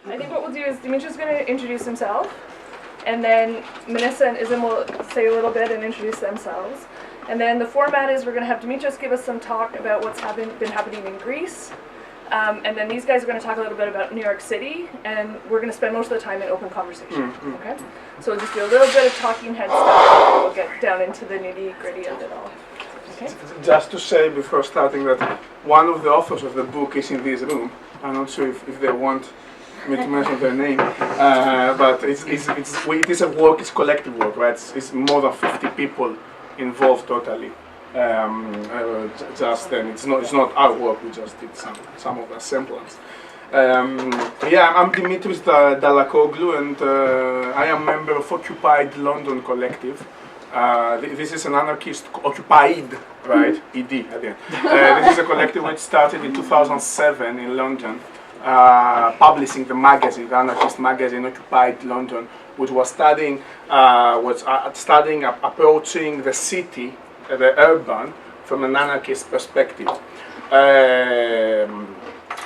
I think what we'll do is Dimitris is going to introduce himself, and then Manissa and Isham will say a little bit and introduce themselves. And then the format is we're going to have Dimitris give us some talk about what's been happening in Greece. And then these guys are going to talk a little bit about New York City, and we're going to spend most of the time in open conversation. Okay? So we'll just do a little bit of talking head stuff, and we'll get down into the nitty-gritty of it all. Okay? Just to say before starting that one of the authors of the book is in this room. I'm not sure if they want me to mention their name, but it is a work, it's collective work, right? It's more than 50 people involved totally. Just then, it's not our work. We just did some of the semblance. Yeah, I'm Dimitris Dalakoglou, and I am member of Occupied London Collective. This is an anarchist occupied, right? ED at the end. This is a collective which started in 2007 in London, publishing the magazine, the anarchist magazine Occupied London, which was studying approaching the city, the urban, from an anarchist perspective.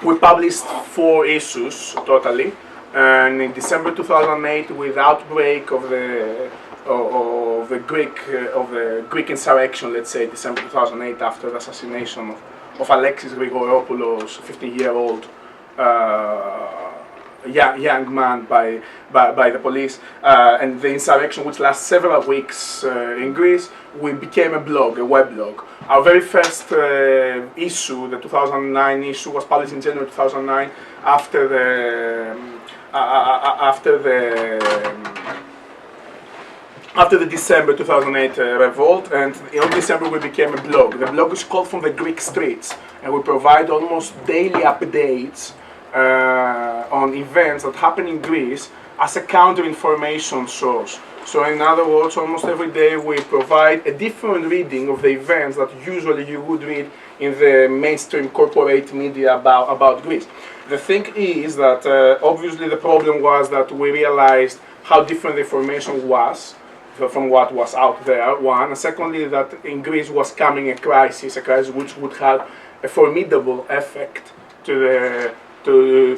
We published 4 issues totally, and in December 2008, with the outbreak of the Greek insurrection, let's say December 2008, after the assassination of Alexis Grigoropoulos, 15-year-old young man by the police, and the insurrection, which lasts several weeks in Greece, we became a blog, a web blog. Our very first issue, the 2009 issue, was published in January 2009 after the December 2008 revolt, and in December we became a blog. The blog is called From the Greek Streets, and we provide almost daily updates on events that happen in Greece as a counter-information source. So in other words, almost every day we provide a different reading of the events that usually you would read in the mainstream corporate media about Greece. The thing is that obviously the problem was that we realized how different the information was from what was out there, one. And secondly, that in Greece was coming a crisis which would have a formidable effect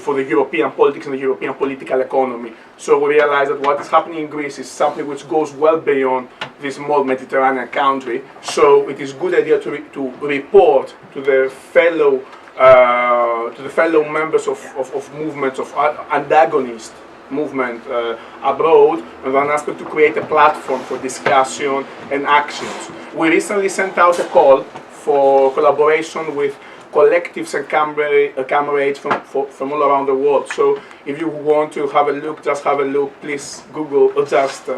for the European politics and the European political economy. So we realized that what is happening in Greece is something which goes well beyond this small Mediterranean country. So it is a good idea to report to the fellow members of movements, of antagonist movement abroad, and one aspect to create a platform for discussion and actions. We recently sent out a call for collaboration with collectives and comrades from all around the world. So if you want to have a look, just have a look. Please Google or just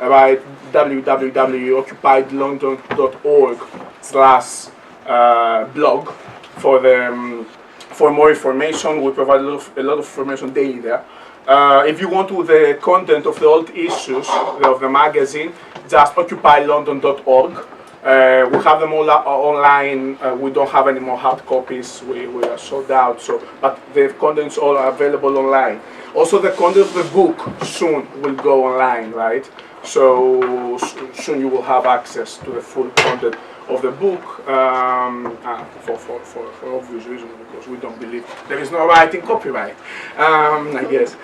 write www.occupiedlondon.org/blog for more information. We provide a lot of information daily there. If you want the content of the old issues of the magazine, just occupylondon.org. We have them all online. We don't have any more hard copies. We are sold out. But the contents all are available online. Also, the content of the book soon will go online, right? So soon you will have access to the full content of the book for obvious reasons, because we don't believe there is no right in copyright, I guess.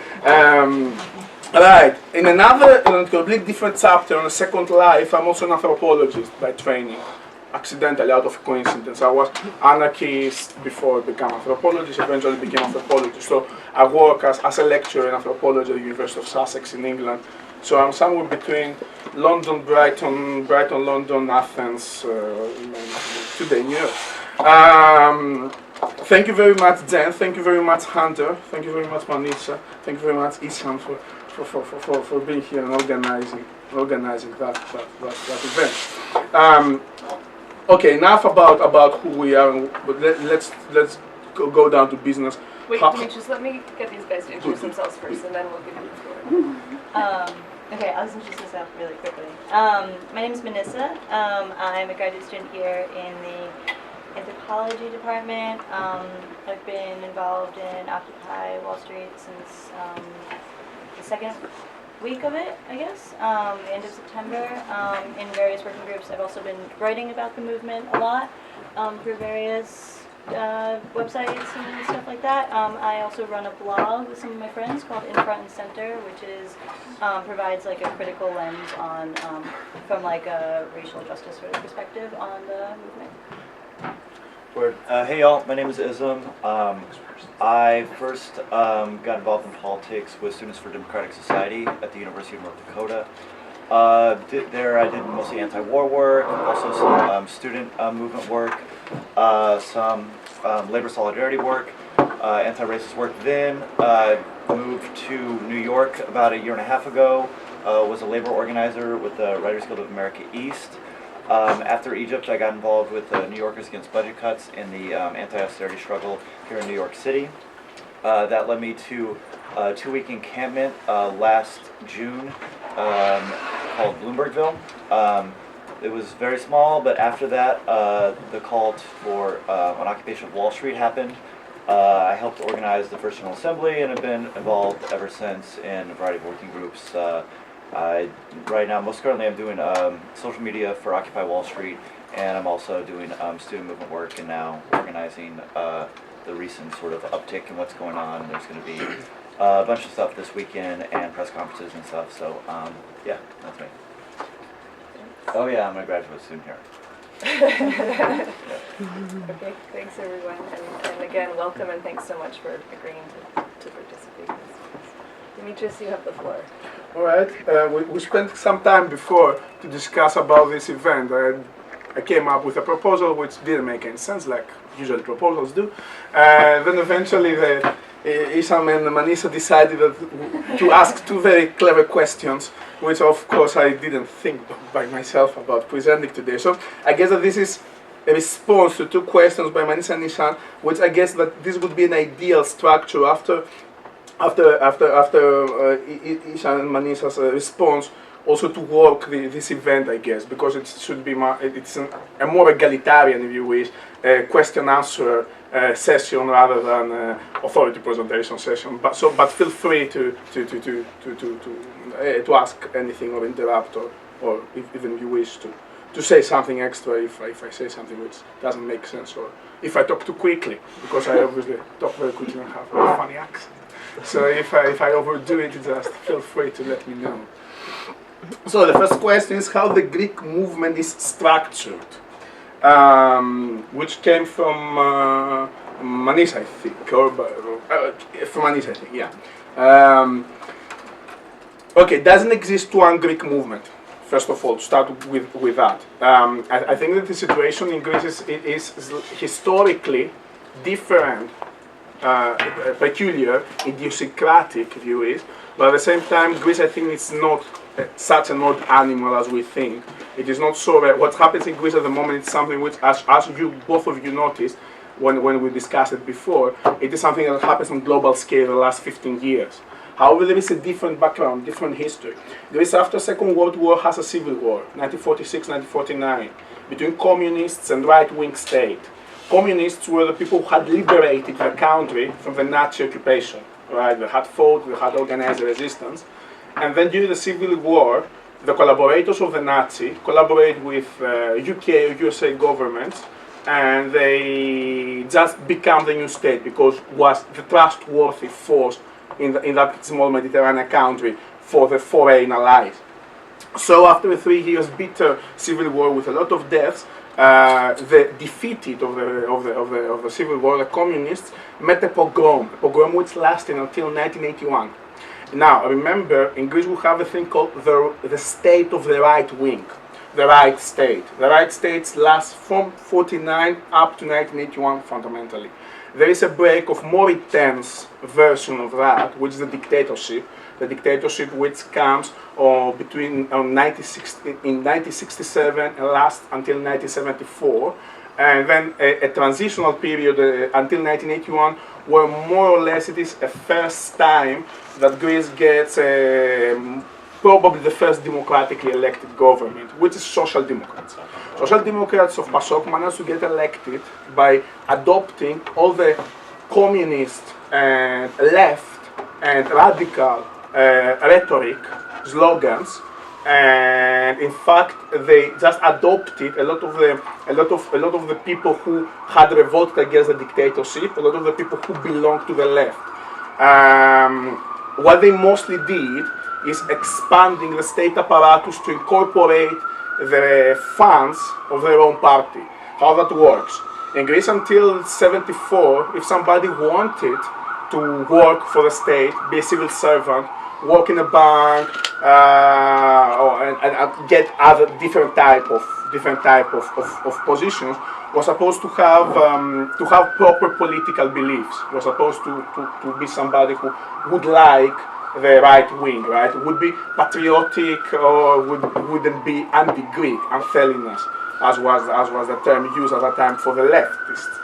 Right, in another completely different chapter on a second life, I'm also an anthropologist by training, accidentally, out of coincidence. I was anarchist before I became anthropologist, eventually became anthropologist. So I work as a lecturer in anthropology at the University of Sussex in England. So I'm somewhere between London, Brighton, London, Athens, today, New York. Thank you very much, Jen. Thank you very much, Hunter. Thank you very much, Manissa. Thank you very much, Isham, for being here and organizing that event. Okay, enough about who we are. But let's go down to business. Wait, Dimitris, let me get these guys to introduce themselves first, and then we'll give you the floor. Okay, I'll just introduce myself really quickly. My name is Manissa. I'm a graduate student here in the Anthropology department. I've been involved in Occupy Wall Street since the second week of it, I guess, the end of September, in various working groups. I've also been writing about the movement a lot through various websites and stuff like that. I also run a blog with some of my friends called In Front and Center, which is provides like a critical lens on from like a racial justice sort of perspective on the movement. Word. Hey y'all, my name is Isham. I first got involved in politics with Students for Democratic Society at the University of North Dakota. There I did mostly anti-war work, also some student movement work, some labor solidarity work, anti-racist work. Then moved to New York about 1.5 years ago, was a labor organizer with the Writers Guild of America East. After Egypt, I got involved with New Yorkers Against Budget Cuts in the anti-austerity struggle here in New York City. That led me to a 2-week encampment last June called Bloombergville. It was very small, but after that, the call for an occupation of Wall Street happened. I helped organize the First General Assembly and have been involved ever since in a variety of working groups. Right now, most currently, I'm doing social media for Occupy Wall Street, and I'm also doing student movement work and now organizing the recent sort of uptick in what's going on. There's going to be a bunch of stuff this weekend and press conferences and stuff. So yeah, that's me. Oh yeah, I'm a graduate student here. Okay, thanks everyone, and again, welcome and thanks so much for agreeing to participate in this. Dimitris, you have the floor. All right, we spent some time before to discuss about this event. I came up with a proposal which didn't make any sense, like usually proposals do. Then eventually Isham and Manissa decided to ask 2 very clever questions, which of course I didn't think by myself about presenting today. So I guess that this is a response to 2 questions by Manissa and Isham, which I guess that this would be an ideal structure after Isham and Manissa's response, also to work this event, I guess, because it should be it's a more egalitarian, if you wish, question-answer session rather than authority presentation session. But feel free to ask anything or interrupt or even if you wish to say something extra if I say something which doesn't make sense, or if I talk too quickly, because I obviously talk very quickly and have a funny accent. So if I overdo it, just feel free to let me know. So the first question is how the Greek movement is structured, which came from Manissa, I think, or from Manissa, I think, yeah. Okay, doesn't exist one Greek movement. First of all, to start with that. I think that the situation in Greece is historically different, peculiar, idiosyncratic view is, but at the same time, Greece, I think, is not such an odd animal as we think. It is not so that what happens in Greece at the moment is something which, as you both of you noticed when we discussed it before, it is something that happens on global scale in the last 15 years. However, there is a different background, different history. Greece after Second World War has a civil war, 1946-1949, between communists and right-wing state. Communists were the people who had liberated their country from the Nazi occupation, right? They had fought, they had organized resistance. And then during the Civil War, the collaborators of the Nazi collaborate with UK or USA governments, and they just become the new state because it was the trustworthy force in that small Mediterranean country for the foreign allies. So after a 3 years bitter civil war with a lot of deaths, the defeated of the civil war, the communists, met a pogrom which lasted until 1981. Now, remember, in Greece we have a thing called the state of the right wing, the right state. The right states last from 49 up to 1981 fundamentally. There is a break of more intense version of that, which is the dictatorship which comes in 1967 and lasts until 1974. And then a transitional period until 1981, where more or less it is a first time that Greece gets probably the first democratically elected government, which is Social Democrats. Social Democrats of PASOK managed to get elected by adopting all the communist and left and radical rhetoric, slogans, and in fact they just adopted a lot of the people who had revolted against the dictatorship, a lot of the people who belonged to the left. What they mostly did is expanding the state apparatus to incorporate the funds of their own party. How that works. In Greece until 74, if somebody wanted to work for the state, be a civil servant, work in a bank, and get other different type of positions, was supposed to have proper political beliefs. Was supposed to be somebody who would like the right wing, right? Would be patriotic or wouldn't be anti-Greek, Anthelinus, as was the term used at that time for the leftists.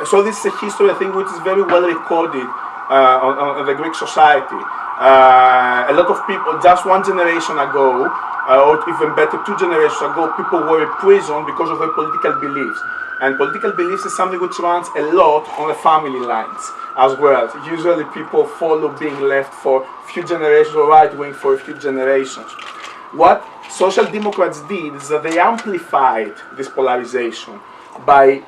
So this is a history, I think, which is very well recorded on the Greek society. A lot of people, just one generation ago, or even better, 2 generations ago, people were imprisoned because of their political beliefs. And political beliefs is something which runs a lot on the family lines as well. Usually people follow being left for a few generations, or right wing for a few generations. What social democrats did is that they amplified this polarization by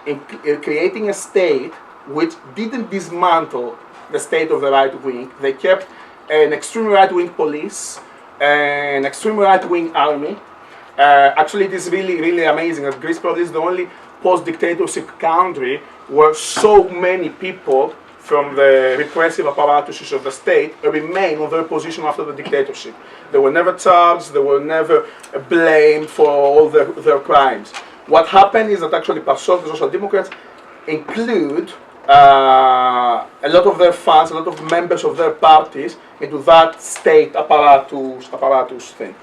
creating a state which didn't dismantle the state of the right wing. They kept an extreme right wing police, an extreme right wing army. Actually, it is really amazing that Greece probably is the only post-dictatorship country where so many people from the repressive apparatuses of the state remain on their position after the dictatorship. They were never charged, they were never blamed for all their crimes. What happened is that actually PASOK, the Social Democrats, include a lot of their funds, a lot of members of their parties into that state apparatus thing.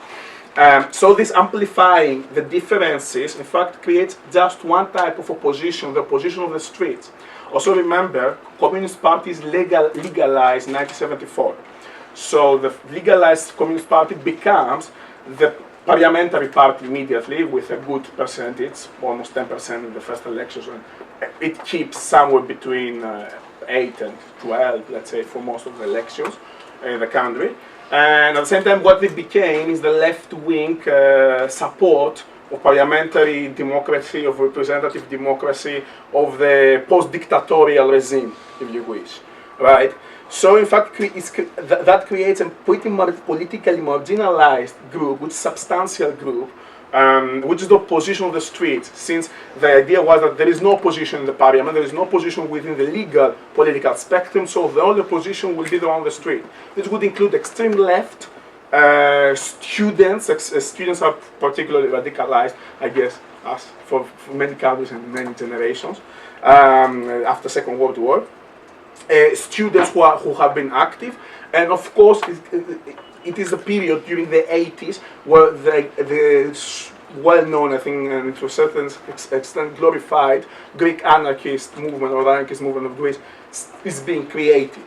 So this amplifying the differences, in fact, creates just one type of opposition, the opposition of the streets. Also remember, Communist parties legalized in 1974. So the legalized Communist Party becomes the parliamentary party immediately with a good percentage, almost 10% in the first elections. And it keeps somewhere between 8 and 12, let's say, for most of the elections in the country. And at the same time, what they became is the left-wing support of parliamentary democracy, of representative democracy, of the post-dictatorial regime, if you wish, right? So in fact, that creates a pretty politically marginalized group, which is a substantial group, which is the opposition of the streets, since the idea was that there is no opposition in the parliament, there is no opposition within the legal political spectrum, so the only opposition will be the one on the street. This would include extreme left, students. Students are particularly radicalized, I guess, as for many countries and many generations after Second World War. Students who have been active, and of course it is a period during the 80s where the well-known, I think, and to a certain extent glorified Greek anarchist movement, or the anarchist movement of Greece, is being created.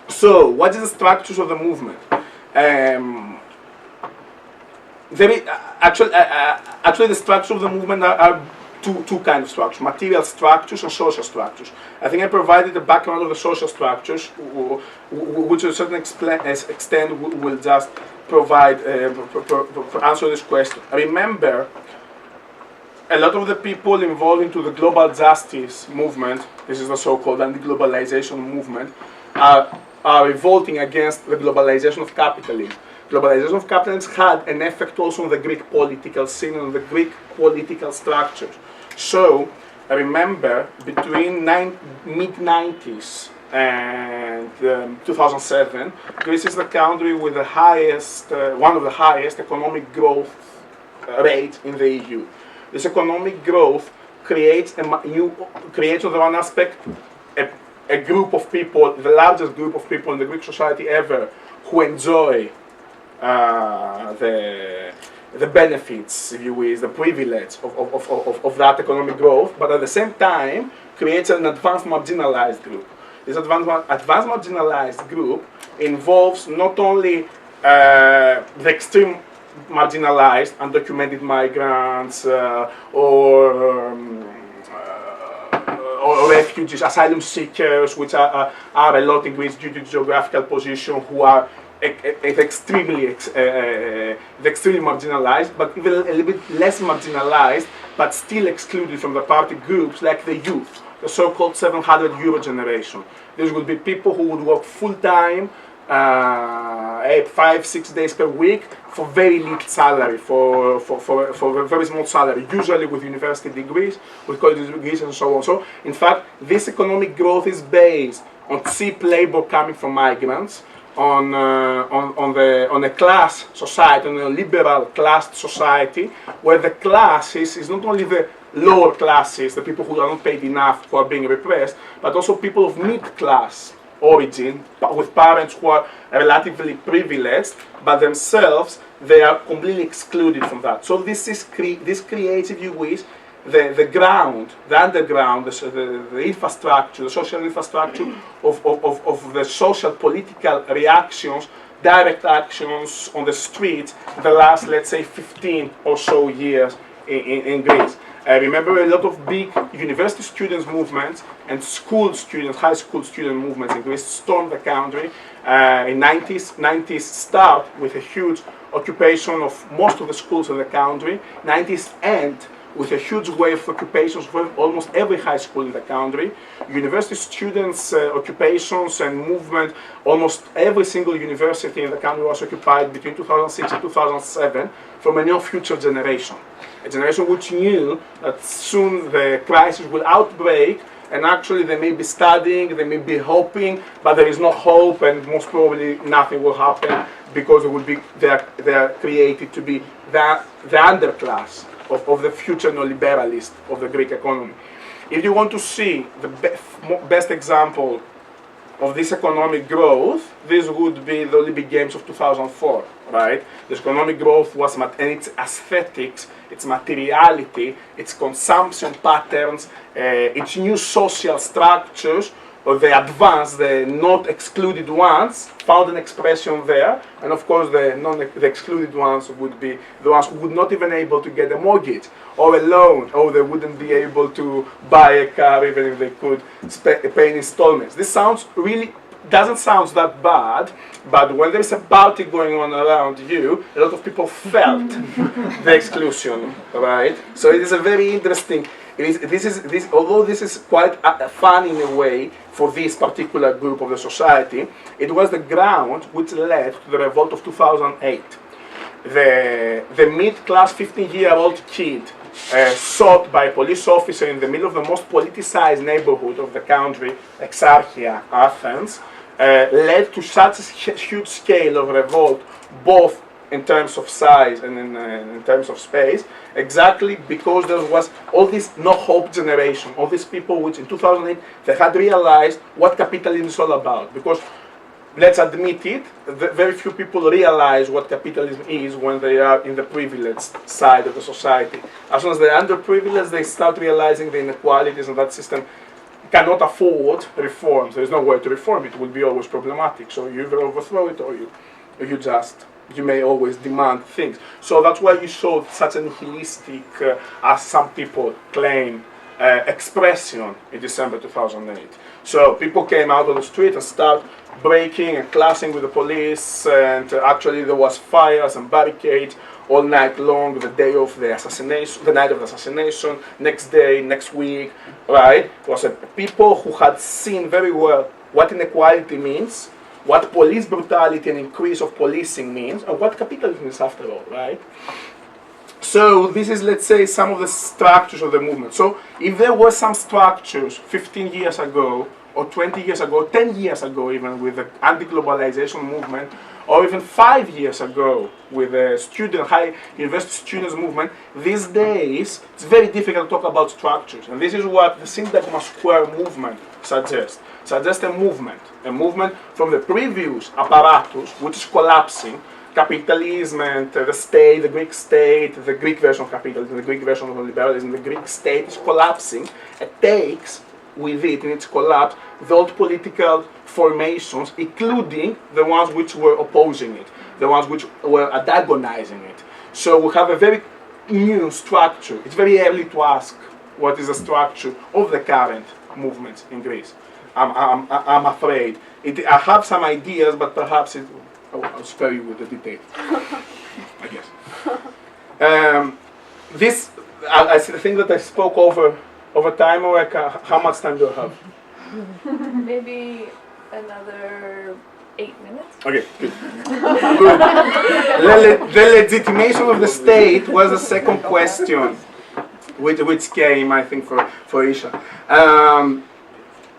So, what is the structures of the movement? Actually, the structures of the movement are two kinds of structures: material structures and social structures. I think I provided the background of the social structures, which to a certain extent will just provide answer this question. Remember, a lot of the people involved into the global justice movement, this is the so-called anti-globalization movement, are revolting against the globalization of capitalism. Globalization of capitalism had an effect also on the Greek political scene and the Greek political structures. So, remember, between mid-90s and 2007, Greece is the country with the highest, one of the highest economic growth rates in the EU. This economic growth creates on the one aspect a group of people, the largest group of people in the Greek society ever, who enjoy the benefits, if you will, the privilege of that economic growth, but at the same time creates an advanced marginalized group. This advanced marginalized group involves not only the extreme marginalized, undocumented migrants or refugees, asylum seekers, which are a lot in Greece due to geographical position, who are it's extremely marginalized, but even a little bit less marginalized, but still excluded from the party groups, like the youth, the so-called 700 euro generation. These would be people who would work full-time, 5-6 days per week for very little salary, for a very small salary, usually with university degrees, with college degrees, and so on. So, in fact, this economic growth is based on cheap labor coming from migrants, on a class society, on a liberal class society, where the classes is not only the lower classes, the people who are not paid enough, who are being repressed, but also people of mid-class origin, with parents who are relatively privileged, but themselves they are completely excluded from that. So this creates, if you wish, the ground, the underground, the infrastructure, the social infrastructure of the social political reactions, direct actions on the streets the last, let's say, 15 or so years in Greece. I remember a lot of big university students movements and school students, high school student movements in Greece stormed the country. In 90s start with a huge occupation of most of the schools in the country. 90s end with a huge wave of occupations for almost every high school in the country. University students' occupations and movement, almost every single university in the country was occupied between 2006 and 2007 from a new future generation. A generation which knew that soon the crisis will outbreak, and actually they may be studying, they may be hoping, but there is no hope, and most probably nothing will happen because they are created to be the underclass of the future neoliberalist of the Greek economy. If you want to see the best example of this economic growth, this would be the Olympic Games of 2004, right? This economic growth was, and its aesthetics, its materiality, its consumption patterns, its new social structures, or the advanced, the not excluded ones, found an expression there, and of course the excluded ones would be the ones who would not even able to get a mortgage or a loan, or they wouldn't be able to buy a car even if they could pay in installments. This doesn't sound that bad, but when there's a party going on around you, a lot of people felt the exclusion, right? So it is a very interesting. Although this is quite fun in a way for this particular group of the society, it was the ground which led to the revolt of 2008. The mid-class 15-year-old kid shot by a police officer in the middle of the most politicized neighborhood of the country, Exarchia, Athens, led to such a huge scale of revolt, both in terms of size and in terms of space, exactly because there was all this no-hope generation, all these people which in 2008, they had realized what capitalism is all about. Because, let's admit it, very few people realize what capitalism is when they are in the privileged side of the society. As soon as they're underprivileged, they start realizing the inequalities, and that system cannot afford reforms. There is no way to reform it. It will be always problematic. So you either overthrow it or you may always demand things. So that's why you saw such a nihilistic, as some people claim, expression in December 2008. So people came out on the street and started breaking and clashing with the police, and actually there was fires and barricades all night long, the day of the assassination, the night of the assassination, next day, next week, right? It was people who had seen very well what inequality means, what police brutality and increase of policing means, and what capitalism is after all, right? So this is, let's say, some of the structures of the movement. So if there were some structures 15 years ago, or 20 years ago, 10 years ago even, with the anti-globalization movement, or even 5 years ago with the high university students movement, these days it's very difficult to talk about structures. And this is what the Syntagma Square movement suggests. Suggests a movement from the previous apparatus, which is collapsing, capitalism and the state, the Greek version of capitalism, the Greek version of liberalism, the Greek state is collapsing. It takes with it in its collapse the old political formations, including the ones which were opposing it, the ones which were antagonizing it. So we have a very new structure. It's very early to ask what is the structure of the current movements in Greece. I'm afraid. I have some ideas, but perhaps I'll spare you with the details, I guess. This, I think that I spoke over time, or how much time do I have? Maybe another 8 minutes. Okay, good. Good. The legitimation of the state was the second question, which came, I think, for Isham.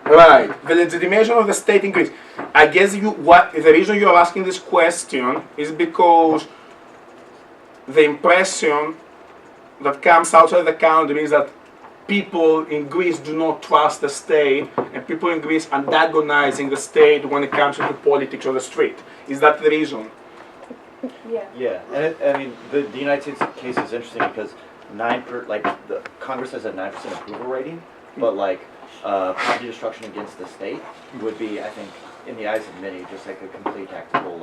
Right, the legitimation of the state in Greece. I guess the reason you are asking this question is because the impression that comes outside the country is that people in Greece do not trust the state, and people in Greece antagonizing the state when it comes to politics on the street. Is that the reason? Yeah. Yeah, and I mean, the United States case is interesting because the Congress has a 9% approval rating, but like property destruction against the state would be, I think, in the eyes of many, just like a complete tactical,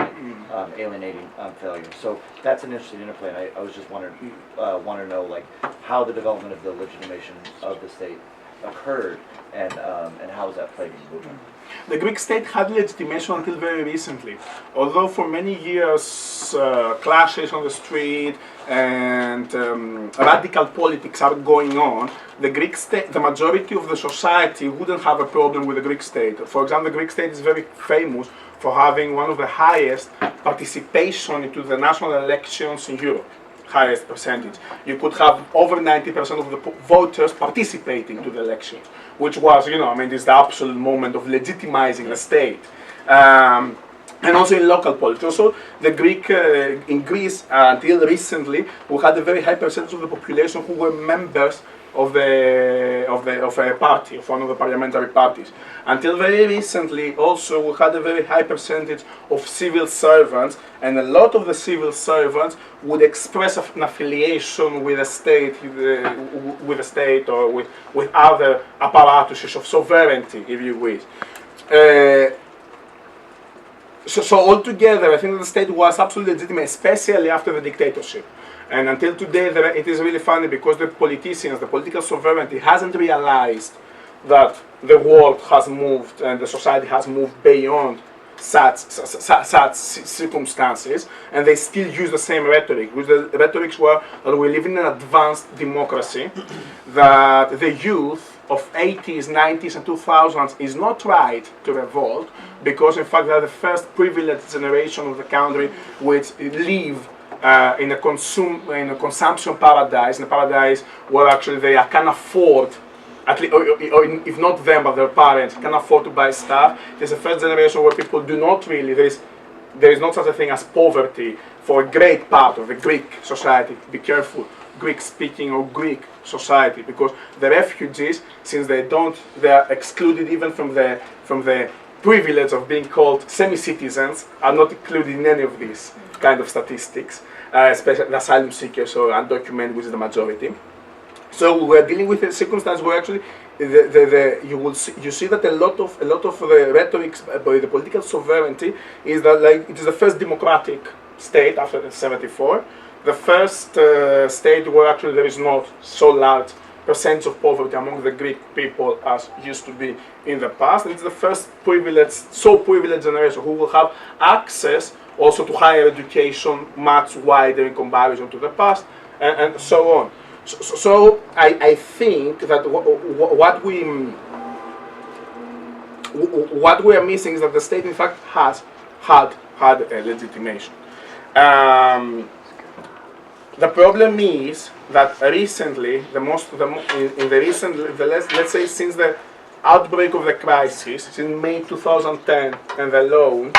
alienating failure. So that's an interesting interplay, and I was just want to know like how the development of the legitimation of the state occurred, and how is that played in the movement. The Greek state had legitimation until very recently. Although for many years clashes on the street and radical politics are going on, the Greek state, the majority of the society wouldn't have a problem with the Greek state. For example, the Greek state is very famous for having one of the highest participation into the national elections in Europe. Highest percentage. You could have over 90% of the voters participating to the elections, which was, is the absolute moment of legitimizing the state. And also in local politics. Also, the Greek, in Greece, until recently, we had a very high percentage of the population who were members of a party, of one of the parliamentary parties. Until very recently, also, we had a very high percentage of civil servants, and a lot of the civil servants would express an affiliation with the state, or with other apparatuses of sovereignty, if you wish. So altogether, I think that the state was absolutely legitimate, especially after the dictatorship. And until today, it is really funny because the politicians, the political sovereignty hasn't realized that the world has moved and the society has moved beyond such circumstances, and they still use the same rhetoric, which the rhetorics were that we live in an advanced democracy, that the youth of 80s, 90s, and 2000s is not right to revolt, because in fact they are the first privileged generation of the country which live in a consumption paradise, in a paradise where actually they can afford, at least, or if not them, but their parents can afford to buy stuff. There's a first generation where people do not really, there is not such a thing as poverty for a great part of the Greek society. Be careful, Greek speaking or Greek society, because the refugees, since they are excluded even from the privilege of being called semi-citizens, are not included in any of these kind of statistics, especially the asylum seekers or undocumented, which is the majority. So we're dealing with a circumstance where actually you see that a lot of the rhetoric by the political sovereignty is that it is the first democratic state after 1974, the first state where actually there is not so large percentage of poverty among the Greek people as used to be in the past. And it's the first privileged generation who will have access also to higher education much wider in comparison to the past, and so on. So I think that what we are missing is that the state in fact has had a legitimation. The problem is that recently, let's say since the outbreak of the crisis, since May 2010 and the loan,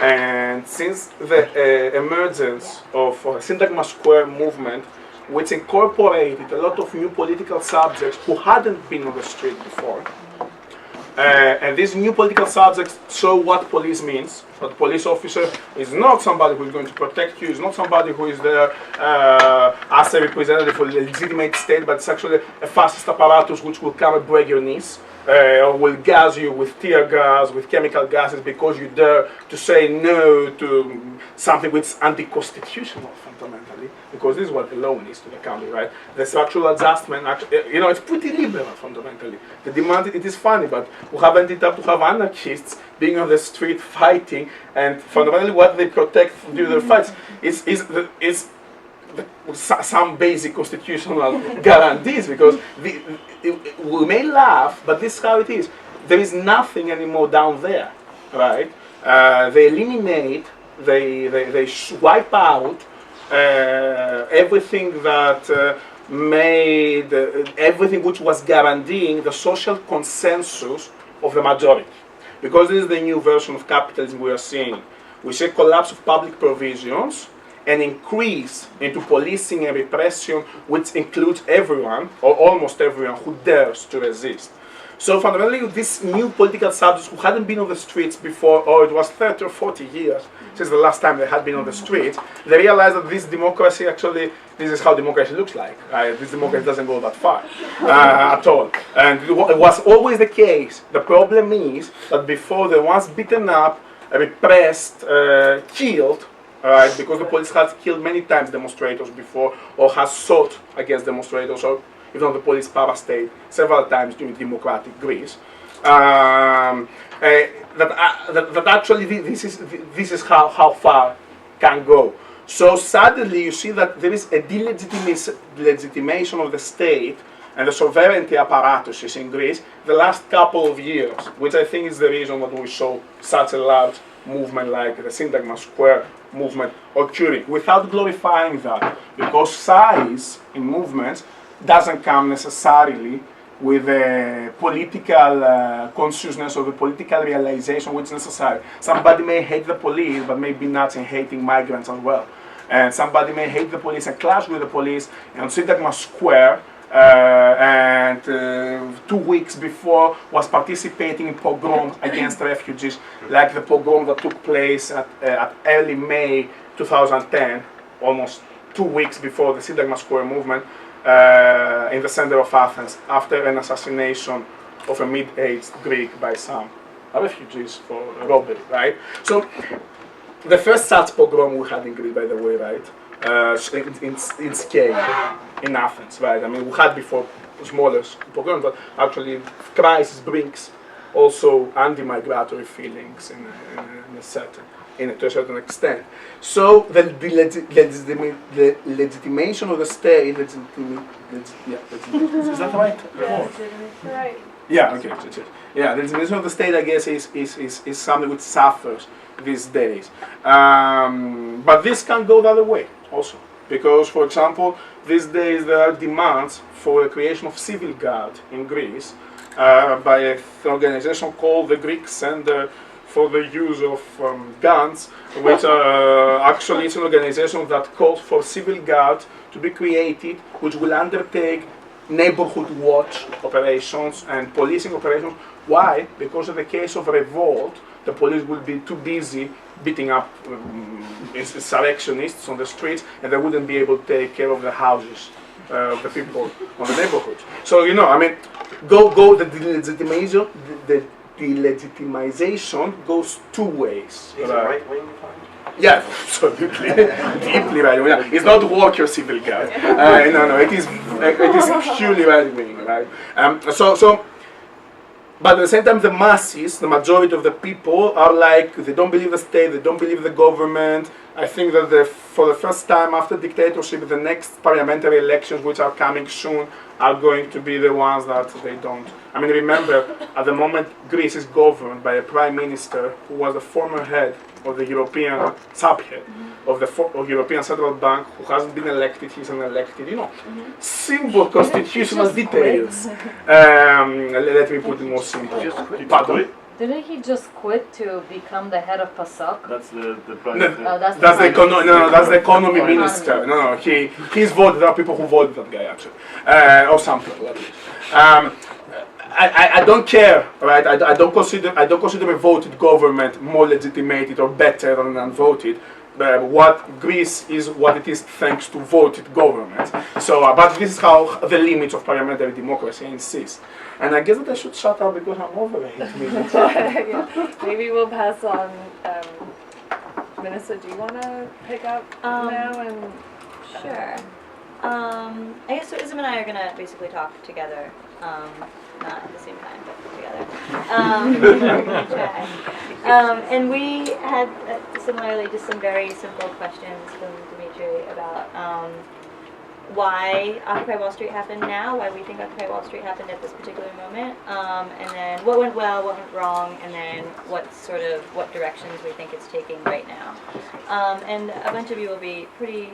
and since the emergence of the Syntagma Square movement, which incorporated a lot of new political subjects who hadn't been on the street before, and these new political subjects show what police means. But police officer is not somebody who is going to protect you, is not somebody who is there as a representative for the legitimate state, but it's actually a fascist apparatus which will come and break your knees or will gas you with tear gas, with chemical gases because you dare to say no to something which is anti-constitutional fundamentally, because this is what the loan is to the country, right? The structural adjustment, it's pretty liberal fundamentally. The demand, it is funny, but we have ended up to have anarchists being on the street fighting, and fundamentally what they protect during their fights is some basic constitutional guarantees, because we may laugh, but this is how it is. There is nothing anymore down there, right? They eliminate, they swipe out everything that made, everything which was guaranteeing the social consensus of the majority. Because this is the new version of capitalism we are seeing. We see collapse of public provisions, an increase into policing and repression, which includes everyone, or almost everyone, who dares to resist. So fundamentally, these new political subjects who hadn't been on the streets before, or it was 30 or 40 years since the last time they had been on the streets, they realized that this democracy actually, this is how democracy looks like. This democracy doesn't go that far at all. And it was always the case. The problem is that before they once beaten up, repressed, killed, because the police has killed many times demonstrators before, or has sought against demonstrators, or even though the police parastate several times during democratic Greece, that actually this is how far can go. So suddenly you see that there is a delegitimation of the state and the sovereignty apparatuses in Greece the last couple of years, which I think is the reason that we saw such a large movement like the Syntagma Square movement occurring, without glorifying that, because size in movements doesn't come necessarily with a political consciousness or the political realization which is necessary. Somebody may hate the police, but may be nuts in hating migrants as well. And somebody may hate the police and clash with the police on Syntagma Square, and 2 weeks before was participating in pogroms against refugees, like the pogrom that took place at early May 2010, almost 2 weeks before the Syntagma Square movement, in the center of Athens, after an assassination of a mid-aged Greek by some refugees for robbery, right? So the first such pogrom we had in Greece, by the way, right, in scale, in Athens, right? I mean, we had before smaller pogroms, but actually crisis brings also anti-migratory feelings to a certain extent. So the legitimation of the state, is that right? Right. Yeah, okay. Yeah, the legitimation of the state, I guess, is something which suffers these days. But this can go the other way also. Because, for example, these days there are demands for the creation of civil guard in Greece by an organization called the Greek Center for the Use of Guns, which actually is an organization that calls for civil guard to be created, which will undertake neighborhood watch operations and policing operations. Why? Because in the case of revolt, the police will be too busy beating up insurrectionists on the streets, and they wouldn't be able to take care of the houses of the people on the neighborhoods. So, I mean, the delegitimization goes two ways. Is it right-wing? Yeah, absolutely, deeply right-wing. Yeah. It's not worker civil guard. No, it is purely right-wing, right? But at the same time, the masses, the majority of the people, are like, they don't believe the state, they don't believe the government. I think that for the first time after dictatorship, the next parliamentary elections, which are coming soon, are going to be the ones that they don't. I mean, remember, at the moment, Greece is governed by a prime minister who was the former head of the European subhead of the European Central Bank, who hasn't been elected. He's an elected, simple constitutional details. Let me put it more simple. Pardon? Didn't he just quit to become the head of PASOK? That's the That's the economy minister. No, he's voted. There are people who voted that guy actually, or some people at least. I don't care, right? I don't consider a voted government more legitimated or better than an unvoted. What Greece is what it is thanks to voted governments. So, but this is how the limits of parliamentary democracy insist. And I guess that I should shut up because I'm over 8 minutes. Yeah. Maybe we'll pass on. Manissa, do you want to pick up now? And Sure. I guess so. Ism and I are gonna basically talk together, not at the same time, but together. We're gonna try. And we had similarly just some very simple questions from Dimitri about why Occupy Wall Street happened now, why we think Occupy Wall Street happened at this particular moment, and then what went well, what went wrong, and then what directions we think it's taking right now. And a bunch of you will be pretty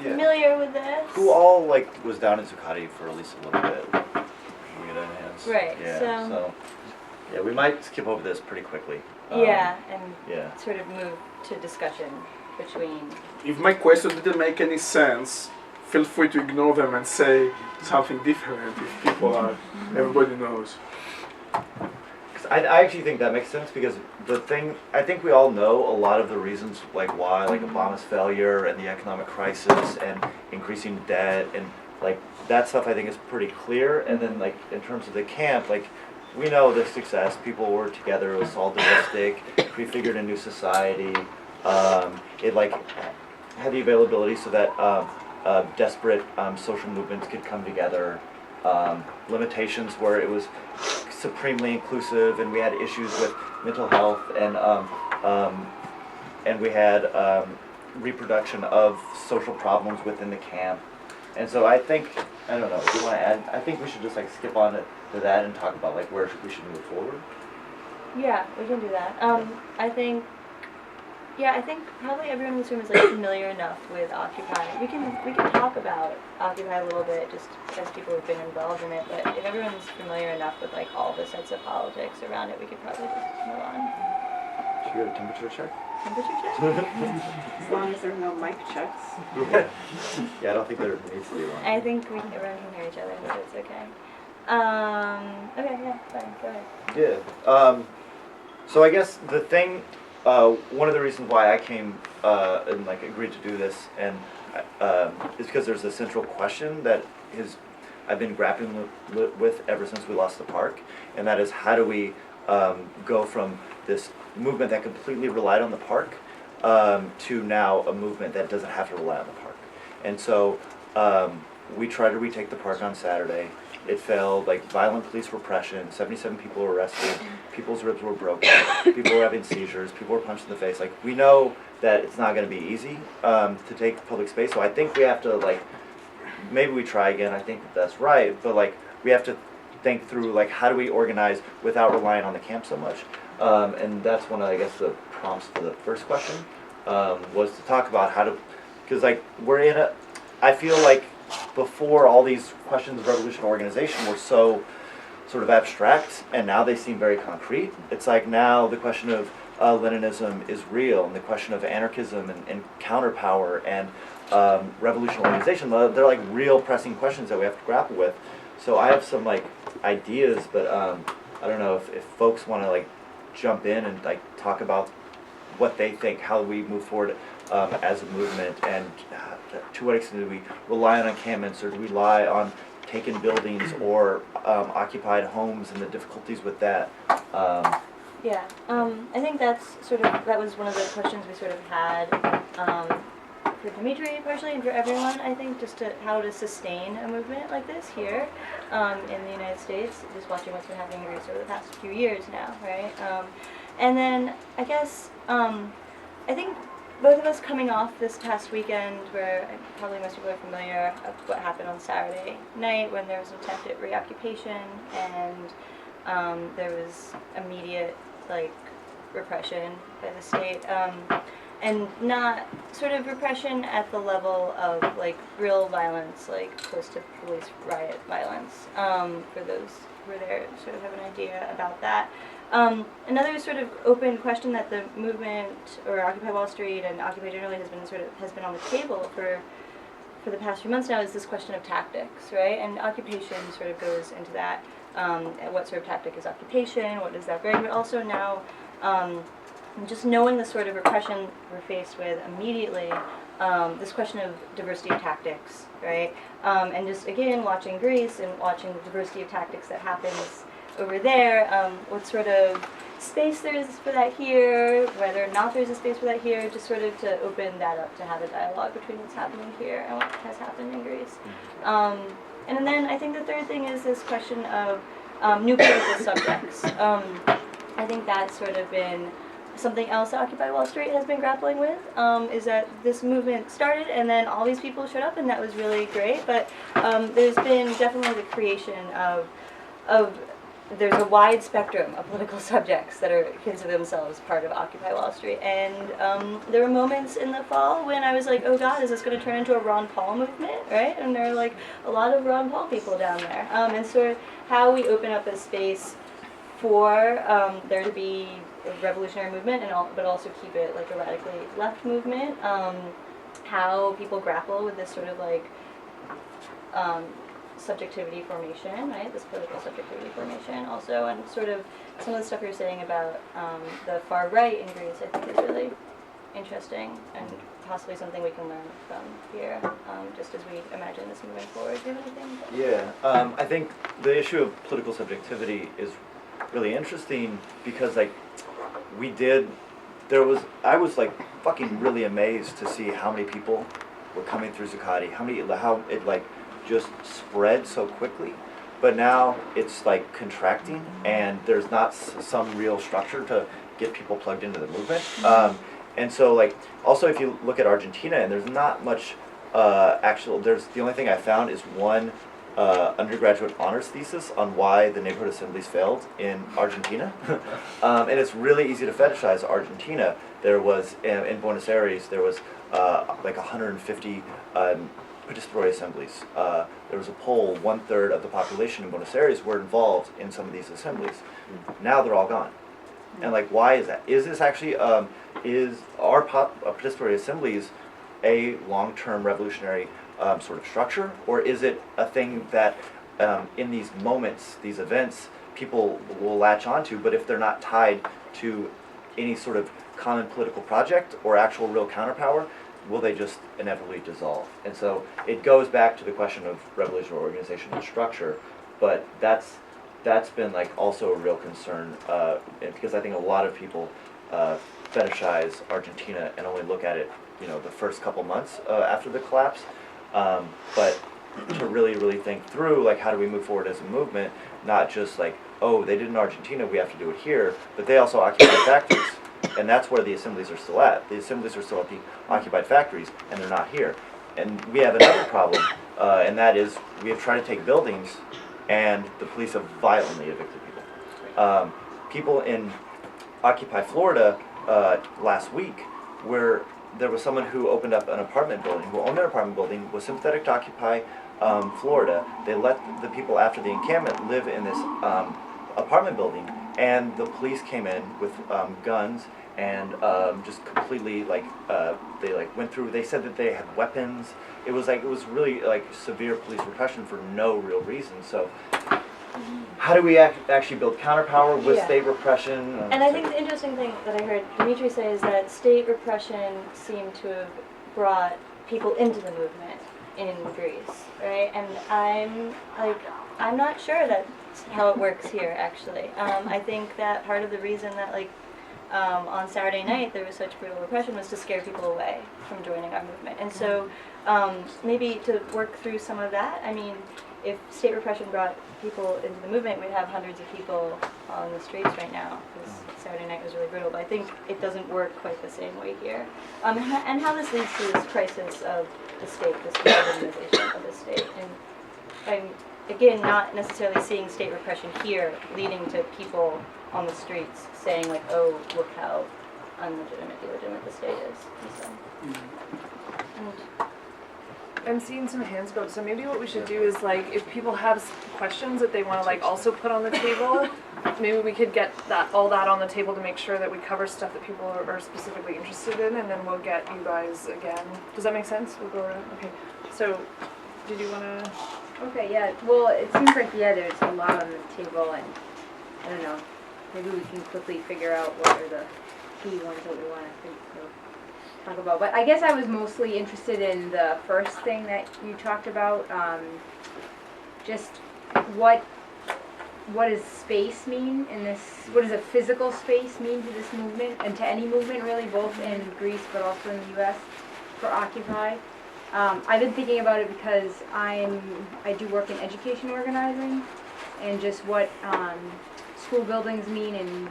familiar with this. Who all was down in Zuccotti for at least a little bit? Can we get our hands? Right. Yeah. So yeah, we might skip over this pretty quickly. And sort of move to discussion between. If my question didn't make any sense, feel free to ignore them and say something different if people are, everybody knows. I actually think that makes sense because I think we all know a lot of the reasons why Obama's failure and the economic crisis and increasing debt and that stuff I think is pretty clear. And then in terms of the camp, we know the success, people were together, it was solidaristic, prefigured a new society, it had the availability so that desperate social movements could come together. Limitations where it was supremely inclusive, and we had issues with mental health, and we had reproduction of social problems within the camp. And so I think, I don't know, if you want to add, I think we should just skip on to that and talk about where we should move forward. Yeah, we can do that. I think probably everyone in this room is familiar enough with Occupy. We can talk about Occupy a little bit just as people who've been involved in it, but if everyone's familiar enough with all the sets of politics around it, we could probably just move on. Should we get a temperature check? Temperature check? As long as there are no mic checks. Yeah, I don't think there needs to be one. I think everyone can hear each other, so it's okay. Okay, yeah, fine, go ahead. Yeah. So I guess the thing, one of the reasons why I came and agreed to do this, and is because there's a central question that I've been grappling with ever since we lost the park, and that is how do we go from this movement that completely relied on the park to now a movement that doesn't have to rely on the park. And so we tried to retake the park on Saturday. It failed, violent police repression, 77 people were arrested, people's ribs were broken, people were having seizures, people were punched in the face. We know that it's not going to be easy to take public space, so I think we have to, maybe we try again, I think that's right, but, we have to think through, how do we organize without relying on the camp so much? And that's one of, I guess, the prompts for the first question, was to talk about how to, because, we're in a, I feel before all these questions of revolution organization were so sort of abstract, and now they seem very concrete. It's now the question of Leninism is real, and the question of anarchism and counterpower and revolution organization, they're real pressing questions that we have to grapple with. So I have some ideas, but I don't know if folks want to jump in and talk about what they think, how we move forward as a movement, and to what extent do we rely on encampments, or do we rely on taken buildings or occupied homes and the difficulties with that? I think that was one of the questions we sort of had for Dimitri partially, and for everyone, I think, just how to sustain a movement like this here in the United States, just watching what's been happening in Greece over the past few years now, right? And then I guess I think both of us coming off this past weekend, where probably most people are familiar of what happened on Saturday night when there was an attempt at reoccupation, and there was immediate repression by the state, and not sort of repression at the level of real violence, close to police riot violence, for those who were there sort of have an idea about that. Another sort of open question that the movement, or Occupy Wall Street and Occupy generally, has been on the table for the past few months now, is this question of tactics, right? And occupation sort of goes into that. What sort of tactic is occupation? What does that bring? But also now, just knowing the sort of repression we're faced with immediately, this question of diversity of tactics, right? And just again watching Greece and watching the diversity of tactics that happens over there, what sort of space there is for that here, whether or not there's a space for that here, just sort of to open that up to have a dialogue between what's happening here and what has happened in Greece. And then I think the third thing is this question of new political subjects. I think that's sort of been something else that Occupy Wall Street has been grappling with, is that this movement started and then all these people showed up and that was really great, but there's been definitely the creation of there's a wide spectrum of political subjects that are consider themselves part of Occupy Wall Street, and there were moments in the fall when I was like, oh God, is this going to turn into a Ron Paul movement, right? And there are like a lot of Ron Paul people down there, and sort of how we open up a space for there to be a revolutionary movement, and but also keep it like a radically left movement. How people grapple with this sort of like subjectivity formation, right? This political subjectivity formation also, and sort of some of the stuff you're saying about the far right in Greece, I think is really interesting and possibly something we can learn from here, just as we imagine this moving forward. Do you have anything? Yeah, I think the issue of political subjectivity is really interesting because like I was like fucking really amazed to see how many people were coming through Zuccotti, how it like just spread so quickly, but now it's like contracting and there's not some real structure to get people plugged into the movement. And so like also if you look at Argentina, and there's not much the only thing I found is one undergraduate honors thesis on why the neighborhood assemblies failed in Argentina. And it's really easy to fetishize Argentina. There was, in Buenos Aires, there was like 150 participatory assemblies. There was a poll, 1/3 of the population in Buenos Aires were involved in some of these assemblies. Now they're all gone. And like, why is that? Is this actually, is our participatory assemblies a long-term revolutionary sort of structure, or is it a thing that in these moments, these events, people will latch onto, but if they're not tied to any sort of common political project or actual real counterpower, will they just inevitably dissolve? And so it goes back to the question of revolutionary organization and structure, but that's been like also a real concern, because I think a lot of people fetishize Argentina and only look at it, the first couple months after the collapse. But to really think through, like, how do we move forward as a movement, not just like, oh, they did in Argentina, we have to do it here, but they also occupied factories, and that's where the assemblies are still at. The assemblies are still at the occupied factories, and they're not here. And we have another problem, and that is we have tried to take buildings, and the police have violently evicted people. People in Occupy Florida last week, where there was someone who opened up an apartment building, who owned an apartment building, was sympathetic to Occupy Florida. They let the people after the encampment live in this apartment building, and the police came in with guns and just completely they went through. They said that they had weapons. It was really like severe police repression for no real reason. So how do we actually build counterpower with state repression? And I think the interesting thing that I heard Dimitris say is that state repression seemed to have brought people into the movement in Greece, right? And I'm not sure that's how it works here, actually. I think that part of the reason that on Saturday night there was such brutal repression was to scare people away from joining our movement. And so maybe to work through some of that, I mean, if state repression brought people into the movement, we'd have hundreds of people on the streets right now, because Saturday night was really brutal. But I think it doesn't work quite the same way here. And how this leads to this crisis of the state, this organization of the state. And I'm, again, not necessarily seeing state repression here leading to people on the streets saying, like, oh, look how illegitimate the state is. And so, I'm seeing some hands go up, so maybe what we should do is if people have questions that they want to also put on the table, maybe we could get all that on the table to make sure that we cover stuff that people are specifically interested in, and then we'll get you guys again. Does that make sense? We'll go around. Okay. So, did you want to? Okay. Yeah. Well, it seems like there's a lot on the table, and I don't know. Maybe we can quickly figure out what are the key ones that we want to think through. talk about. But I guess I was mostly interested in the first thing that you talked about, just what does space mean in this, what does a physical space mean to this movement, and to any movement really, both in Greece but also in the US for Occupy? I've been thinking about it because I do work in education organizing, and just what school buildings mean in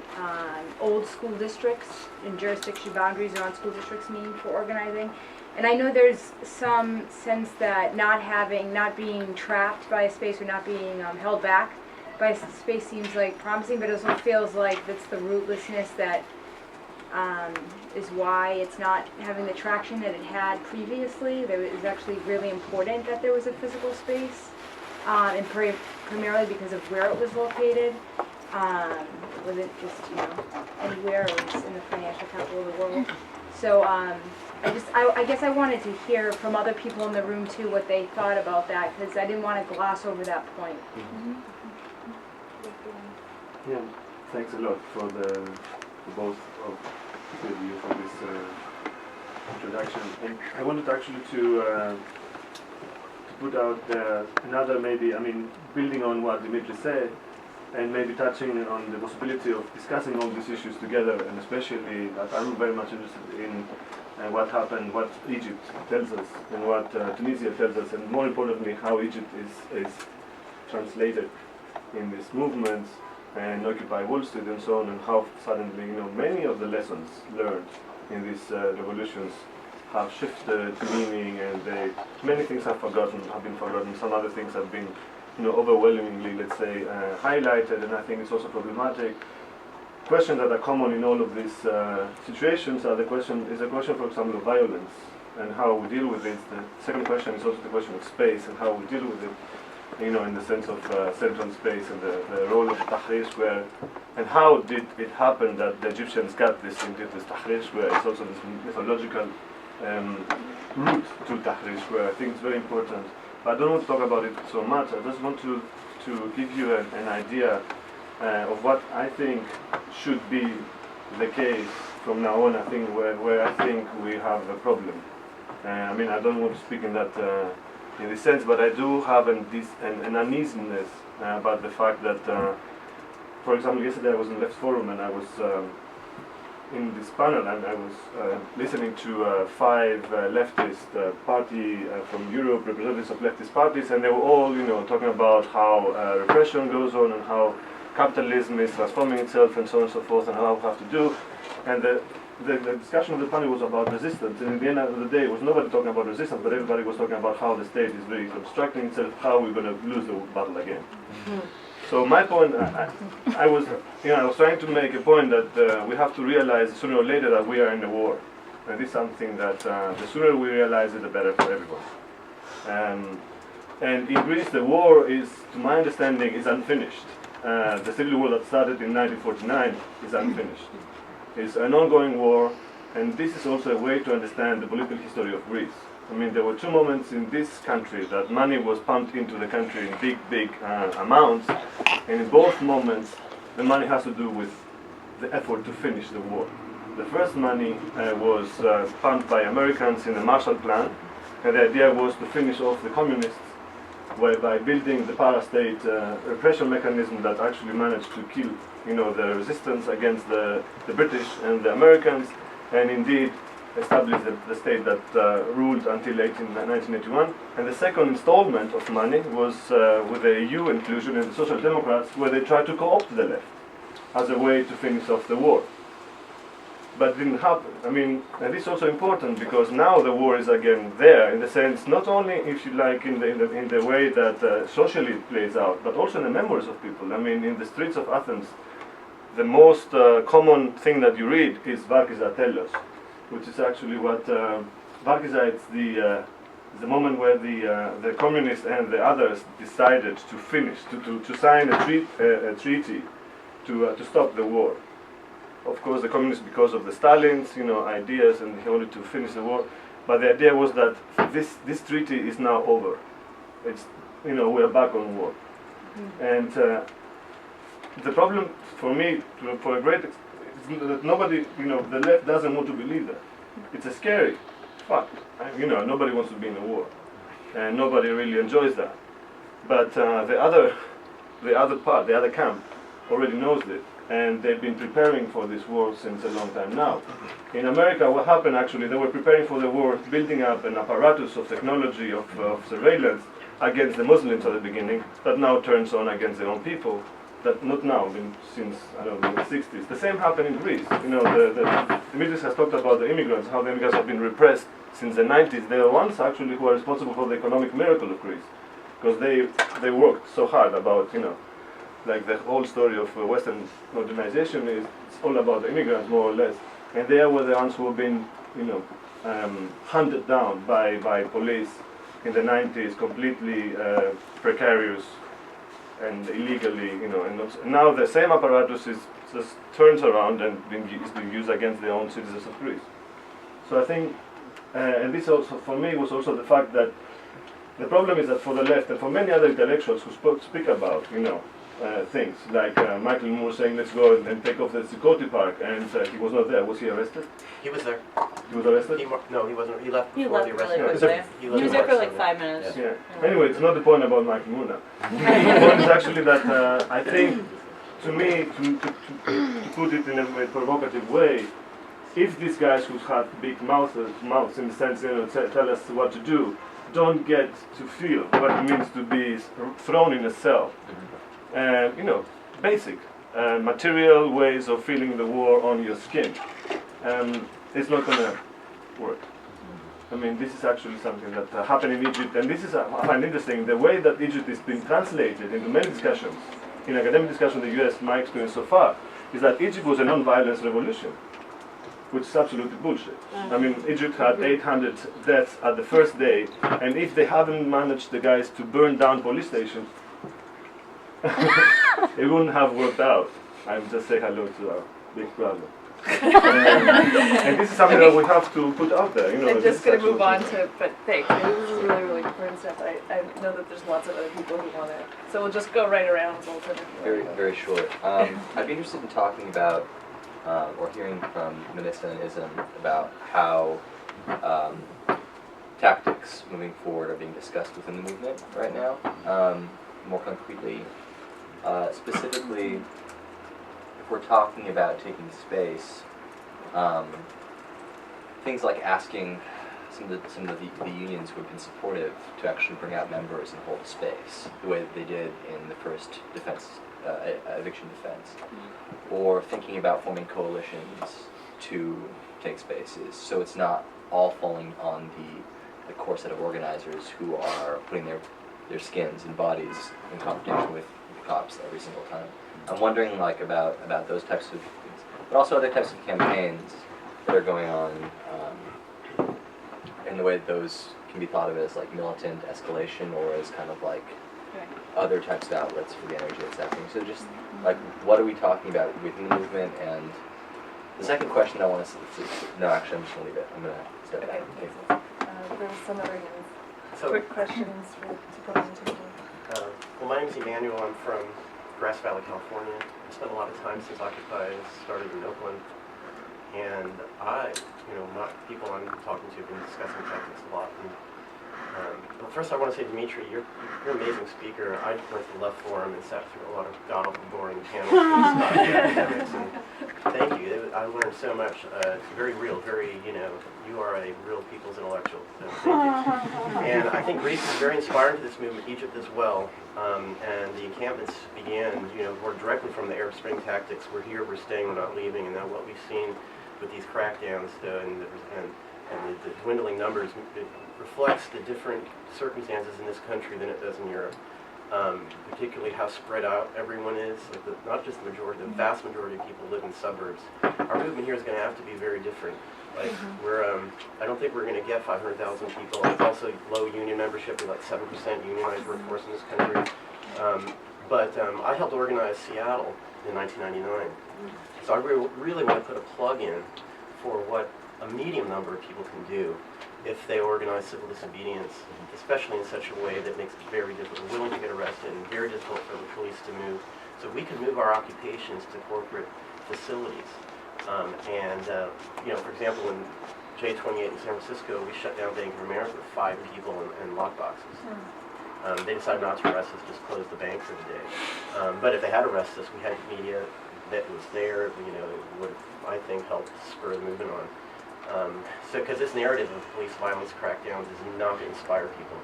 old school districts and jurisdiction boundaries around school districts mean for organizing. And I know there's some sense that not being trapped by a space or not being held back by a space seems like promising, but it also feels like that's the rootlessness that is why it's not having the traction that it had previously. That it was actually really important that there was a physical space, and primarily because of where it was located. It wasn't just, anywhere, it was in the financial capital of the world. So I guess I wanted to hear from other people in the room too what they thought about that, because I didn't want to gloss over that point. Yeah, thanks a lot for both of you for this introduction. And I wanted actually to put out another building on what Dimitris said, and maybe touching on the possibility of discussing all these issues together, and especially that I'm very much interested in what happened, what Egypt tells us, and what Tunisia tells us, and more importantly, how Egypt is translated in these movements, and Occupy WallSt and so on, and how suddenly, many of the lessons learned in these revolutions have shifted meaning, and many things have been forgotten, some other things have been overwhelmingly, let's say, highlighted, and I think it's also problematic. Questions that are common in all of these situations are the question, for example, of violence and how we deal with it. The second question is also the question of space and how we deal with it, in the sense of central space and the role of the Tahrir Square, and how did it happen that the Egyptians got this into this Tahrir Square. It's also this mythological route to Tahrir Square. I think it's very important. But I don't want to talk about it so much. I just want to give you an idea of what I think should be the case from now on. I think where I think we have a problem. I don't want to speak in that in this sense, but I do have an uneasiness about the fact that, for example, yesterday I was in Left Forum and I was in this panel, and I was listening to 5 leftist party from Europe, representatives of leftist parties, and they were all, talking about how repression goes on and how capitalism is transforming itself and so on and so forth, and how we have to do. And the discussion of the panel was about resistance, and at the end of the day, it was nobody talking about resistance, but everybody was talking about how the state is really constructing itself, how we're going to lose the battle again. So my point, I was trying to make a point that we have to realize sooner or later that we are in a war, and this is something that the sooner we realize it, the better for everyone. And in Greece, the war is, to my understanding, is unfinished. The civil war that started in 1949 is unfinished. It's an ongoing war, and this is also a way to understand the political history of Greece. There were 2 moments in this country that money was pumped into the country in big amounts, and in both moments the money has to do with the effort to finish the war. The first money was pumped by Americans in the Marshall Plan, and the idea was to finish off the communists by building the para-state repression mechanism that actually managed to kill the resistance against the British and the Americans, and indeed established the state that ruled until 1981. And the second installment of money was with the EU inclusion and the Social Democrats, where they tried to co-opt the left as a way to finish off the war. But it didn't happen. And this is also important because now the war is again there, in the sense, not only, if you like, in the way that socially it plays out, but also in the memories of people. In the streets of Athens, the most common thing that you read is Varkiza Telos, which is actually what Varkiza is the moment where the communists and the others decided to finish, to sign a treaty to stop the war. Of course, the communists, because of the Stalin's ideas, and he wanted to finish the war. But the idea was that this treaty is now over. It's we are back on war, and the problem for me, for a great, is that nobody, the left doesn't want to believe that. it's a scary fact. You know, nobody wants to be in a war, and nobody really enjoys that. But the other part, the other camp, already knows it, and they've been preparing for this war since a long time now. In America, what happened actually, they were preparing for the war, building up an apparatus of technology, of surveillance against the Muslims at the beginning, that now turns on against their own people. That not now, since, I don't know, the 60s. The same happened in Greece. You know, Dimitris has talked about the immigrants, how the immigrants have been repressed since the 90s. They are the ones actually who are responsible for the economic miracle of Greece, because they worked so hard about, you know, like the whole story of Western modernization is it's all about the immigrants, more or less. And they were the ones who have been, you know, hunted down by police in the 90s, completely precarious and illegally, you know. And now the same apparatus is just turns around and is being used against the own citizens of Greece. So I think, and this also for me was also the fact that the problem is that for the left and for many other intellectuals who speak about, you know, things like Michael Moore saying let's go and take off the Zuccotti Park, and he was not there. Was he arrested? He was there. He was arrested? No, he wasn't. He left He before left the arrest. really quickly. He was there for like 5 minutes. Yeah. Anyway, it's not the point about Michael Moore now. The point is actually that I think, to me, to put it in a provocative way, if these guys who have big mouths in the sense, you know, tell us what to do, don't get to feel what it means to be thrown in a cell, you know, basic material ways of feeling the war on your skin, it's not going to work. I mean, this is actually something that happened in Egypt, and this is, I find interesting, the way that Egypt is being translated into many discussions, in academic discussion in the US, my experience so far, is that Egypt was a non-violence revolution, which is absolutely bullshit. I mean, Egypt had 800 deaths at the first day, and if they haven't managed the guys to burn down police stations, it wouldn't have worked out. I'm just saying hello to our big brother. And this is something that we have to put out there. You know, I'm just going to move on to, but thank you. This is really, really important stuff. I know that there's lots of other people who want it. So we'll just go right around. Zoltan, Very, very short. I'd be interested in talking about, or hearing from Manissa and Isham about how tactics moving forward are being discussed within the movement right now. More concretely, specifically, if we're talking about taking space, things like asking some of the unions who have been supportive to actually bring out members and hold a space, the way that they did in the first eviction defense, or thinking about forming coalitions to take spaces, so it's not all falling on the core set of organizers who are putting their skins and bodies in competition with the cops every single time. I'm wondering like about those types of things, but also other types of campaigns that are going on, in the way that those can be thought of as like militant escalation or as kind of like other types of outlets for the energy that's happening. So just like, what are we talking about within the movement? And the second question I want to no, actually I'm just going to leave it. I'm going to step back. There was some other So, quick questions to put into the well, my name is Emmanuel. I'm from Grass Valley, California. I spent a lot of time since Occupy started in Oakland. And people I'm talking to have been discussing tactics a lot. And, well, first I want to say, Dimitri, you're an amazing speaker. I went to the Left Forum and sat through a lot of god-awful boring panels about academics. And thank you. I learned so much. It's very real, very, you are a real people's intellectual. So thank you. And I think Greece is very inspiring to this movement, Egypt as well. And the encampments began, more directly from the Arab Spring tactics. We're here, we're staying, we're not leaving. And now what we've seen with these crackdowns and the dwindling numbers, it reflects the different circumstances in this country than it does in Europe. Particularly how spread out everyone is. Like not just the majority, the vast majority of people live in suburbs. Our movement here is going to have to be very different. Like I don't think we're going to get 500,000 people. It's also low union membership. We're like 7% unionized workforce in this country. But I helped organize Seattle in 1999. So I really want to put a plug in for what a medium number of people can do if they organize civil disobedience, especially in such a way that makes it very difficult, willing to get arrested, and very difficult for the police to move. So we could move our occupations to corporate facilities. For example, when J28 in San Francisco, we shut down Bank of America with 5 people in lockboxes. They decided not to arrest us, just close the bank for the day. But if they had arrested us, we had media that was there, you know, would, I think, help spur the movement on. So, because this narrative of police violence crackdowns is not to inspire people.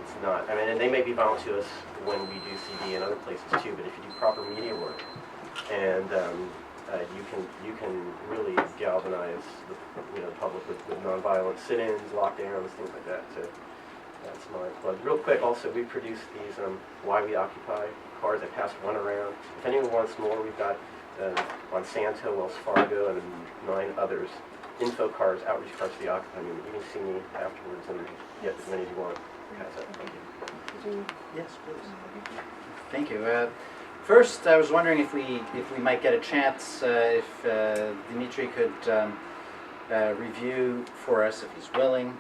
It's not. I mean, and they may be violent to us when we do CD and other places too, but if you do proper media work, and you can really galvanize the public with nonviolent sit-ins, lockdowns, things like that. So that's my plug. Real quick, also we produce these Why We Occupy cards. I passed one around. If anyone wants more, we've got Monsanto, Wells Fargo, and 9 others. Info cards, outreach cards to the Occupy movement. You can see me afterwards and get as many as you want. Thank you. Yes, please. Thank you. First, I was wondering if we might get a chance, if Dimitri could review for us, if he's willing,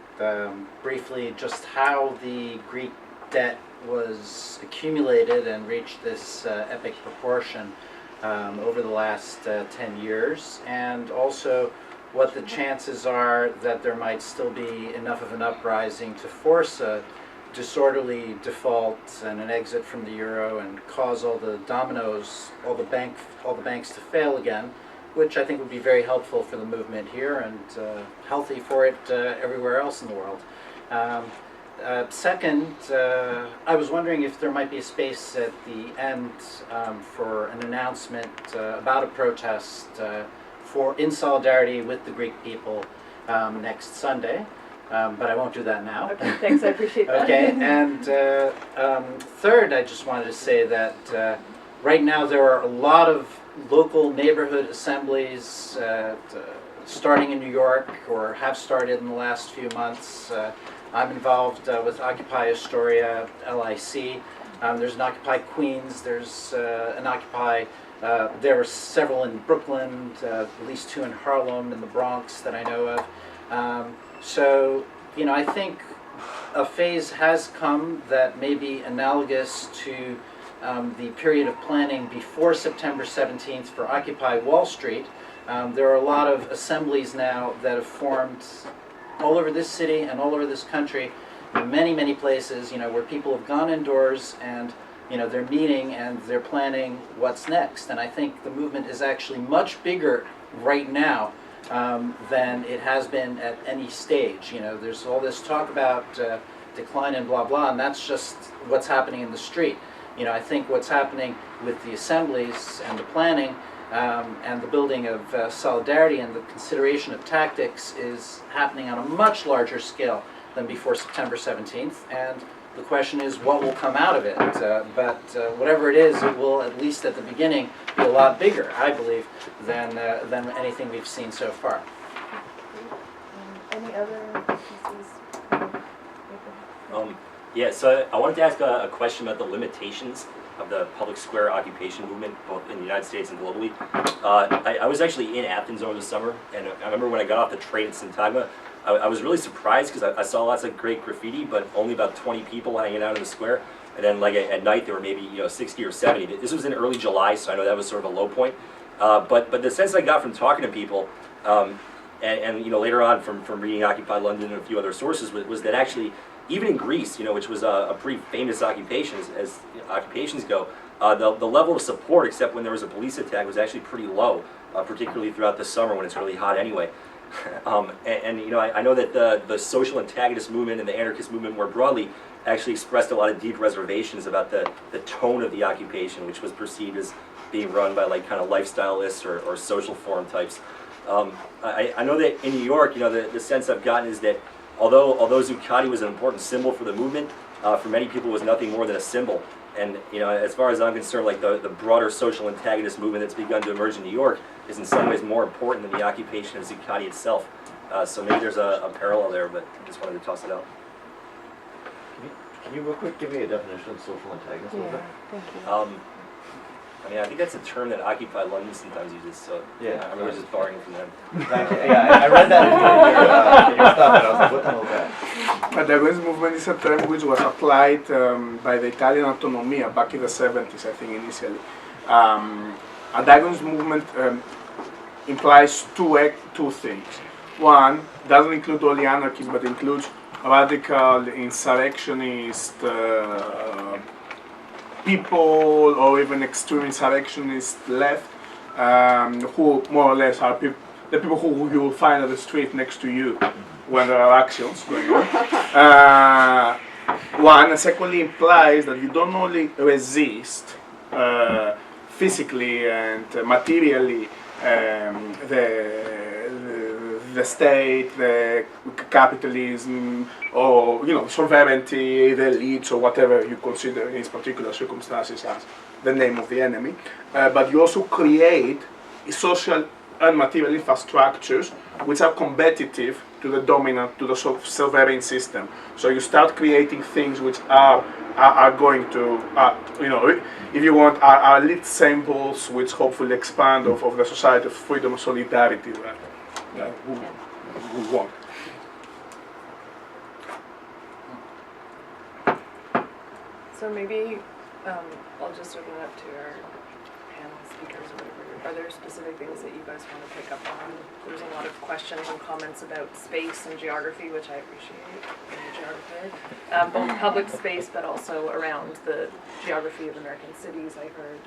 briefly just how the Greek debt was accumulated and reached this epic proportion over the last 10 years, and also what the chances are that there might still be enough of an uprising to force a disorderly default and an exit from the euro and cause all the dominoes, all the banks to fail again, which I think would be very helpful for the movement here and healthy for it everywhere else in the world. Second, I was wondering if there might be a space at the end for an announcement about a protest in solidarity with the Greek people next Sunday. But I won't do that now. Okay, thanks, I appreciate that. Okay, and third, I just wanted to say that right now there are a lot of local neighborhood assemblies starting in New York or have started in the last few months. I'm involved with Occupy Astoria, LIC. There's an Occupy Queens, there's an Occupy, there are several in Brooklyn, at least 2 in Harlem, in the Bronx that I know of. So, you know, I think a phase has come that may be analogous to the period of planning before September 17th for Occupy Wall Street. There are a lot of assemblies now that have formed all over this city and all over this country, in many, many places, you know, where people have gone indoors and, you know, they're meeting and they're planning what's next. And I think the movement is actually much bigger right now than it has been at any stage. You know, there's all this talk about decline and blah blah, and that's just what's happening in the street. You know, I think what's happening with the assemblies and the planning and the building of solidarity and the consideration of tactics is happening on a much larger scale than before September 17th, and the question is what will come out of it. But whatever it is, it will, at least at the beginning, be a lot bigger, I believe, than anything we've seen so far. Any other pieces? Yeah, so I wanted to ask a question about the limitations of the public square occupation movement, both in the United States and globally. I was actually in Athens over the summer, and I remember when I got off the train at Syntagma, I was really surprised because I saw lots of great graffiti, but only about 20 people hanging out in the square. And then, like at night, there were maybe 60 or 70. This was in early July, so I know that was sort of a low point. But the sense I got from talking to people, and later on from reading Occupy London and a few other sources, was that actually even in Greece, which was a pretty famous occupation as occupations go, the level of support, except when there was a police attack, was actually pretty low, particularly throughout the summer when it's really hot anyway. I know that the social antagonist movement and the anarchist movement more broadly actually expressed a lot of deep reservations about the tone of the occupation, which was perceived as being run by like kind of lifestyleists or social forum types. I know that in New York, the sense I've gotten is that although Zuccotti was an important symbol for the movement, for many people was nothing more than a symbol. And as far as I'm concerned, like the broader social antagonist movement that's begun to emerge in New York is in some ways more important than the occupation of Zuccotti itself. So maybe there's a parallel there, but I just wanted to toss it out. Can you real quick give me a definition of social antagonism? Yeah, thank you. I think that's a term that Occupy London sometimes uses, so yeah, I remember just borrowing from them. Thank you. Yeah, I read that in your stuff, and I was like, what the hell is that? Antagonist movement is a term which was applied by the Italian Autonomia back in the 70s, I think, initially. Antagonist movement implies two things. One doesn't include all the anarchists, but includes radical insurrectionist people, or even extreme insurrectionist left, who more or less are the people who you will find at the street next to you when there are actions going on. One, and secondly, implies that you don't only resist physically and materially the state, the capitalism, or sovereignty, the elites, or whatever you consider in these particular circumstances as the name of the enemy, but you also create social and material infrastructures which are competitive to the dominant, to the sovereign system. So you start creating things which are going to, if you want, are lit symbols which hopefully expand of the society of freedom and solidarity that we want. So maybe I'll just open it up to our panel speakers or whatever. Are there specific things that you guys want to pick up on? There's a lot of questions and comments about space and geography, which I appreciate. I'm a geographer. Both public space, but also around the geography of American cities. I heard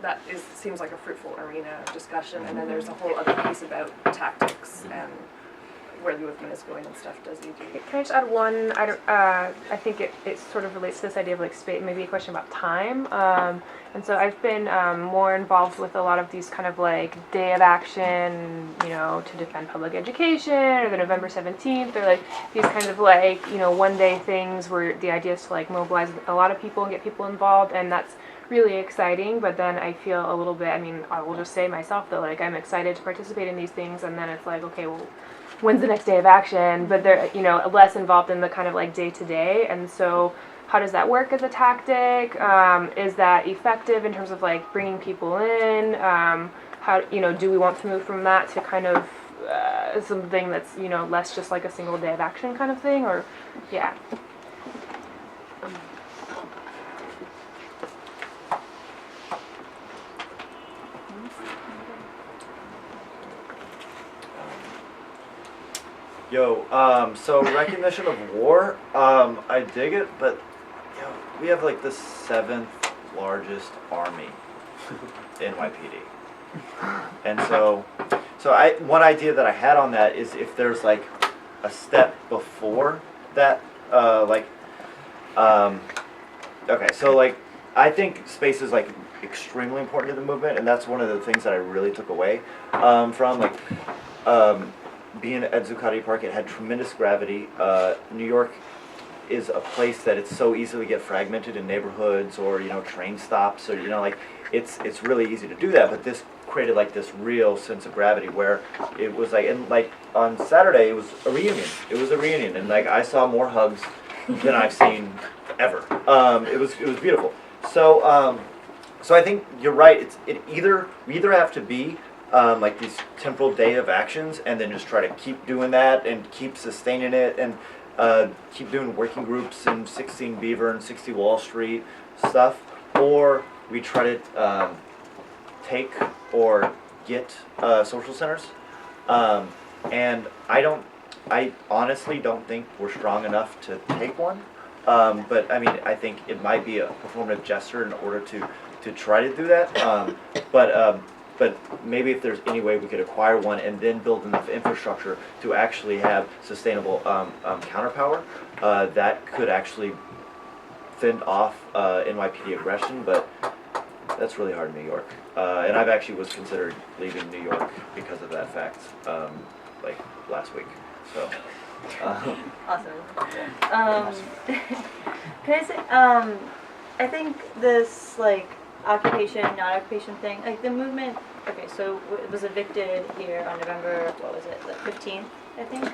that seems like a fruitful arena of discussion. And then there's a whole other piece about tactics and where the movement is going and stuff. Does he do? Can I just add one? I think it sort of relates to this idea of like space, maybe a question about time. And so I've been more involved with a lot of these kind of like day of action, to defend public education, or the November 17th, or like these kind of like, one day things where the idea is to like mobilize a lot of people and get people involved, and that's really exciting. But then I feel a little bit, I will just say myself that like I'm excited to participate in these things, and then it's like, okay, well, when's the next day of action? But they're, less involved in the kind of like day to day. And so how does that work as a tactic? Is that effective in terms of like bringing people in? How, do we want to move from that to kind of something that's, less just like a single day of action kind of thing? Or, yeah. So recognition of war, I dig it, but we have like the 7th largest army in NYPD. And so one idea that I had on that is if there's like a step before that, okay, so like I think space is like extremely important to the movement, and that's one of the things that I really took away from like being at Zuccotti Park. It had tremendous gravity. New York is a place that it's so easily get fragmented in neighborhoods or train stops, or like it's really easy to do that. But this created like this real sense of gravity where it was like, and like on Saturday it was a reunion. It was a reunion, and like I saw more hugs than I've seen ever. It was beautiful. So I think you're right. We either have to be like these temporal day of actions, and then just try to keep doing that and keep sustaining it, and keep doing working groups in 16 Beaver and 60 Wall Street stuff, or we try to take or get social centers. And I honestly don't think we're strong enough to take one. But I think it might be a performative gesture in order to try to do that. But maybe if there's any way we could acquire one and then build enough infrastructure to actually have sustainable counterpower, that could actually fend off NYPD aggression. But that's really hard in New York. And I've actually was considered leaving New York because of that fact, like last week. So. Awesome. Can I say, I think this like occupation, non-occupation thing, like the movement, okay, so it was evicted here on November, what was it, the 15th, I think,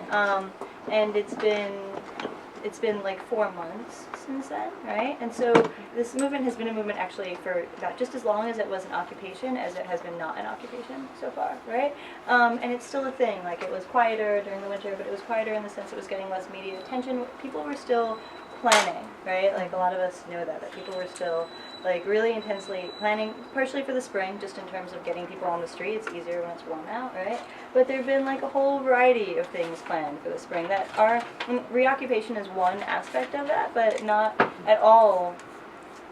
and it's been like 4 months since then, right? And so this movement has been a movement actually for about just as long as it was an occupation as it has been not an occupation so far, right? And it's still a thing, like it was quieter during the winter, but it was quieter in the sense it was getting less media attention. People were still planning, right? Like a lot of us know that people were still like really intensely planning, partially for the spring, just in terms of getting people on the street. It's easier when it's warm out, right? But there have been like a whole variety of things planned for the spring that are, reoccupation is one aspect of that, but not at all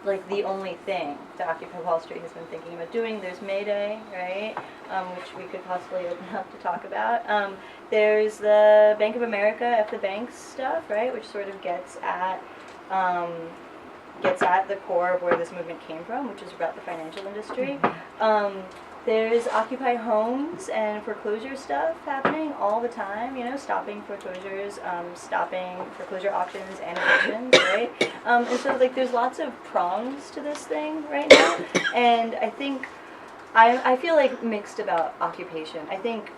like the only thing that Occupy Wall Street has been thinking about doing. There's May Day, right, which we could possibly open up to talk about. There's the Bank of America, F the Banks stuff, right, which sort of gets at the core of where this movement came from, which is about the financial industry. There's Occupy Homes and foreclosure stuff happening all the time, you know, stopping foreclosures, stopping foreclosure auctions and evictions, right? And so, like, there's lots of prongs to this thing right now, and I think, I feel, like, mixed about occupation. I think,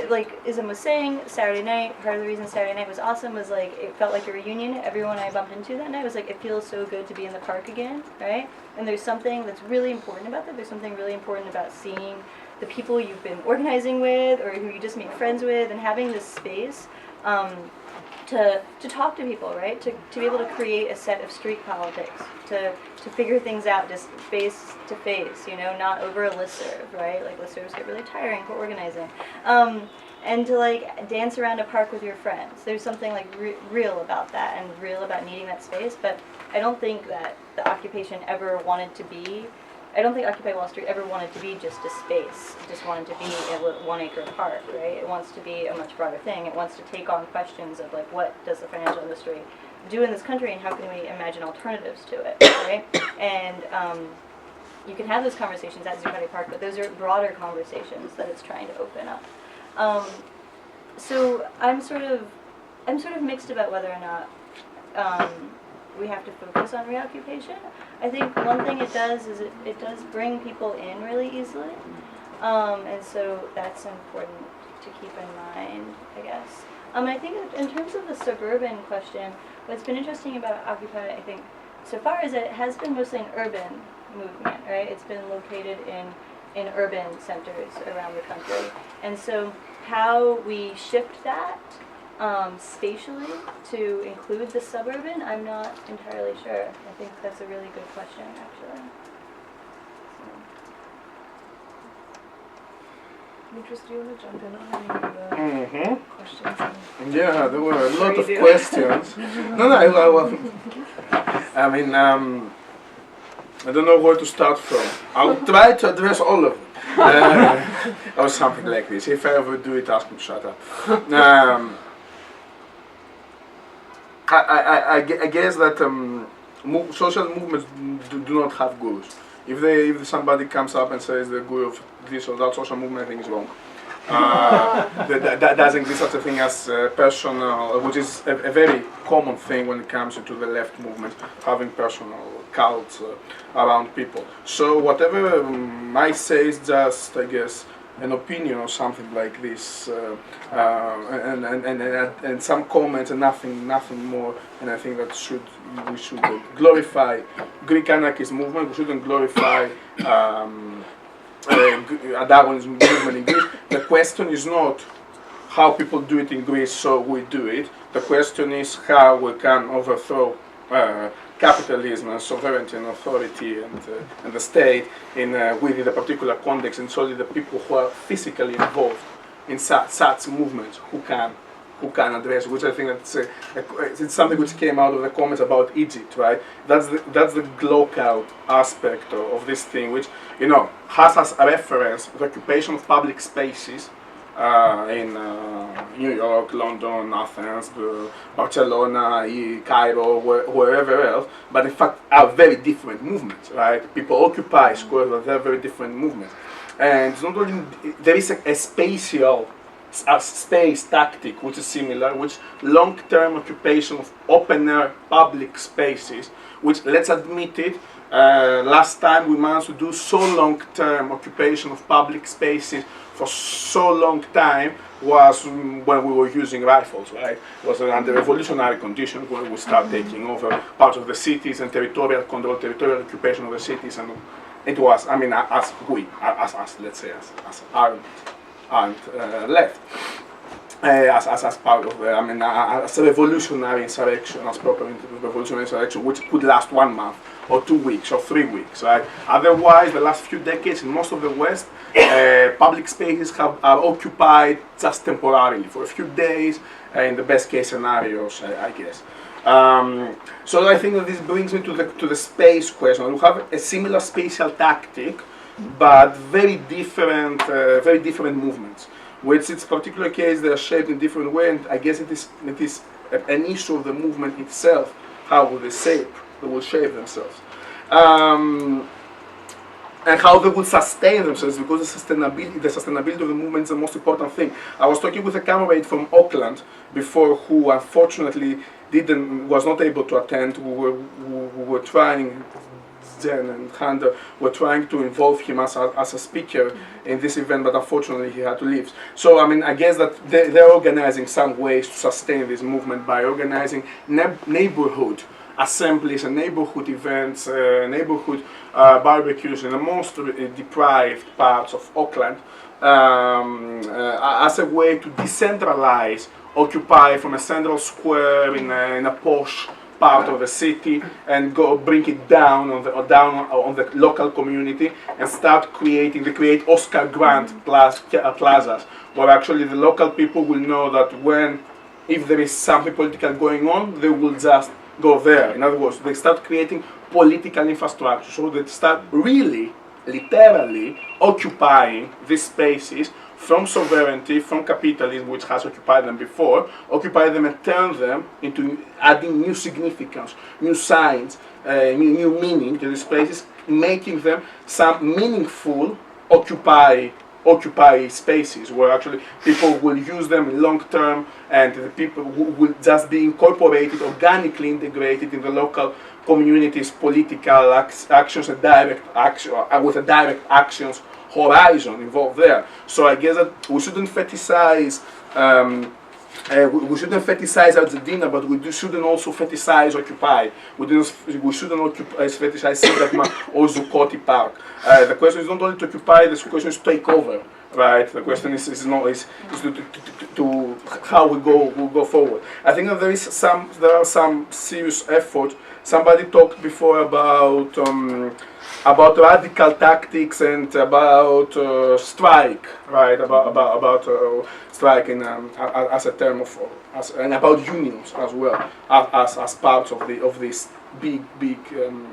like Isham was saying, Saturday night, part of the reason Saturday night was awesome was, like, it felt like a reunion. Everyone I bumped into that night was like, it feels so good to be in the park again, right? And there's something that's really important about that. There's something really important about seeing the people you've been organizing with or who you just made friends with and having this space to talk to people, right? To be able to create a set of street politics, to figure things out just face to face, you know, not over a listserv, right? Like listservs get really tiring for organizing. And to like dance around a park with your friends. There's something like real about that and real about needing that space, but I don't think that the occupation ever wanted to be, I don't think Occupy Wall Street ever wanted to be just a space. It just wanted to be a 1 acre park, right? It wants to be a much broader thing. It wants to take on questions of like, what does the financial industry do in this country and how can we imagine alternatives to it, right? And you can have those conversations at Zuccotti Park, but those are broader conversations that it's trying to open up. So I'm sort of mixed about whether or not we have to focus on reoccupation. I think one thing it does is it does bring people in really easily, and so that's important to keep in mind, I guess. And I think in terms of the suburban question, what's been interesting about Occupy, I think, so far is that it has been mostly an urban movement, right? It's been located in urban centers around the country, and so how we shift that spatially to include the suburban, I'm not entirely sure. I think that's a really good question, actually. Dimitris, do you want to jump in on any of the questions? Yeah, there were a lot of questions. I mean, I don't know where to start from. I'll try to address all of them. Or something like this. If I ever do it, ask me to shut up. I guess that social movements do not have gurus. If somebody comes up and says the guru of this or that social movement, I think is wrong. That doesn't exist such a thing as personal, which is a very common thing when it comes to the left movement, having personal cults around people. So whatever I say is just, I guess, an opinion or something like this, and some comments and nothing more. And I think that we should glorify Greek anarchist movement. We shouldn't glorify Adagonism movement in Greece. The question is not how people do it in Greece, so we do it. The question is how we can overthrow capitalism and sovereignty and authority and the state within a particular context, and solely the people who are physically involved in such movements who can address, which I think it's something which came out of the comments about Egypt, right? That's the local aspect of this thing, which, you know, has as a reference the occupation of public spaces in New York, London, Athens, Barcelona, Cairo, wherever else, but in fact are very different movements, right? People occupy squares, but they're very different movements. And it's not only, there is a spatial space tactic which is similar, which long-term occupation of open-air public spaces, which, let's admit it, last time we managed to do so long-term occupation of public spaces for so long time was when we were using rifles, right? It was under revolutionary conditions when we start taking over parts of the cities and territorial control, territorial occupation of the cities, and it was, I mean, as let's say, as aren't left. as part of as a revolutionary insurrection, as proper revolutionary insurrection, which could last 1 month or 2 weeks or 3 weeks, right? Otherwise, the last few decades in most of the West, public spaces are occupied just temporarily for a few days, in the best case scenarios, I guess. So I think that this brings me to the space question. We have a similar spatial tactic, but very different movements. Which its particular case they are shaped in different ways, and I guess it is an issue of the movement itself. How will they will shape themselves, and how they will sustain themselves, because the sustainability of the movement is the most important thing. I was talking with a comrade from Auckland before, who unfortunately was not able to attend. We were trying. Jen and Hunter were trying to involve him as a speaker in this event, but unfortunately he had to leave. So I guess that they're organizing some ways to sustain this movement by organizing neighborhood assemblies and neighborhood events, neighborhood barbecues in the most deprived parts of Auckland, as a way to decentralize Occupy from a central square in a posh part of the city, and bring it down on the local community, and start create Oscar Grant plazas, where actually the local people will know that if there is something political going on, they will just go there. In other words, they start creating political infrastructure, so they start really, literally occupying these spaces from sovereignty, from capitalism, which has occupied them before, occupy them and turn them into adding new significance, new signs, new meaning to these places, making them some meaningful occupy spaces, where actually people will use them long term, and the people will just be incorporated, organically integrated in the local communities' political actions and direct action, with a direct actions horizon involved there. So I guess that we shouldn't fetishize Argentina, but we shouldn't also fetishize Occupy. We shouldn't fetishize Syntagma or Zuccotti Park. The question is not only to occupy, the question is to take over. Right. The question is to how we go forward. I think that there are some serious effort. Somebody talked before about radical tactics and about strike, right? About striking as a term and about unions as well as part of this big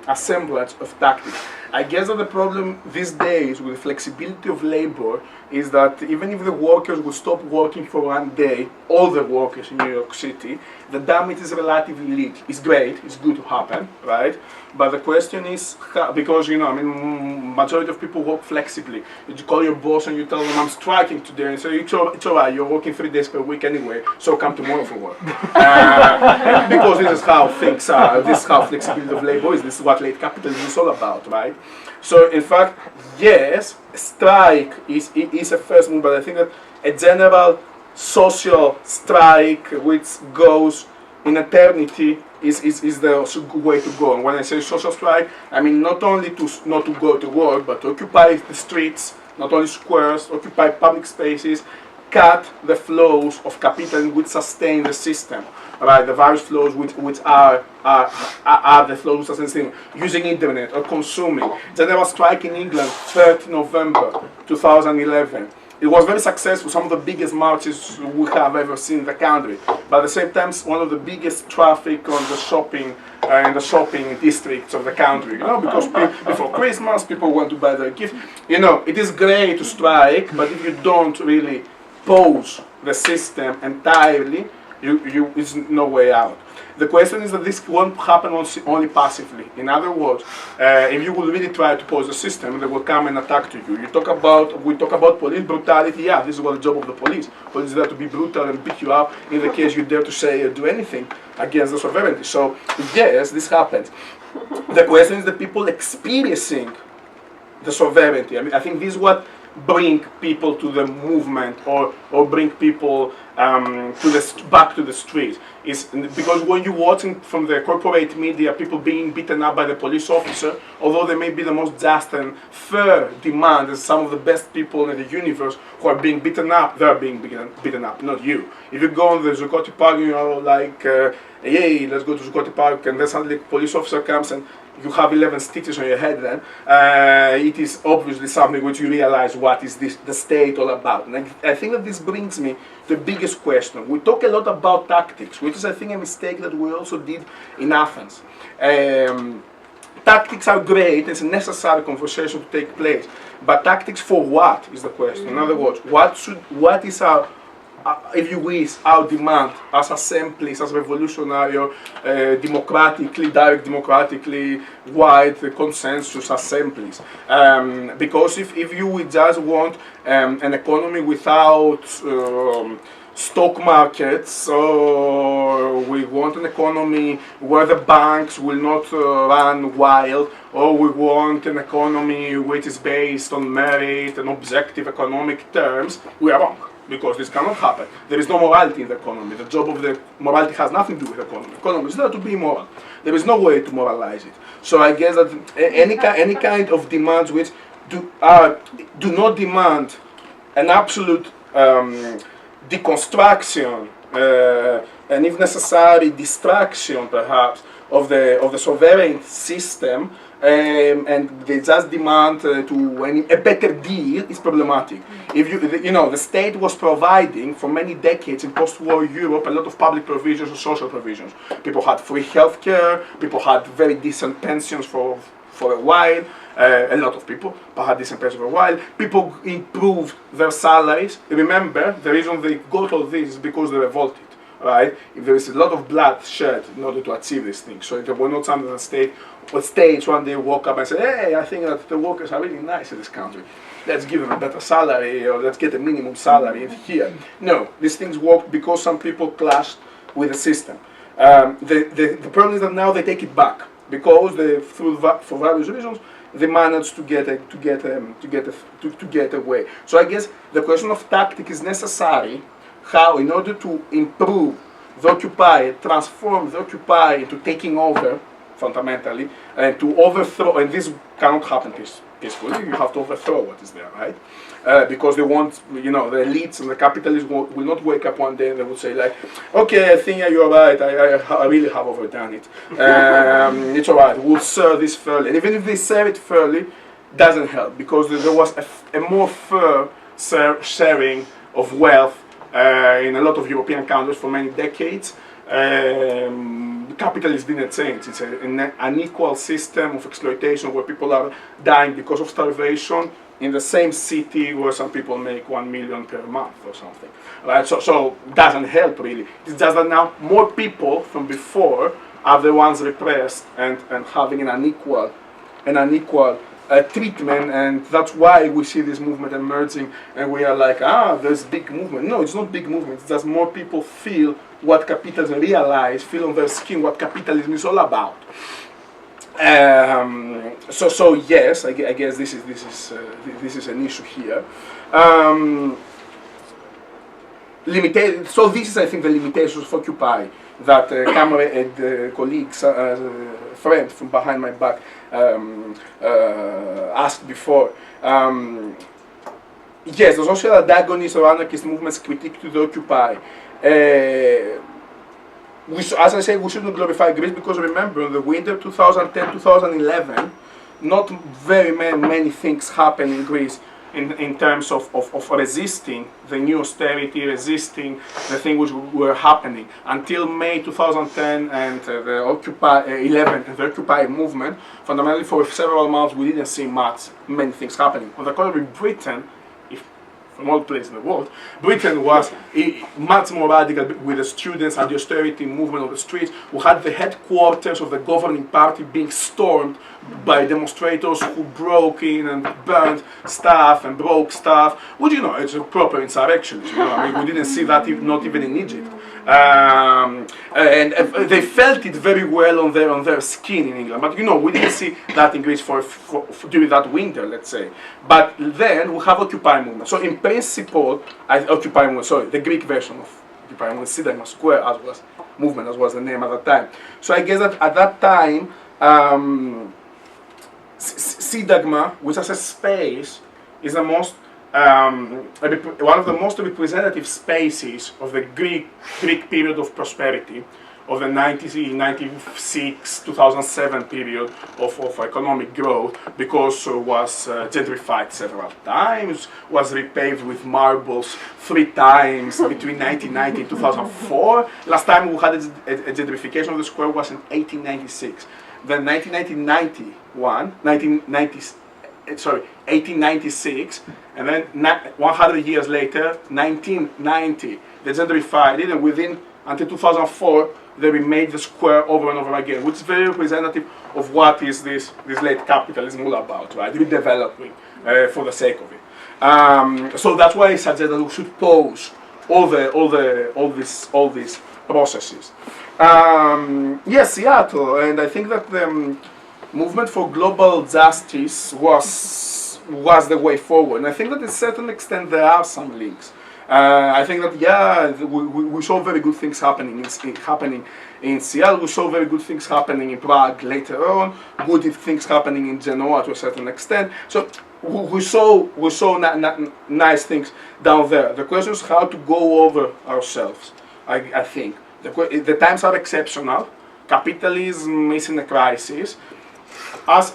assemblage of tactics. I guess that the problem these days with the flexibility of labor is that even if the workers will stop working for 1 day, all the workers in New York City, the damage is relatively little. It's great, it's good to happen, right? But the question is, because majority of people work flexibly. You call your boss and you tell them, I'm striking today, and say, it's all right, you're working 3 days per week anyway, so come tomorrow for work. Because this is how things are, this is how flexibility of labor is, this is what late capitalism is all about, right? So in fact, yes, strike is a first move, but I think that a general social strike which goes in eternity is the good way to go. And when I say social strike, I mean not only not to go to work, but to occupy the streets, not only squares, occupy public spaces, cut the flows of capitalism which sustain the system. Right, the various flows which are the flows sustain the system, using internet or consuming. There was a strike in England, 3rd November 2011. It was very successful, some of the biggest marches we have ever seen in the country. But at the same time, one of the biggest traffic on the shopping in the shopping districts of the country. Because before Christmas, people want to buy their gifts. It is great to strike, but if you don't really pause the system entirely, it's no way out. The question is that this won't happen only passively. In other words, if you will really try to pause the system, they will come and attack to you. We talk about police brutality. Yeah, this is what the job of the police. Police is there to be brutal and beat you up in the case you dare to say or do anything against the sovereignty. So yes, this happens. The question is the people experiencing the sovereignty. I think this is what bring people to the movement or bring people back to the streets. is because when you're watching from the corporate media people being beaten up by the police officer, although they may be the most just and fair demand as some of the best people in the universe who are being beaten up, they're being beaten up, not you. If you go on the Zuccotti Park, you know, like, hey, let's go to Zuccotti Park, and then suddenly a police officer comes and you have 11 stitches on your head then, it is obviously something which you realize what is the state all about. And I think that this brings me to the biggest question. We talk a lot about tactics, which is I think a mistake that we also did in Athens. Tactics are great, it's a necessary conversation to take place, but tactics for what is the question? In other words, what is our, if you wish, our demand as assemblies, as revolutionary or direct democratically wide consensus assemblies. Because if you would just want an economy without stock markets, or we want an economy where the banks will not run wild, or we want an economy which is based on merit and objective economic terms, we are wrong. Because this cannot happen. There is no morality in the economy. The job of the morality has nothing to do with the economy. Economy is there to be moral. There is no way to moralize it. So I guess that any kind of demands which do not demand an absolute deconstruction and if necessary distraction perhaps of the sovereign system, and they just demand a better deal is problematic. If you know, the state was providing for many decades in post-war Europe a lot of public provisions and social provisions. People had free healthcare, people had very decent pensions for a while, a lot of people had decent pensions for a while. People improved their salaries. Remember, the reason they got all this is because they revolted. Right? If there is a lot of blood shed in order to achieve these things. So there were not some of the states one day woke up and said, hey, I think that the workers are really nice in this country. Let's give them a better salary, or let's get a minimum salary here. No, these things worked because some people clashed with the system. The problem is that now they take it back because for various reasons they managed to get away. So I guess the question of tactic is necessary. How, in order to improve the occupier, transform the occupier into taking over, fundamentally, and to overthrow, and this cannot happen peacefully, you have to overthrow what is there, right? Because they want, you know, the elites and the capitalists will not wake up one day and they will say like, okay, I think you're right, I really have overdone it. It's all right, we'll serve this fairly. And even if they serve it fairly, doesn't help, because there was a more fair sharing of wealth in a lot of European countries for many decades. Capitalism didn't change. It's an unequal system of exploitation where people are dying because of starvation in the same city where some people make 1 million per month or something. Right? So it doesn't help really. It's just that now more people from before are the ones repressed and having an unequal treatment, and that's why we see this movement emerging, and we are like, there's big movement. No, it's not big movement. It's just more people feel what capitalism, feel on their skin what capitalism is all about. So yes, I guess this is an issue here. So this is, I think, the limitations of Occupy that Cameron and colleagues, friend from behind my back, asked before. Yes, the social antagonist or anarchist movement's critique to the Occupy. As I said, we shouldn't glorify Greece because remember, in the winter 2010-2011, not very many things happened in Greece in terms of resisting the new austerity, resisting the things which were happening until May 2010 and the Occupy 11 and the Occupy movement. Fundamentally, for several months, we didn't see many things happening. On the contrary, Britain, from all places in the world, Britain was much more radical with the students and the austerity movement on the streets. We had the headquarters of the governing party being stormed by demonstrators who broke in and burned stuff and broke stuff. Well, you know, it's a proper insurrection. You know, I mean, we didn't see that not even in Egypt. And they felt it very well on their skin in England. But you know, we didn't see that in Greece for during that winter, let's say. But then we have Occupy movement. So in principle, the Greek version of occupying Syntagma Square as was movement, as was the name at the time. So I guess that at that time, Syntagma, which as a space, is the most one of the most representative spaces of the Greek period of prosperity, of the 1996, 2007 period of economic growth, because was gentrified several times, was repaved with marbles 3 times between 1990 and 2004. Last time we had a gentrification of the square was in 1896. Then 1896, and then 100 years later, 1990, they gentrified it, and within, until 2004, they remade the square over and over again, which is very representative of what is this late capitalism all about, right? Redeveloping for the sake of it. So that's why I suggest that we should pause all these processes. Yes, Seattle, and I think that the movement for global justice was the way forward. And I think that to a certain extent there are some links. I think that we saw very good things happening in Seattle. We saw very good things happening in Prague later on. Good things happening in Genoa to a certain extent. So we saw nice things down there. The question is how to go over ourselves. I think the times are exceptional. Capitalism is in a crisis. As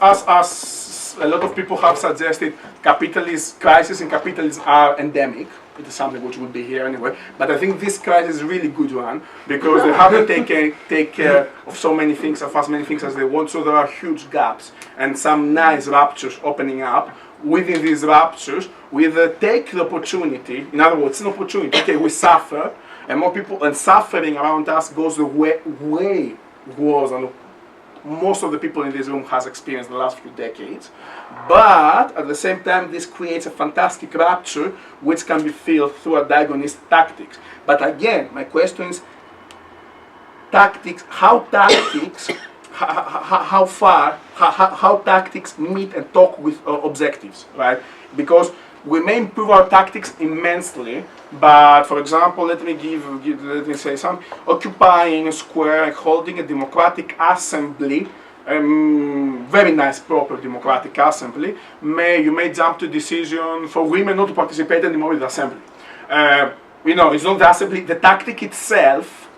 a lot of people have suggested, crisis and capitalism are endemic. It is something which will be here anyway. But I think this crisis is a really good one because they have to take care of so many things, of as many things as they want. So there are huge gaps and some nice ruptures opening up. Within these ruptures, we take the opportunity. In other words, it's an opportunity. Okay, we suffer, and more people, and suffering around us goes the way worse than most of the people in this room has experienced the last few decades. But at the same time, this creates a fantastic rupture which can be filled through antagonist tactics. But again, my question is how tactics meet and talk with objectives, right? Because we may improve our tactics immensely, but for example, let me say something. Occupying a square and holding a democratic assembly, very nice, proper democratic assembly, you may jump to decision for women not to participate anymore in the assembly. It's not the assembly. The tactic itself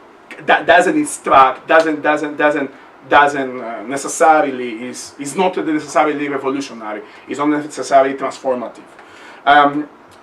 doesn't instruct, doesn't necessarily is not necessarily revolutionary. It's not necessarily transformative.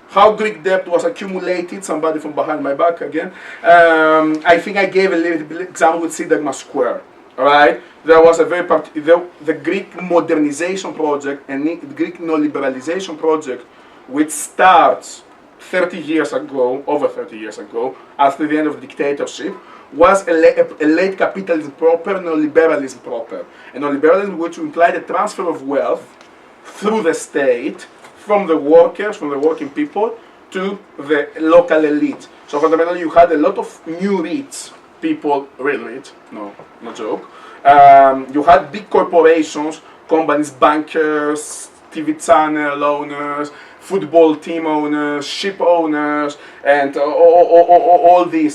How Greek debt was accumulated, somebody from behind my back again. I think I gave a little example with Syntagma Square. All right, there was a the Greek modernization project and the Greek neoliberalization project, which starts over 30 years ago, after the end of dictatorship, was a late capitalism proper, neoliberalism proper. And neoliberalism which implied a transfer of wealth through the state from the workers, from the working people, to the local elite. So fundamentally you had a lot of new rich people, real rich, no joke. You had big corporations, companies, bankers, TV channel owners, football team owners, ship owners, and all the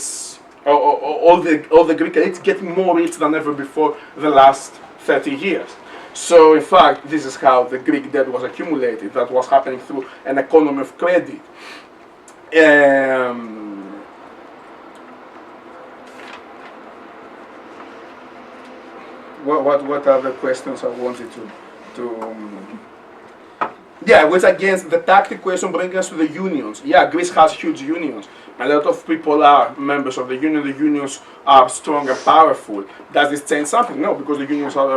Greek elites getting more rich than ever before the last 30 years. So in fact, this is how the Greek debt was accumulated. That was happening through an economy of credit. What are the questions I wanted to which again, the tactic question brings us to the unions. Yeah, Greece has huge unions. A lot of people are members of the union. The unions are strong and powerful. Does this change something? No, because the unions are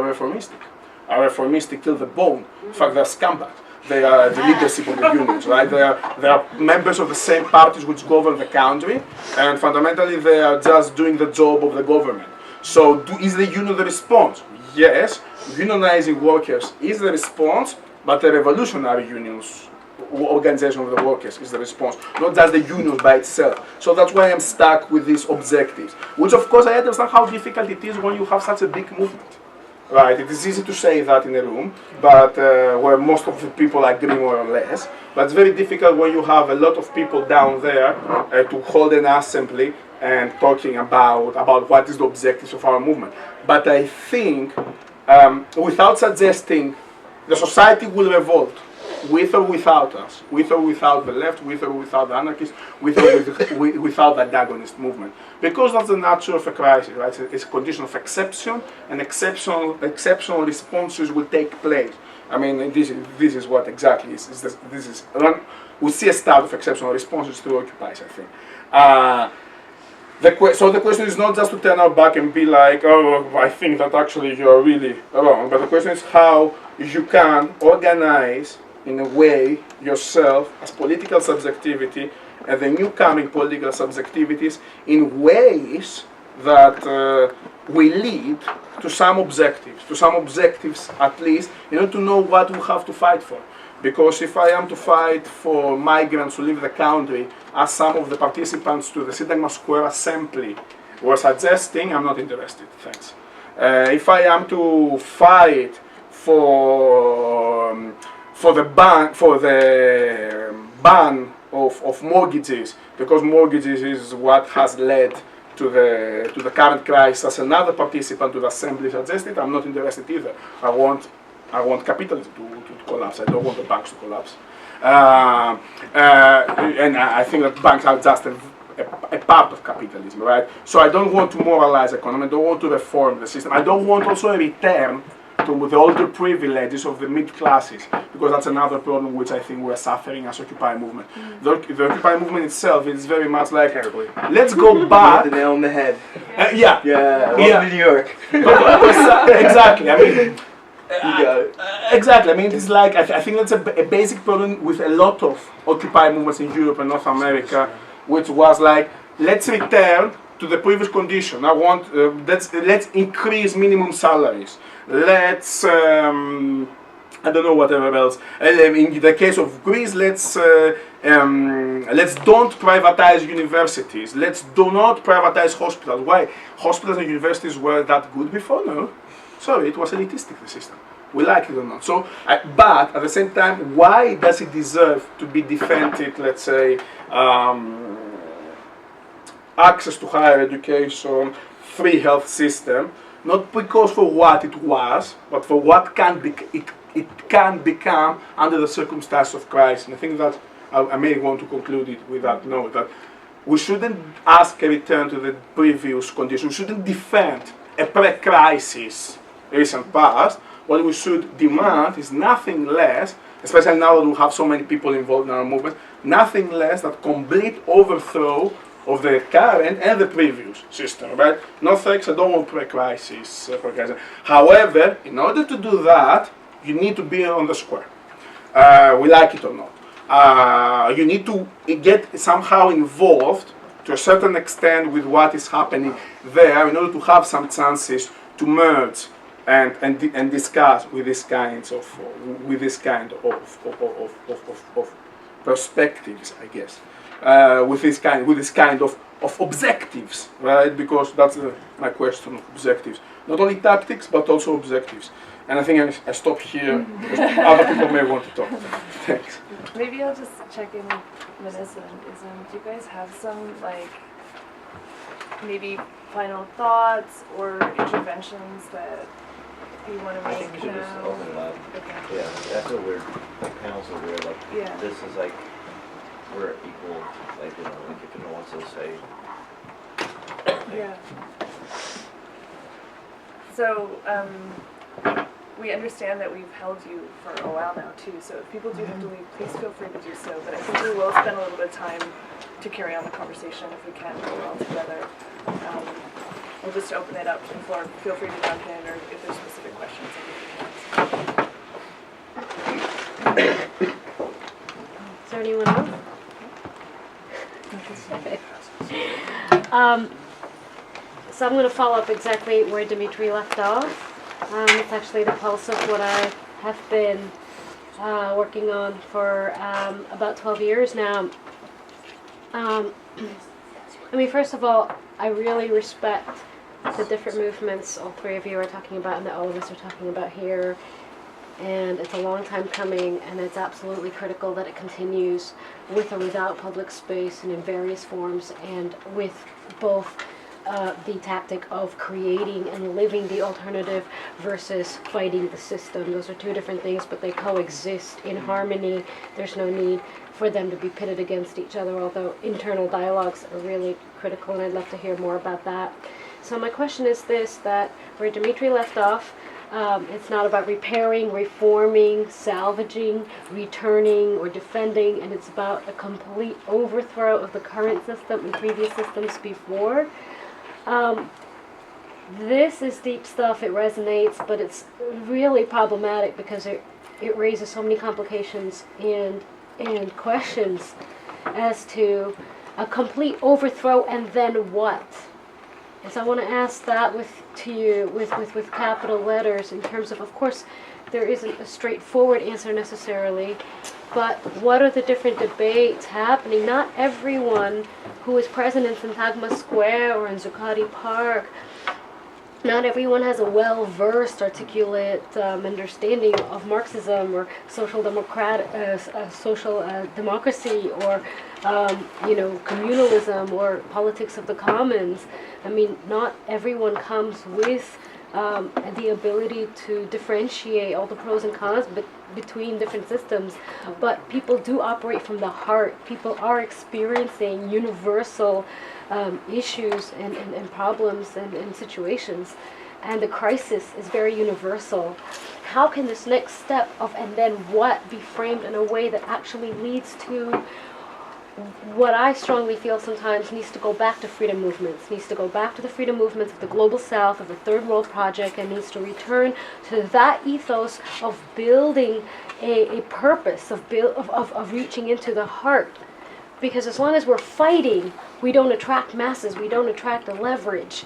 reformistic till the bone. In fact, they're scumbags. They are the leadership of the unions, right? They are members of the same parties which govern the country, and fundamentally they are just doing the job of the government. So is the union the response? Yes, unionizing workers is the response, but the revolutionary unions, organization of the workers, is the response, not just the union by itself. So that's why I'm stuck with these objectives, which of course I understand how difficult it is when you have such a big movement. Right, it is easy to say that in a room, but where most of the people agree more or less. But it's very difficult when you have a lot of people down there to hold an assembly and talking about what is the objectives of our movement. But I think without suggesting the society will revolt, with or without us, with or without the left, with or without the anarchists, with or without the antagonist movement. Because that's the nature of a crisis, right? It's a condition of exception, and exceptional responses will take place. I mean, this is what exactly is. We see a start of exceptional responses to occupies, I think. So the question is not just to turn our back and be like, oh, I think that actually you're really wrong, but the question is how you can organize in a way yourself as political subjectivity and the new coming political subjectivities in ways that will lead to some objectives at least, in order to know what we have to fight for. Because if I am to fight for migrants to leave the country, as some of the participants to the Syntagma Square Assembly were suggesting, I'm not interested, thanks. If I am to fight for the ban of mortgages, because mortgages is what has led to the current crisis, as another participant to the assembly suggested, I'm not interested either. I want capitalism to collapse. I don't want the banks to collapse. And I think that banks are just a part of capitalism, right? So I don't want to moralize economy. I don't want to reform the system. I don't want also a return to the older privileges of the mid classes, because that's another problem which I think we're suffering as Occupy movement. The Occupy movement itself is very much like, let's go back. The nail on the head. Yeah. Welcome to New York. Exactly. I mean, exactly. I mean, it's like I think that's a basic problem with a lot of Occupy movements in Europe and North America, which was like, let's return to the previous condition. I want let's increase minimum salaries. Let's I don't know whatever else. In the case of Greece, let's don't privatize universities. Let's do not privatize hospitals. Why? Hospitals and universities were that good before? No. Sorry, it was elitistic, the system. We like it or not. So, but at the same time, why does it deserve to be defended, let's say, access to higher education, free health system, not because for what it was, but for what it can become under the circumstances of crisis. And I think that I may want to conclude it with that note, that we shouldn't ask a return to the previous condition. We shouldn't defend a pre-crisis recent past. What we should demand is nothing less, especially now that we have so many people involved in our movement, nothing less than complete overthrow of the current and the previous system, right? No thanks, I don't want pre-crisis. However, in order to do that, you need to be on the square. We like it or not. You need to get somehow involved to a certain extent with what is happening there in order to have some chances to merge and discuss with this kind of perspectives, I guess. With this kind of objectives, right? Because that's my question of objectives. Not only tactics, but also objectives. And I think I stop here, because other people may want to talk. Thanks. Maybe I'll just check in with Manissa and Isham. Do you guys have some, like, maybe final thoughts or interventions that you want to make? I think we should just open it up. Okay. Yeah, I feel weird. Like, panels are weird. Like, Yeah. this is like, we're equal. Like, you know, like if anyone wants to say. Yeah. So, we understand that we've held you for a while now too, so if people do have to leave, please feel free to do so, but I think we will spend a little bit of time to carry on the conversation if we can all together. We'll just open it up to the floor. Feel free to jump in, or if there's specific questions that you can ask. Is there anyone else? So I'm going to follow up exactly where Dimitri left off. It's actually the pulse of what I have been working on for about 12 years now. I mean, first of all, I really respect the different movements all three of you are talking about and that all of us are talking about here. and it's a long time coming, and it's absolutely critical that it continues with or without public space and in various forms, and with both the tactic of creating and living the alternative versus fighting the system. Those are two different things, but they coexist in harmony. There's no need for them to be pitted against each other, although internal dialogues are really critical, and I'd love to hear more about that. So my question is this, that where Dimitri left off, it's not about repairing, reforming, salvaging, returning, or defending, and it's about a complete overthrow of the current system and previous systems before. This is deep stuff, it resonates, but it's really problematic because it raises so many complications and questions as to a complete overthrow and then what? And so I want to ask that to you with capital letters in terms of course, there isn't a straightforward answer necessarily, but what are the different debates happening? Not everyone who is present in Syntagma Square or in Zuccotti Park, not everyone has a well-versed, articulate understanding of Marxism or social democracy or communalism or politics of the commons. I mean, not everyone comes with the ability to differentiate all the pros and cons between different systems, but people do operate from the heart. People are experiencing universal issues and problems and situations, and the crisis is very universal. How can this next step of and then what be framed in a way that actually leads to what I strongly feel sometimes needs to go back to freedom movements, needs to go back to the freedom movements of the Global South, of the Third World Project, and needs to return to that ethos of building a purpose, of reaching into the heart. Because as long as we're fighting, we don't attract masses, we don't attract the leverage.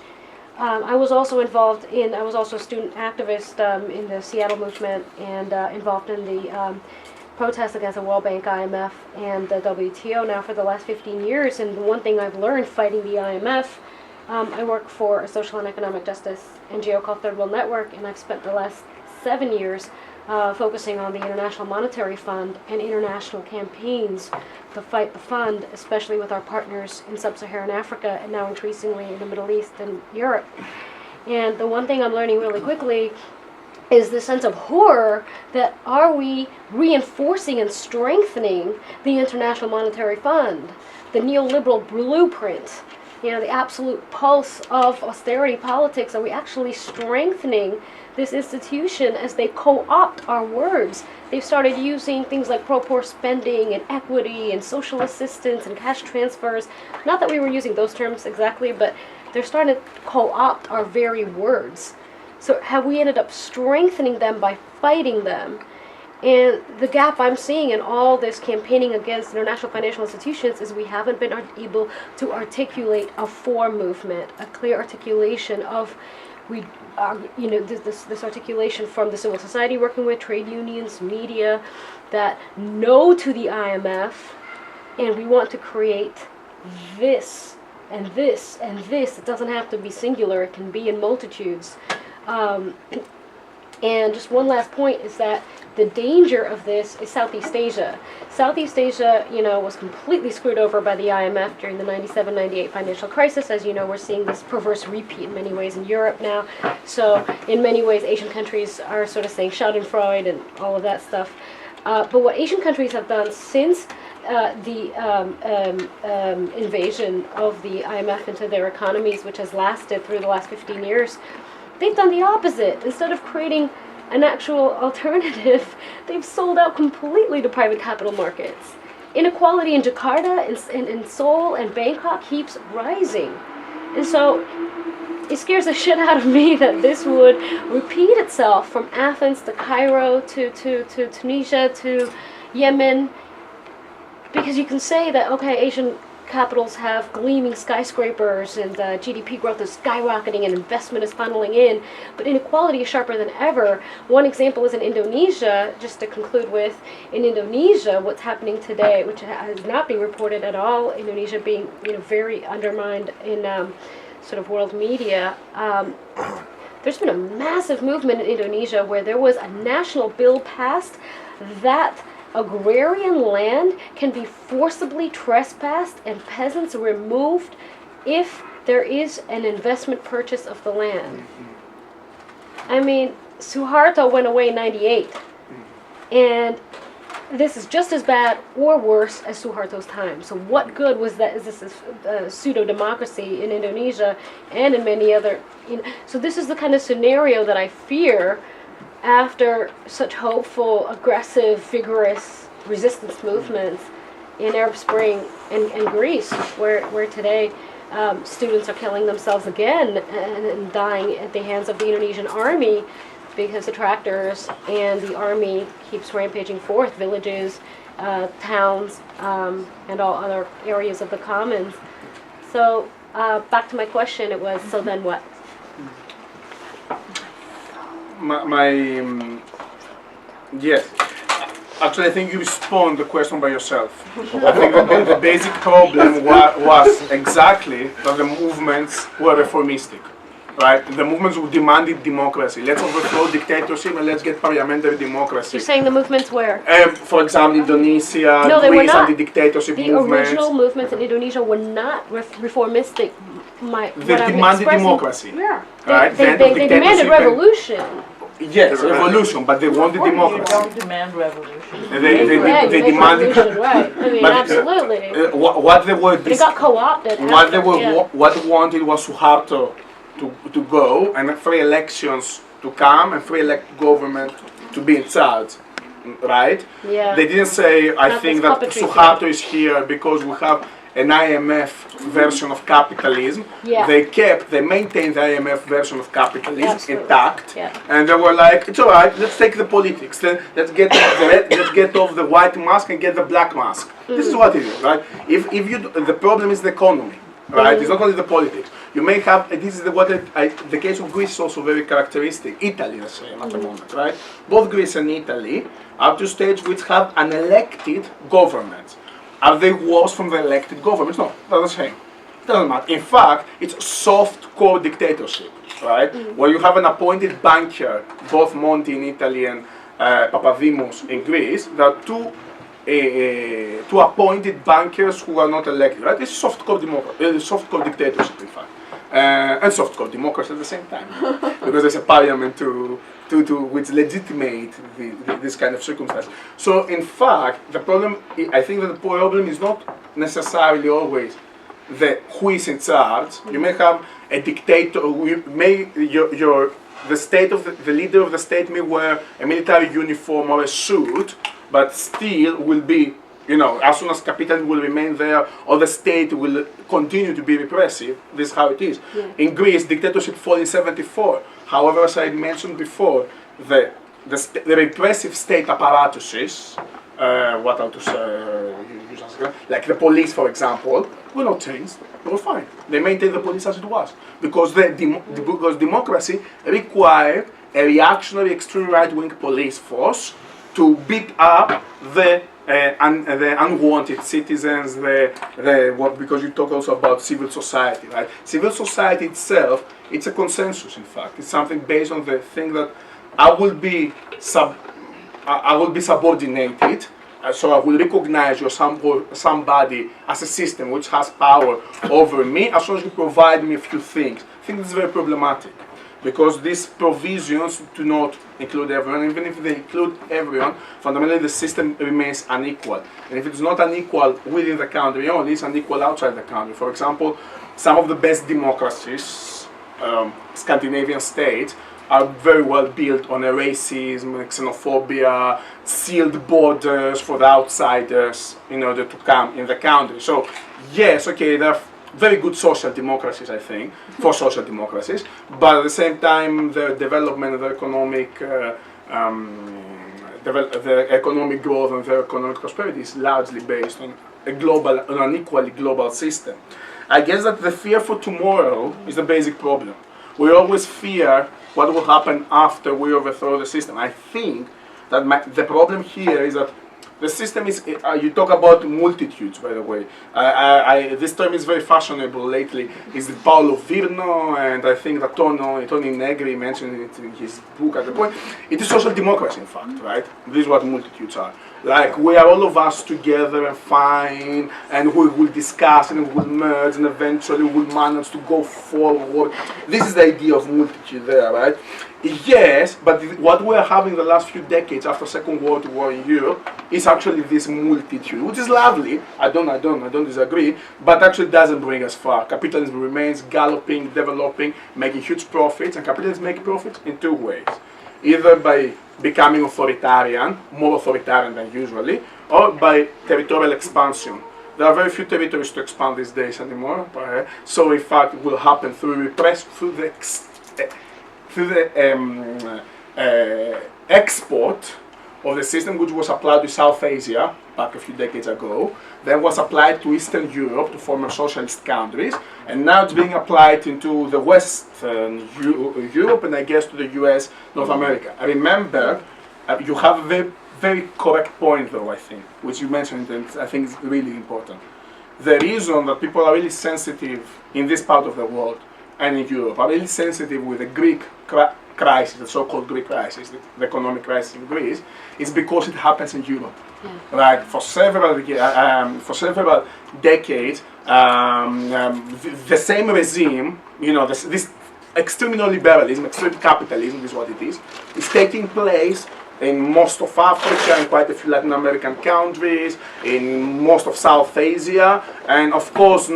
I was also a student activist in the Seattle movement and involved in the protests against the World Bank, IMF, and the WTO now for the last 15 years. And the one thing I've learned fighting the IMF, I work for a social and economic justice NGO called Third World Network, and I've spent the last 7 years focusing on the International Monetary Fund and international campaigns to fight the fund, especially with our partners in Sub-Saharan Africa and now increasingly in the Middle East and Europe. And the one thing I'm learning really quickly is the sense of horror that are we reinforcing and strengthening the International Monetary Fund, the neoliberal blueprint, the absolute pulse of austerity politics? Are we actually strengthening this institution as they co-opt our words? They've started using things like pro-poor spending and equity and social assistance and cash transfers. Not that we were using those terms exactly, but they're starting to co-opt our very words. So have we ended up strengthening them by fighting them? And the gap I'm seeing in all this campaigning against international financial institutions is we haven't been able to articulate a for movement, a clear articulation of this articulation from the civil society working with trade unions, media, that no to the IMF, and we want to create this and this and this. It doesn't have to be singular, it can be in multitudes. And just one last point is that the danger of this is Southeast Asia. Southeast Asia, was completely screwed over by the IMF during the 97-98 financial crisis. As you know, we're seeing this perverse repeat in many ways in Europe now. So in many ways, Asian countries are sort of saying Schadenfreude and all of that stuff. But what Asian countries have done since the invasion of the IMF into their economies, which has lasted through the last 15 years, they've done the opposite. Instead of creating an actual alternative, they've sold out completely to private capital markets. Inequality in Jakarta, in Seoul, and Bangkok keeps rising. And so it scares the shit out of me that this would repeat itself from Athens to Cairo to Tunisia to Yemen. Because you can say that, okay, Asian capitals have gleaming skyscrapers and GDP growth is skyrocketing and investment is funneling in, but inequality is sharper than ever. One example is in Indonesia, just to conclude with, in Indonesia, what's happening today, which has not been reported at all, Indonesia being very undermined in sort of world media, there's been a massive movement in Indonesia where there was a national bill passed that agrarian land can be forcibly trespassed and peasants removed if there is an investment purchase of the land. I mean, Suharto went away in 98, and this is just as bad or worse as Suharto's time. So what good was that? Is this a pseudo-democracy in Indonesia and in many other, so this is the kind of scenario that I fear after such hopeful, aggressive, vigorous resistance movements in Arab Spring and Greece, where today students are killing themselves again and dying at the hands of the Indonesian army because the tractors and the army keeps rampaging forth villages, towns, and all other areas of the commons. So back to my question, it was, so then what? Yes. Actually, I think you respond the question by yourself. I think that the basic problem was exactly that the movements were reformistic, right? The movements who demanded democracy. Let's overthrow dictatorship and let's get parliamentary democracy. You're saying the movements where? For example, Indonesia, no, they were Greece, not. anti-dictatorship The movements. original movements in Indonesia were not reformistic. They demanded democracy. Yeah. Right? They demanded revolution. Yes, revolution, but they wanted democracy. You don't demand revolution. They demanded. Right. I mean, absolutely. What they were. But it got co-opted. What they were. What they wanted was Suharto to go and free elections to come and free elect government to be in charge, right? Yeah. They didn't say, I Not think this that puppetry Suharto is here because we have an IMF version of capitalism. Yeah. They maintained the IMF version of capitalism Absolutely. intact, Yeah. and they were like, it's all right. Let's take the politics. Let's get off the white mask and get the black mask. This is what it is, right? If you the problem is the economy, right? It's not only the politics. You may have this is the case of Greece is also very characteristic. Italy, the same at the moment, right? Both Greece and Italy are two states which have an elected government. Are they worse from the elected governments? No, they're the same. It doesn't matter. In fact, it's soft core dictatorship, right? Where you have an appointed banker, both Monti in Italy and Papadimos in Greece. There are two appointed bankers who are not elected, right? It's soft core dictatorship, in fact. And soft core democracy at the same time. Because there's a parliament to which legitimate this kind of circumstance. So in fact, the problem, I think that the problem is not necessarily always who is in charge. You may have a dictator, the leader of the state may wear a military uniform or a suit, but still will be, as soon as capitalism will remain there, or the state will continue to be repressive. This is how it is. Yeah. In Greece, dictatorship fell in '74. However, as I mentioned before, the repressive state apparatuses, like the police, for example, were not changed. They were fine. They maintained the police as it was. Because because democracy required a reactionary extreme right-wing police force to beat up the unwanted citizens, because you talk also about civil society, right? Civil society itself, it's a consensus, in fact. It's something based on the thing that I will be subordinated, so I will recognize you as somebody as a system which has power over me, as long as you provide me a few things. I think this is very problematic. Because these provisions do not include everyone. Even if they include everyone, fundamentally the system remains unequal. And if it's not unequal within the country only, it's unequal outside the country. For example, some of the best democracies, Scandinavian states, are very well built on a racism, xenophobia, sealed borders for the outsiders in order to come in the country. So, yes, okay, there are very good social democracies, I think, for social democracies, but at the same time, the development of the economic growth and their economic prosperity is largely based on an equally global system. I guess that the fear for tomorrow is the basic problem. We always fear what will happen after we overthrow the system. I think that the problem here is that The system is, you talk about multitudes, by the way. This term is very fashionable lately. It's Paolo Virno, and I think that Tony Negri mentioned it in his book at the point. It is social democracy, in fact, right? This is what multitudes are. Like, we are all of us together and fine, and we will discuss, and we will merge, and eventually we will manage to go forward. This is the idea of multitude there, right? Yes, but what we are having the last few decades after Second World War in Europe is actually this multitude, which is lovely. I don't disagree, but actually doesn't bring us far. Capitalism remains galloping, developing, making huge profits, and capitalists make profits in two ways: either by becoming authoritarian, more authoritarian than usually, or by territorial expansion. There are very few territories to expand these days anymore, so in fact it will happen through the export of the system which was applied to South Asia back a few decades ago, then was applied to Eastern Europe, to former socialist countries, and now it's being applied into the Western Europe and I guess to the US, North America. I remember, you have a very, very correct point though, I think, which you mentioned, and I think is really important. The reason that people are really sensitive in this part of the world and in Europe are really sensitive with the Greek crisis, the so-called Greek crisis, the economic crisis in Greece, is because it happens in Europe. Right? For several decades, the same regime, you know, this extreme neoliberalism, extreme capitalism is what it is taking place in most of Africa, in quite a few Latin American countries, in most of South Asia, and of course,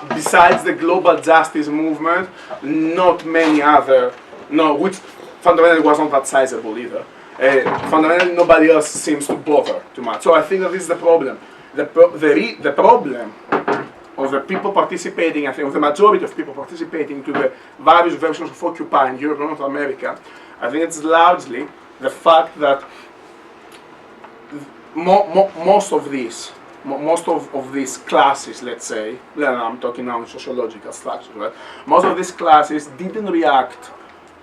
besides the global justice movement, not many other, which fundamentally was not that sizable either. Fundamentally, nobody else seems to bother too much. So I think that this is the problem. The problem of the people participating, I think, of the majority of people participating to the various versions of Occupy in Europe and North America, I think it's largely the fact that most of these classes, let's say, I'm talking now in sociological structures, right? Most of these classes didn't react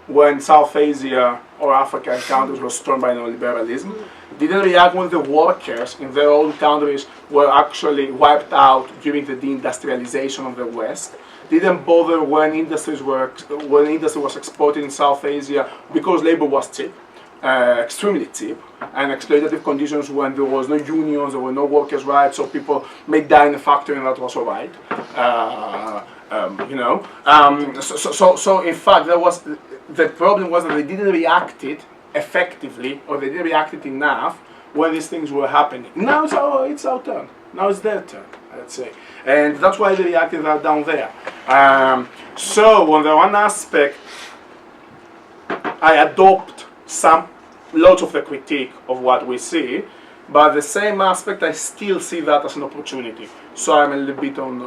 when South Asia or African countries were stormed by neoliberalism, didn't react when the workers in their own countries were actually wiped out during the deindustrialization of the West, didn't bother when industry was exported in South Asia because labor was cheap. Extremely cheap, and exploitative conditions when there was no unions, there were no workers' rights, so people made die in the factory, and that was all right. So in fact, the problem was that they didn't react it effectively, or they didn't react it enough when these things were happening. Now it's our turn. Now it's their turn, let's say, and that's why they reacted down there. So on the one aspect, I adopt lots of the critique of what we see, but the same aspect I still see that as an opportunity. So I'm a little bit on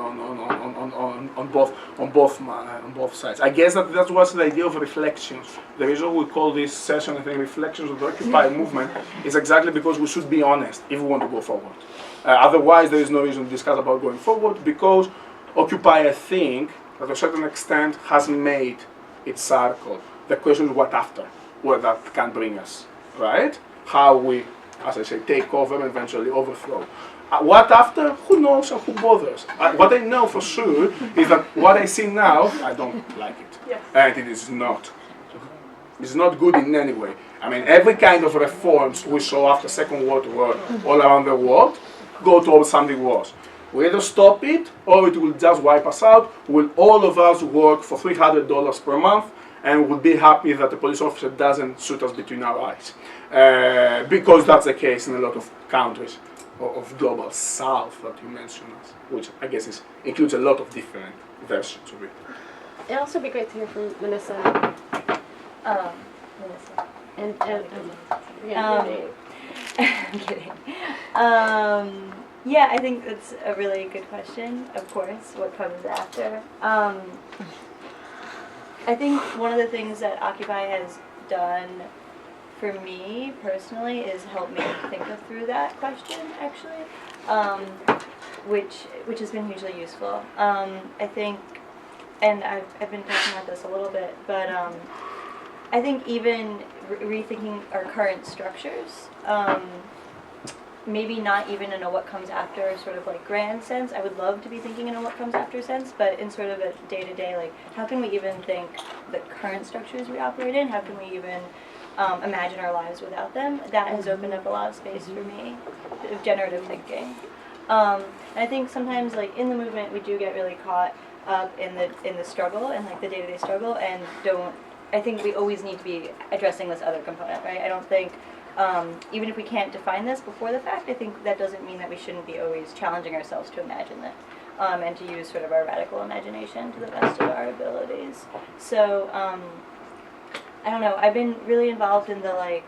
both sides. I guess that was the idea of reflections. The reason we call this session, I think, reflections of the Occupy movement, is exactly because we should be honest if we want to go forward. Otherwise, there is no reason to discuss about going forward, because Occupy, I think, to a certain extent, has made its circle. The question is what after, where that can bring us, right? How we, as I say, take over and eventually overthrow. What after? Who knows and who bothers? What I know for sure is that what I see now, I don't like it. Yes. And it is not. It's not good in any way. I mean, every kind of reforms we saw after Second World War all around the world go towards something worse. We either stop it or it will just wipe us out. Will all of us work for $300 per month and we'll be happy that the police officer doesn't shoot us between our eyes. Because that's the case in a lot of countries of global south that you mentioned, which I guess includes a lot of different versions of it. It'd also be great to hear from Manissa. Manissa. And I'm kidding. Yeah, I think that's a really good question, of course, what comes after. I think one of the things that Occupy has done for me personally is help me think through that question, actually, which has been hugely useful. I think, and I've been talking about this a little bit, but I think even rethinking our current structures maybe not even in a what comes after sort of like grand sense. I would love to be thinking in a what comes after sense, but in sort of a day-to-day, like how can we even think the current structures we operate in? How can we even imagine our lives without them? That has opened up a lot of space for me of generative thinking. And I think sometimes like in the movement we do get really caught up in the struggle and like the day-to-day struggle, and I think we always need to be addressing this other component, right? I don't think even if we can't define this before the fact, I think that doesn't mean that we shouldn't be always challenging ourselves to imagine it, and to use sort of our radical imagination to the best of our abilities. So I don't know. I've been really involved in the like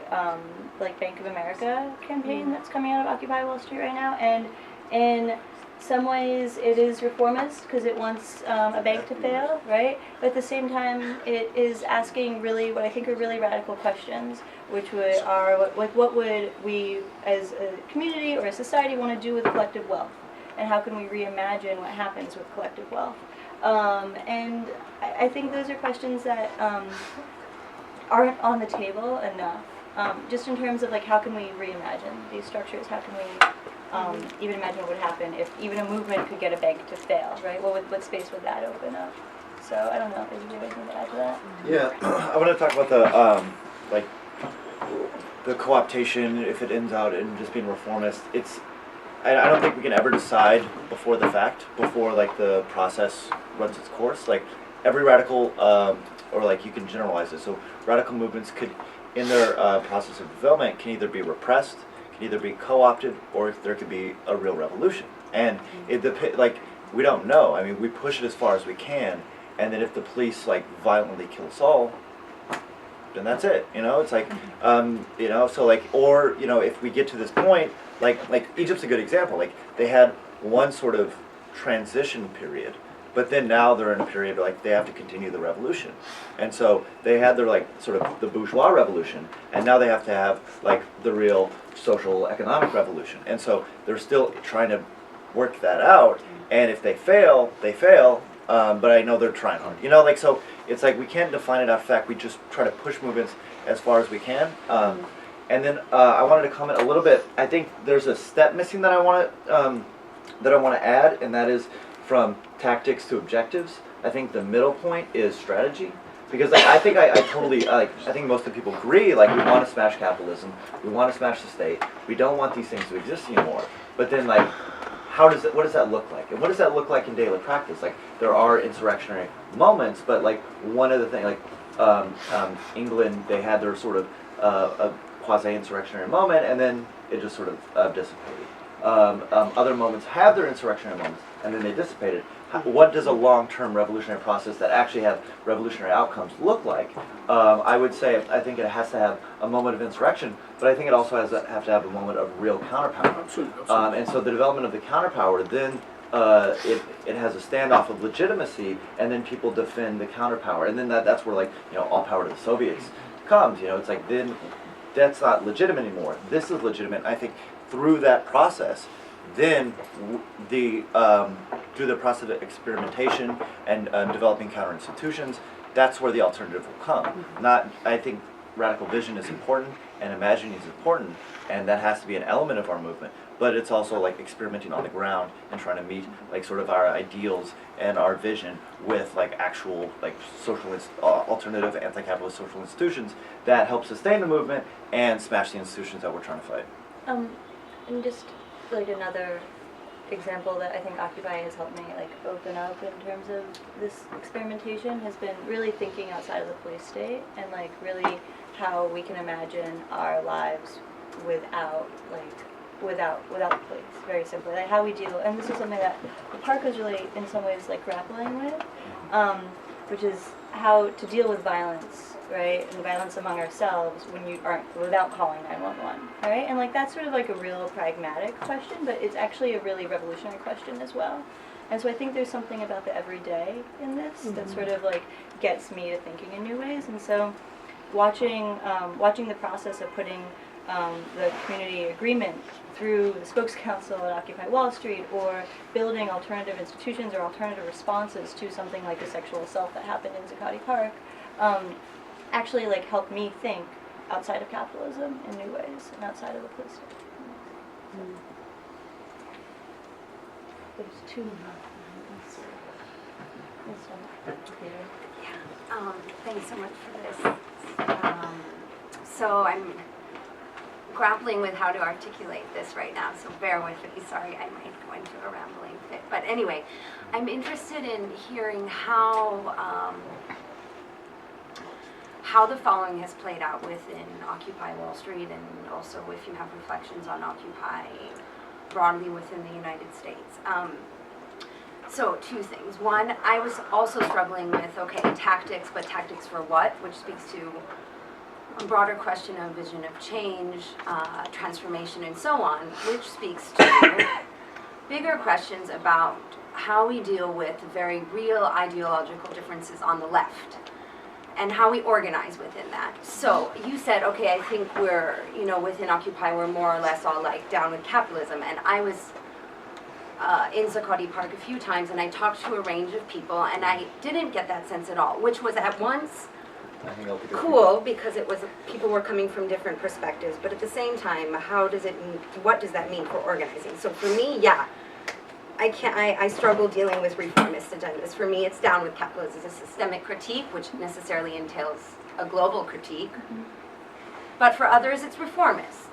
Bank of America campaign that's coming out of Occupy Wall Street right now, and in some ways it is reformist because it wants a bank to fail, right? But at the same time, it is asking really what I think are really radical questions, which are what would we as a community or a society want to do with collective wealth, and how can we reimagine what happens with collective wealth? And I think those are questions that aren't on the table enough. Just in terms of like how can we reimagine these structures? How can we even imagine what would happen if even a movement could get a bank to fail, right? What space would that open up? So I don't know. Is there anything to add to that? Yeah, I want to talk about the like the co-optation if it ends out in just being reformist. I don't think we can ever decide before the fact, before like the process runs its course. Like every radical, or like you can generalize it. So radical movements could, in their process of development, can either be repressed, can either be co-opted, or there could be a real revolution. And like we don't know. I mean, we push it as far as we can, and then if the police like violently kill us all, then that's it. You know, it's like you know, so like, or you know, if we get to this point, like Egypt's a good example. Like they had one sort of transition period, but then now they're in a period like they have to continue the revolution, and so they had their like sort of the bourgeois revolution, and now they have to have like the real social economic revolution, and so they're still trying to work that out. And if they fail, they fail. But I know they're trying hard. You know, like so it's like we can't define it out of fact. We just try to push movements as far as we can. And then I wanted to comment a little bit. I think there's a step missing that I want to add, and that is from tactics to objectives. I think the middle point is strategy, because like, I think I totally I think most of the people agree. Like we want to smash capitalism, we want to smash the state. We don't want these things to exist anymore. But then like, what does that look like? And what does that look like in daily practice? Like there are insurrectionary moments, but like one of the things, like England, they had their sort of a quasi-insurrectionary moment, and then it just sort of dissipated. Other moments have their insurrectionary moments, and then they dissipated. What does a long-term revolutionary process that actually have revolutionary outcomes look like? I would say I think it has to have a moment of insurrection, but I think it also has to have a moment of real counterpower. Absolutely. And so the development of the counterpower, then it has a standoff of legitimacy, and then people defend the counterpower, and then that's where like all power to the Soviets comes. It's like then that's not legitimate anymore. This is legitimate. I think through that process, then through the process of experimentation and developing counter institutions, that's where the alternative will come. I think radical vision is important and imagining is important, and that has to be an element of our movement. But it's also like experimenting on the ground and trying to meet like sort of our ideals and our vision with like actual like social alternative anti-capitalist social institutions that help sustain the movement and smash the institutions that we're trying to fight. And just like another example that I think Occupy has helped me like open up in terms of this experimentation has been really thinking outside of the police state, and like really how we can imagine our lives without the police, very simply, like how we deal. And this is something that the park was really in some ways like grappling with, which is how to deal with violence, right, and violence among ourselves when you aren't, without calling 911, right? And like that's sort of like a real pragmatic question, but it's actually a really revolutionary question as well. And so I think there's something about the everyday in this that sort of like gets me to thinking in new ways. And so watching the process of putting the community agreement through the Spokes Council at Occupy Wall Street, or building alternative institutions or alternative responses to something like the sexual assault that happened in Zuccotti Park, actually like helped me think outside of capitalism in new ways and outside of the police state. There's two. Thanks so much for this. So I'm grappling with how to articulate this right now, so bear with me. Sorry, I might go into a rambling fit. But anyway, I'm interested in hearing how the following has played out within Occupy Wall Street, and also if you have reflections on Occupy broadly within the United States. So two things. One, I was also struggling with, okay, tactics, but tactics for what? Which speaks to a broader question of vision of change, transformation, and so on, which speaks to bigger questions about how we deal with very real ideological differences on the left and how we organize within that. So you said, okay, I think we're, within Occupy, we're more or less all like down with capitalism. And I was in Zuccotti Park a few times, and I talked to a range of people, and I didn't get that sense at all, which was at once cool because it was people were coming from different perspectives, but at the same time, what does that mean for organizing? So for me, yeah, I struggle dealing with reformist agendas. For me, it's down with capitalism. It's a systemic critique, which necessarily entails a global critique. But for others, it's reformists.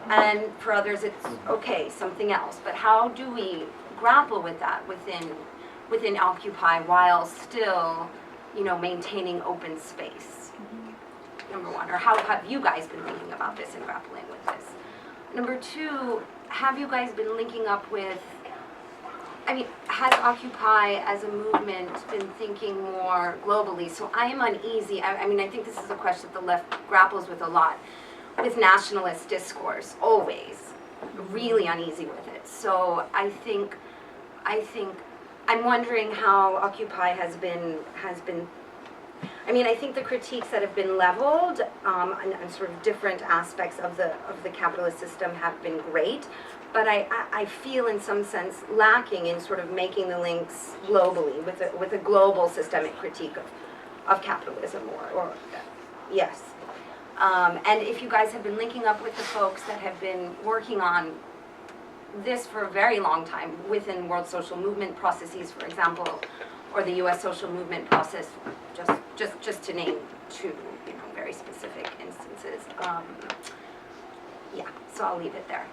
And for others, it's, okay, something else. But how do we grapple with that within Occupy while still, maintaining open space? Number one. Or how have you guys been thinking about this and grappling with this? Number two, have you guys been linking up with, has Occupy as a movement been thinking more globally? So I am uneasy. I think this is a question that the left grapples with a lot, with nationalist discourse, always. Really uneasy with it. So I think I'm wondering how Occupy has been. I think the critiques that have been leveled on sort of different aspects of the capitalist system have been great, but I feel in some sense lacking in sort of making the links globally with a global systemic critique of capitalism or yes. And if you guys have been linking up with the folks that have been working on this for a very long time within world social movement processes, for example, or the U.S. social movement process, just to name two, very specific instances. Yeah, so I'll leave it there.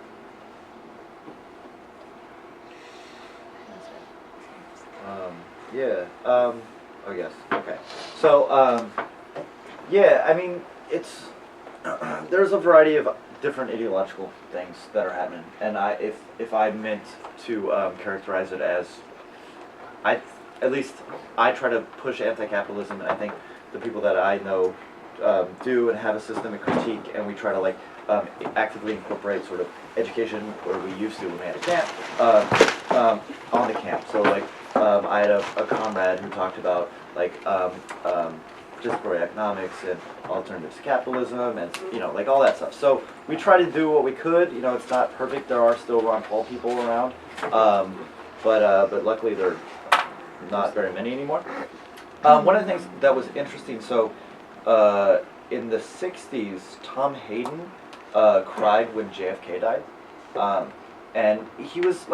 Oh yes, okay. So, it's, there's a variety of different ideological things that are happening, and if I meant to characterize it as, at least I try to push anti-capitalism, and I think the people that I know do and have a systemic critique, and we try to actively incorporate sort of education, where we used to when we had a camp, on the camp. So I had a comrade who talked about participatory economics and alternatives to capitalism, and all that stuff. So we try to do what we could. It's not perfect. There are still Ron Paul people around, but luckily there are not very many anymore. One of the things that was interesting. So in the '60s, Tom Hayden cried when JFK died, and he was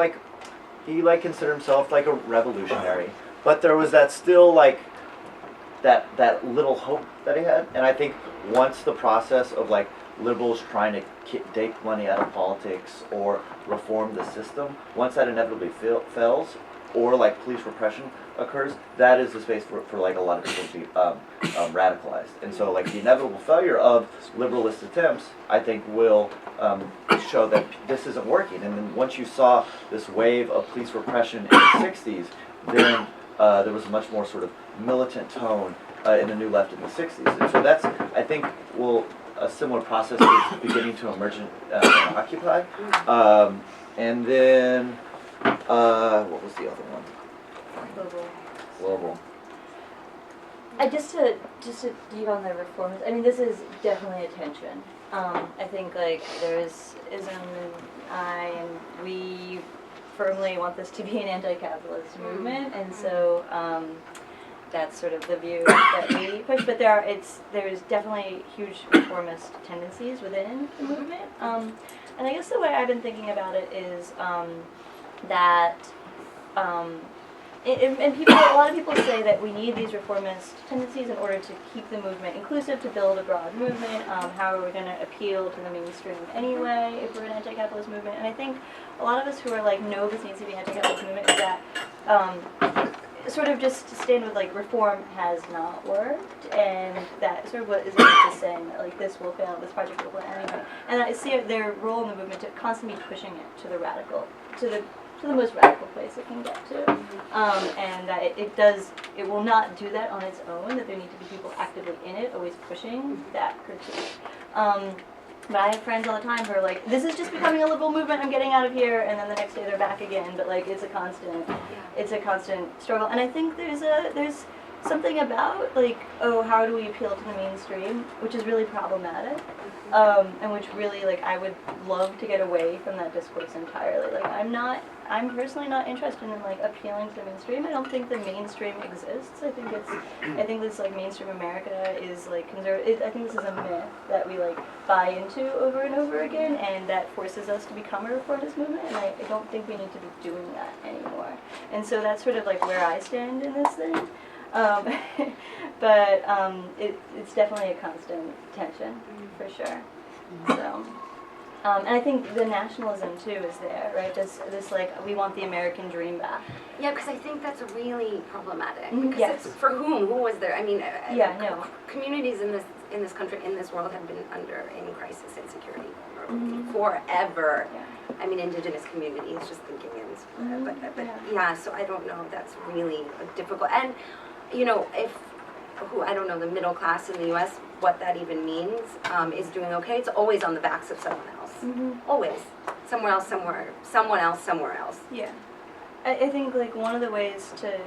he considered himself a revolutionary, but there was that still that little hope that he had. And I think once the process of liberals trying to take money out of politics or reform the system, once that inevitably fails, or police repression occurs, that is the space for a lot of people to be radicalized. And so the inevitable failure of liberalist attempts, I think, will show that this isn't working. And then once you saw this wave of police repression in the '60s, then there was a much more sort of militant tone in the New Left in the '60s. And so that's, I think, a similar process is beginning to emerge in Occupy. And then, what was the other one? Global. Just to dig on the reforms, this is definitely a tension. I think there's Ism and I, and we firmly want this to be an anti-capitalist movement, and so that's sort of the view that we push. But there's definitely huge reformist tendencies within the movement. And I guess the way I've been thinking about it is that. And people, a lot of people say that we need these reformist tendencies in order to keep the movement inclusive, to build a broad movement. How are we going to appeal to the mainstream anyway if we're an anti-capitalist movement? And I think a lot of us who are like, no, this needs to be an anti-capitalist movement, is that sort of just to stand with like reform has not worked, and that sort of what is just saying that like this will fail, this project will fail anyway. And I see their role in the movement to constantly be pushing it to the radical, to the most radical place it can get to, and that it will not do that on its own, that there need to be people actively in it, always pushing that critique. But I have friends all the time who are like, this is just becoming a liberal movement, I'm getting out of here, and then the next day they're back again, but like it's a constant struggle. And I think there's something about like, oh, how do we appeal to the mainstream, which is really problematic, and which really like I would love to get away from that discourse entirely. Like I'm personally not interested in like appealing to the mainstream. I don't think the mainstream exists. I think this like mainstream America is like conservative. I think this is a myth that we like buy into over and over again, and that forces us to become a reformist movement. And I don't think we need to be doing that anymore. And so that's sort of like where I stand in this thing. But it's definitely a constant tension, for sure. So, and I think the nationalism too is there, right? This like, we want the American dream back. Yeah, because I think that's really problematic. Mm-hmm. Because Yes. it's for whom? Who was there? I mean, Yeah, no. communities in this country, in this world, have been under in crisis and security Mhm. forever. Yeah. I mean, indigenous communities, just thinking in, but Yeah. yeah. So I don't know. That's really difficult. And you know, I don't know, the middle class in the U.S., what that even means, is doing okay. It's always on the backs of someone else. Mm-hmm. Always. Someone else, somewhere else. Yeah. I think like one of the ways to,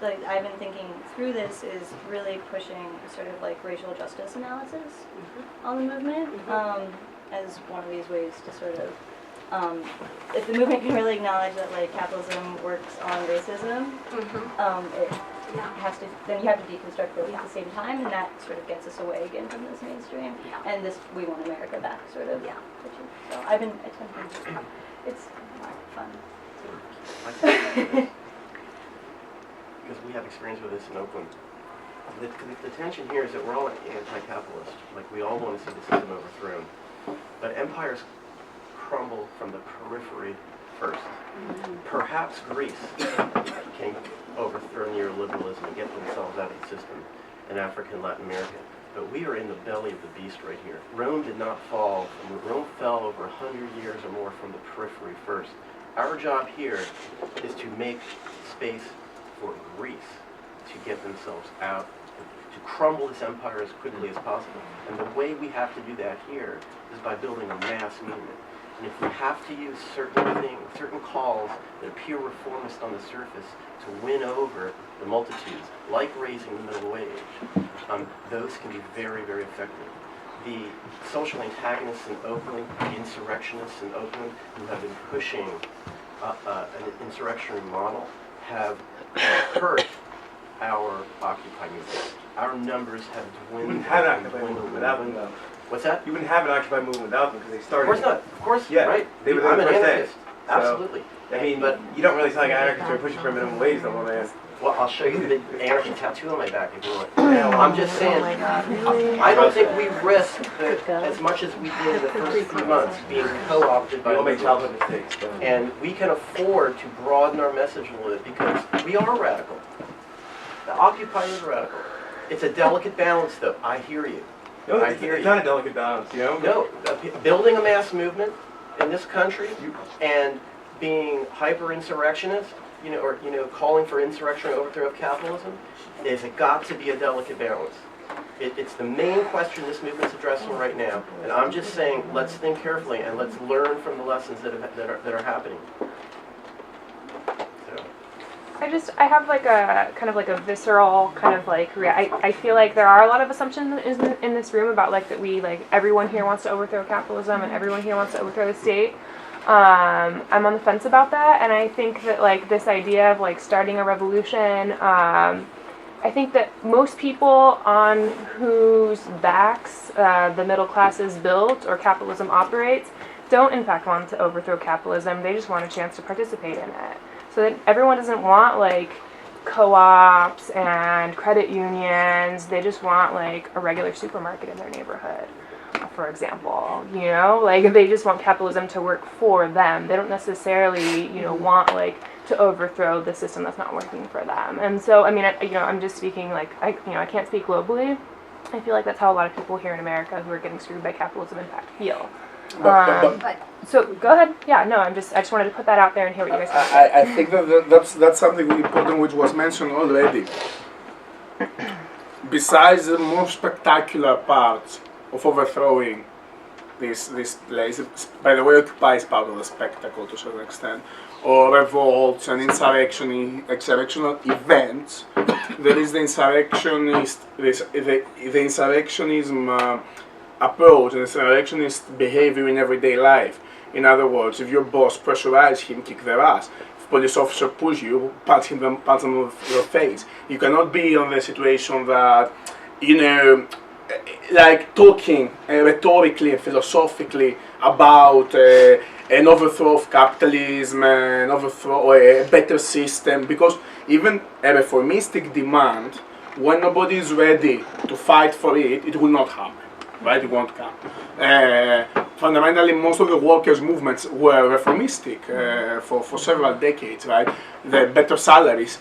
like, I've been thinking through this is really pushing sort of like racial justice analysis on the movement, as one of these ways to sort of, if the movement can really acknowledge that like capitalism works on racism, it has to, then you have to deconstruct those at the same time, and that sort of gets us away again from this mainstream, and this we want America back sort of. Yeah. So I've been attempting. It's not fun. Because we have experience with this in Oakland. The tension here is that we're all anti-capitalist. Like, we all want to see the system overthrown. But empires crumble from the periphery first. Perhaps Greece can overthrow neoliberalism and get themselves out of the system in Africa and Latin America. But we are in the belly of the beast right here. Rome did not fall. Rome fell over 100 years or more from the periphery first. Our job here is to make space for Greece to get themselves out, to crumble this empire as quickly as possible. And the way we have to do that here is by building a mass movement. And if we have to use certain things, certain calls that appear reformist on the surface to win over the multitudes, like raising the minimum wage, those can be very, very effective. The social antagonists in Oakland, the insurrectionists in Oakland, who have been pushing an insurrectionary model, have hurt our Occupy movement. Our numbers have dwindled. You wouldn't have an Occupy movement without them, though. What's that? You wouldn't have an Occupy movement without them because they started. Of course not. Of course, yeah, right. They were there I'm the an first day. anarchist. Absolutely. I mean, but you don't really sound like an anarchist when you're pushing for minimum wage, though, man. Well, I'll show you the anarchy tattoo on my back if you want. I'm just saying, I don't think we risk as much as we did in the first few months being co-opted by We all make liberals. childhood mistakes. But And we can afford to broaden our message a little bit because we are radical. The Occupy is radical. It's a delicate balance, though. I hear you. no, I it's hear you. not a delicate balance, you know? No, building a mass movement in this country and being hyper-insurrectionist, calling for insurrection and overthrow of capitalism, is it got to be a delicate balance. It's the main question this movement's addressing right now, and I'm just saying, let's think carefully and let's learn from the lessons that are happening. So. I have like a kind of like a visceral kind of like I feel like there are a lot of assumptions in this room about like that we like everyone here wants to overthrow capitalism and everyone here wants to overthrow the state. I'm on the fence about that, and I think that like this idea of like starting a revolution I think that most people on whose backs the middle class is built or capitalism operates don't in fact want to overthrow capitalism. They just want a chance to participate in it. So that everyone doesn't want like co-ops and credit unions. They just want like a regular supermarket in their neighborhood, for example. You know, like they just want capitalism to work for them. They don't necessarily, you know, want like to overthrow the system that's not working for them. And so, I mean, I'm just speaking like I can't speak globally. I feel like that's how a lot of people here in America who are getting screwed by capitalism in fact feel. So go ahead. Yeah, no, I just wanted to put that out there and hear what you guys have to say. I think that's something important which was mentioned already. Besides the more spectacular part of overthrowing this place, by the way, Occupy is part of the spectacle to a certain extent, or revolts and insurrectional events, there is the insurrectionism approach and insurrectionist behavior in everyday life. In other words, if your boss pressurizes him, kick their ass. If police officer push you, punch them in your face. You cannot be on the situation that, you know, like talking rhetorically and philosophically about an overthrow of capitalism, an overthrow or a better system, because even a reformistic demand, when nobody is ready to fight for it, it will not happen. Right, it won't come. Fundamentally, most of the workers' movements were reformistic for several decades. Right, the better salaries,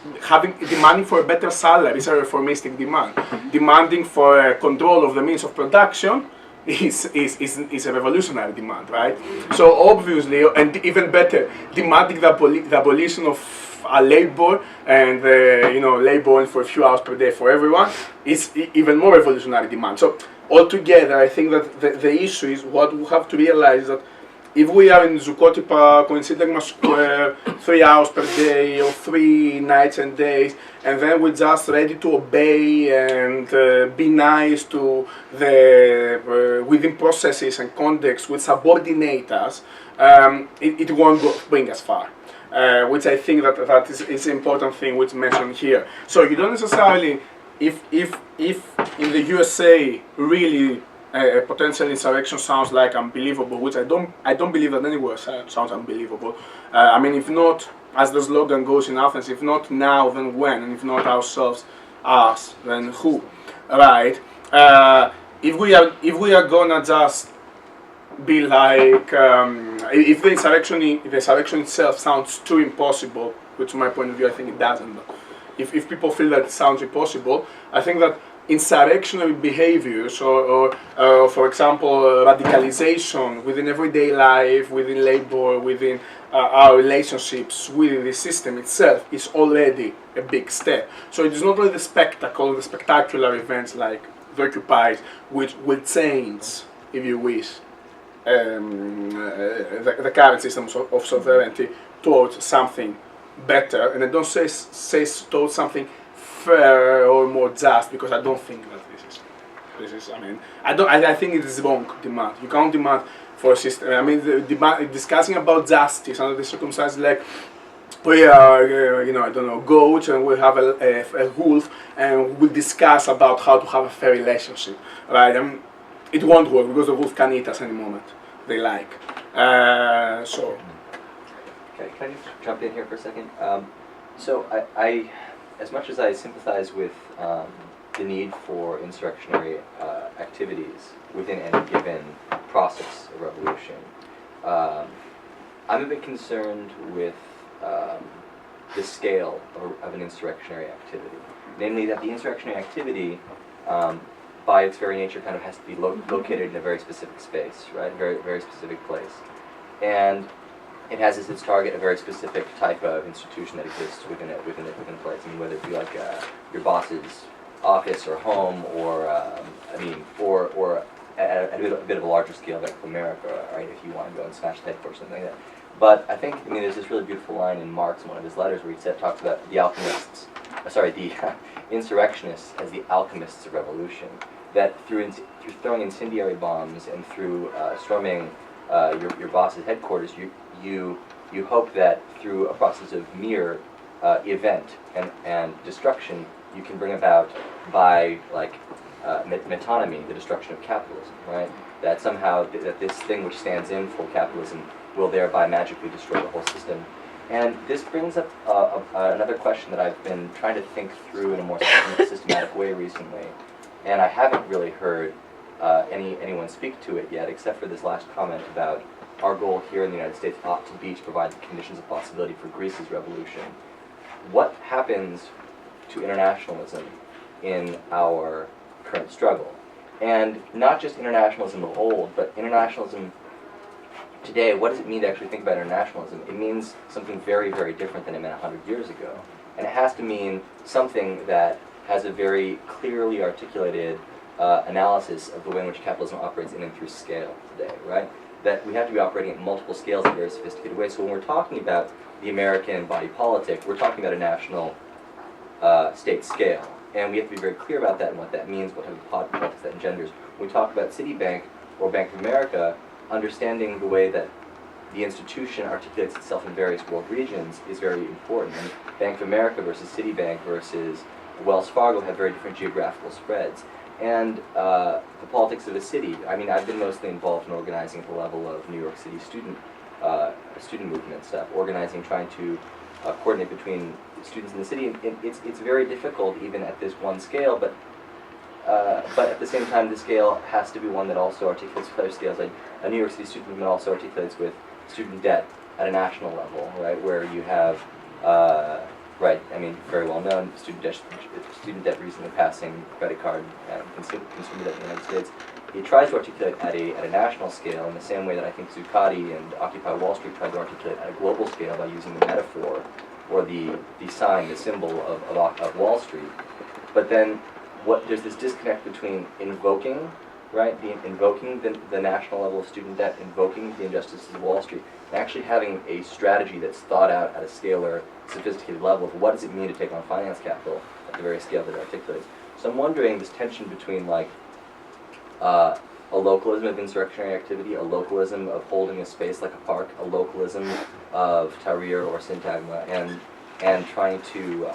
demanding for a better salary is a reformistic demand. Demanding for control of the means of production is a revolutionary demand. Right. So obviously, and even better, demanding the abolition of labor and labor for a few hours per day for everyone is even more revolutionary demand. So altogether, I think that the issue is what we have to realize that if we are in Zuccotti Park or in Syntagma Square 3 hours per day or 3 nights and days, and then we're just ready to obey and be nice to the within processes and contexts which subordinate us, it won't bring us far. Which I think that is an important thing which mentioned here. So you don't necessarily, if in the USA really a potential insurrection sounds like unbelievable, which I don't believe that anywhere sounds unbelievable. I mean, if not, as the slogan goes in Athens, if not now, then when? And if not ourselves, us, then who? Right? If we are gonna just be like, if the insurrection itself sounds too impossible, which from my point of view I think it doesn't, but if people feel that it sounds impossible, I think that insurrectionary behaviors or for example, radicalization within everyday life, within labor, within our relationships within the system itself is already a big step. So it is not only the spectacle, the spectacular events like the Occupy, which will change, if you wish, the current system of sovereignty towards something better, and I don't say towards something fair or more just, because I don't think that this is. I mean, I think it is wrong demand. You can't demand for a system. I mean, discussing about justice under the circumstances like we are, I don't know, goats, and we have a wolf, and we discuss about how to have a fair relationship, right? I mean, it won't work because the wolf can eat us any moment they like. So. Okay, can I just jump in here for a second? So I, as much as I sympathize with the need for insurrectionary activities within any given process of revolution, I'm a bit concerned with the scale of an insurrectionary activity. Namely that the insurrectionary activity, by its very nature, kind of has to be located in a very specific space, right? Very, very specific place. And it has as its target a very specific type of institution that exists within a place. I mean, whether it be like your boss's office or home, or or at a bit of a larger scale, like America, right? If you want to go and smash the headquarters or something like that. But I think, there's this really beautiful line in Marx in one of his letters where he talks about the alchemists, the insurrectionists as the alchemists of revolution. That through throwing incendiary bombs and through storming your boss's headquarters, you hope that through a process of mere event and destruction, you can bring about by like metonymy, the destruction of capitalism, right? That somehow that this thing which stands in for capitalism will thereby magically destroy the whole system. And this brings up another question that I've been trying to think through in a more systematic way recently, and I haven't really heard anyone speak to it yet, except for this last comment about our goal here in the United States ought to be to provide the conditions of possibility for Greece's revolution. What happens to internationalism in our current struggle? And not just internationalism of old, but internationalism today. What does it mean to actually think about internationalism? It means something very, very different than it meant 100 years ago. And it has to mean something that has a very clearly articulated analysis of the way in which capitalism operates in and through scale today, right? That we have to be operating at multiple scales in a very sophisticated way. So when we're talking about the American body politic, we're talking about a national state scale. And we have to be very clear about that and what that means, what type of politics that engenders. When we talk about Citibank or Bank of America, understanding the way that the institution articulates itself in various world regions is very important. And Bank of America versus Citibank versus Wells Fargo have very different geographical spreads. And the politics of a city, I mean, I've been mostly involved in organizing at the level of New York City student movement stuff, organizing, trying to coordinate between students in the city. And it's very difficult even at this one scale, but at the same time, the scale has to be one that also articulates with other scales. Like a New York City student movement also articulates with student debt at a national level, right, where you have, right, I mean, very well known, student debt recently passing credit card and consumer debt in the United States. He tries to articulate at a national scale in the same way that I think Zuccotti and Occupy Wall Street tried to articulate at a global scale by using the metaphor or the sign, the symbol of Wall Street. But then there's this disconnect between invoking, right, invoking the national level of student debt, invoking the injustices of Wall Street, and actually having a strategy that's thought out at a scalar, sophisticated level of what does it mean to take on finance capital at the very scale that it articulates. So I'm wondering this tension between like a localism of insurrectionary activity, a localism of holding a space like a park, a localism of Tahrir or Syntagma, and trying to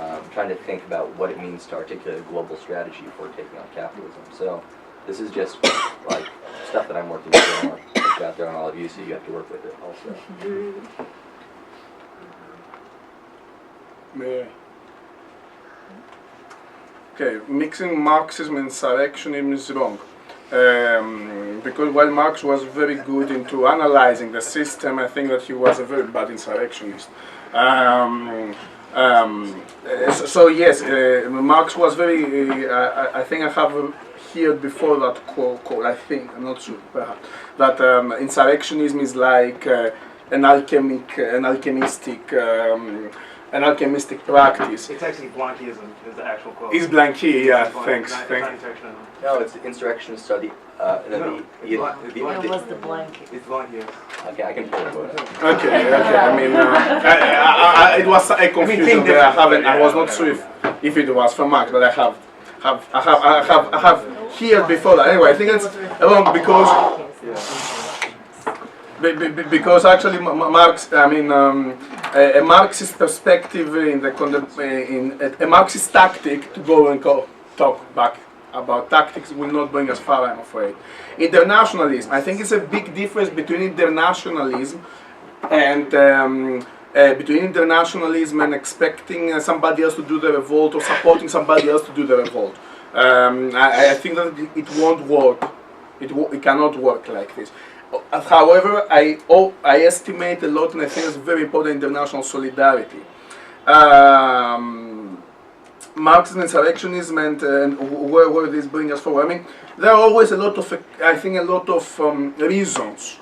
think about what it means to articulate a global strategy for taking on capitalism. So this is just like stuff that I'm working with. I want to put it out there on all of you, so you have to work with it also. Okay, mixing Marxism and insurrectionism is wrong. Because while Marx was very good into analyzing the system, I think that he was a very bad insurrectionist. So yes, Marx was very, I think I have heard before that quote, I think, I'm not sure, perhaps, that insurrectionism is like an alchemistic practice. It's actually Blanquism is the actual quote. It's Blanqui, yeah, thanks. No, it's the insurrectionists are it was the blank. It's Blanqui. Okay, I can pull it. Okay. I mean, it was a confusion there. I was not sure if it was from Marx, but I have heard before that. Anyway, I think it's wrong because actually Marx, I mean, a Marxist perspective a Marxist tactic to go and talk back about tactics will not bring us far, I'm afraid. Internationalism, I think it's a big difference between internationalism and expecting somebody else to do the revolt or supporting somebody else to do the revolt. I think that it won't work. It cannot work like this. However, I estimate a lot, and I think it's very important, international solidarity. Marxism and insurrectionism and where this brings us forward. I mean, there are always a lot of, I think, reasons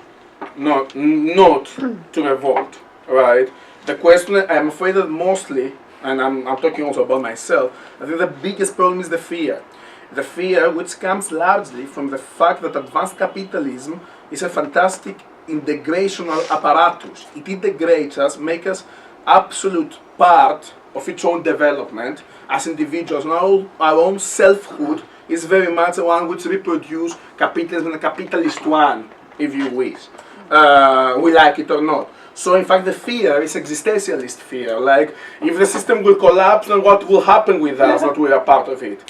not to revolt, right? The question, I'm afraid that mostly, and I'm talking also about myself, I think the biggest problem is the fear. The fear which comes largely from the fact that advanced capitalism is a fantastic integrational apparatus. It integrates us, makes us absolute part of its own development as individuals. Now our own selfhood is very much the one which reproduces capitalism and a capitalist one, if you wish. We like it or not. So in fact the fear is existentialist fear, like if the system will collapse, then what will happen with us that we are part of it?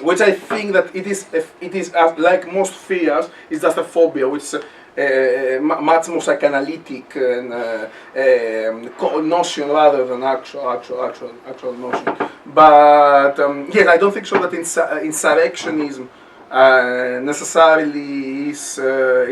Which I think that it is like most fears, is just a phobia, which is much more psychoanalytic notion rather than actual notion. But yes, I don't think so that insurrectionism necessarily is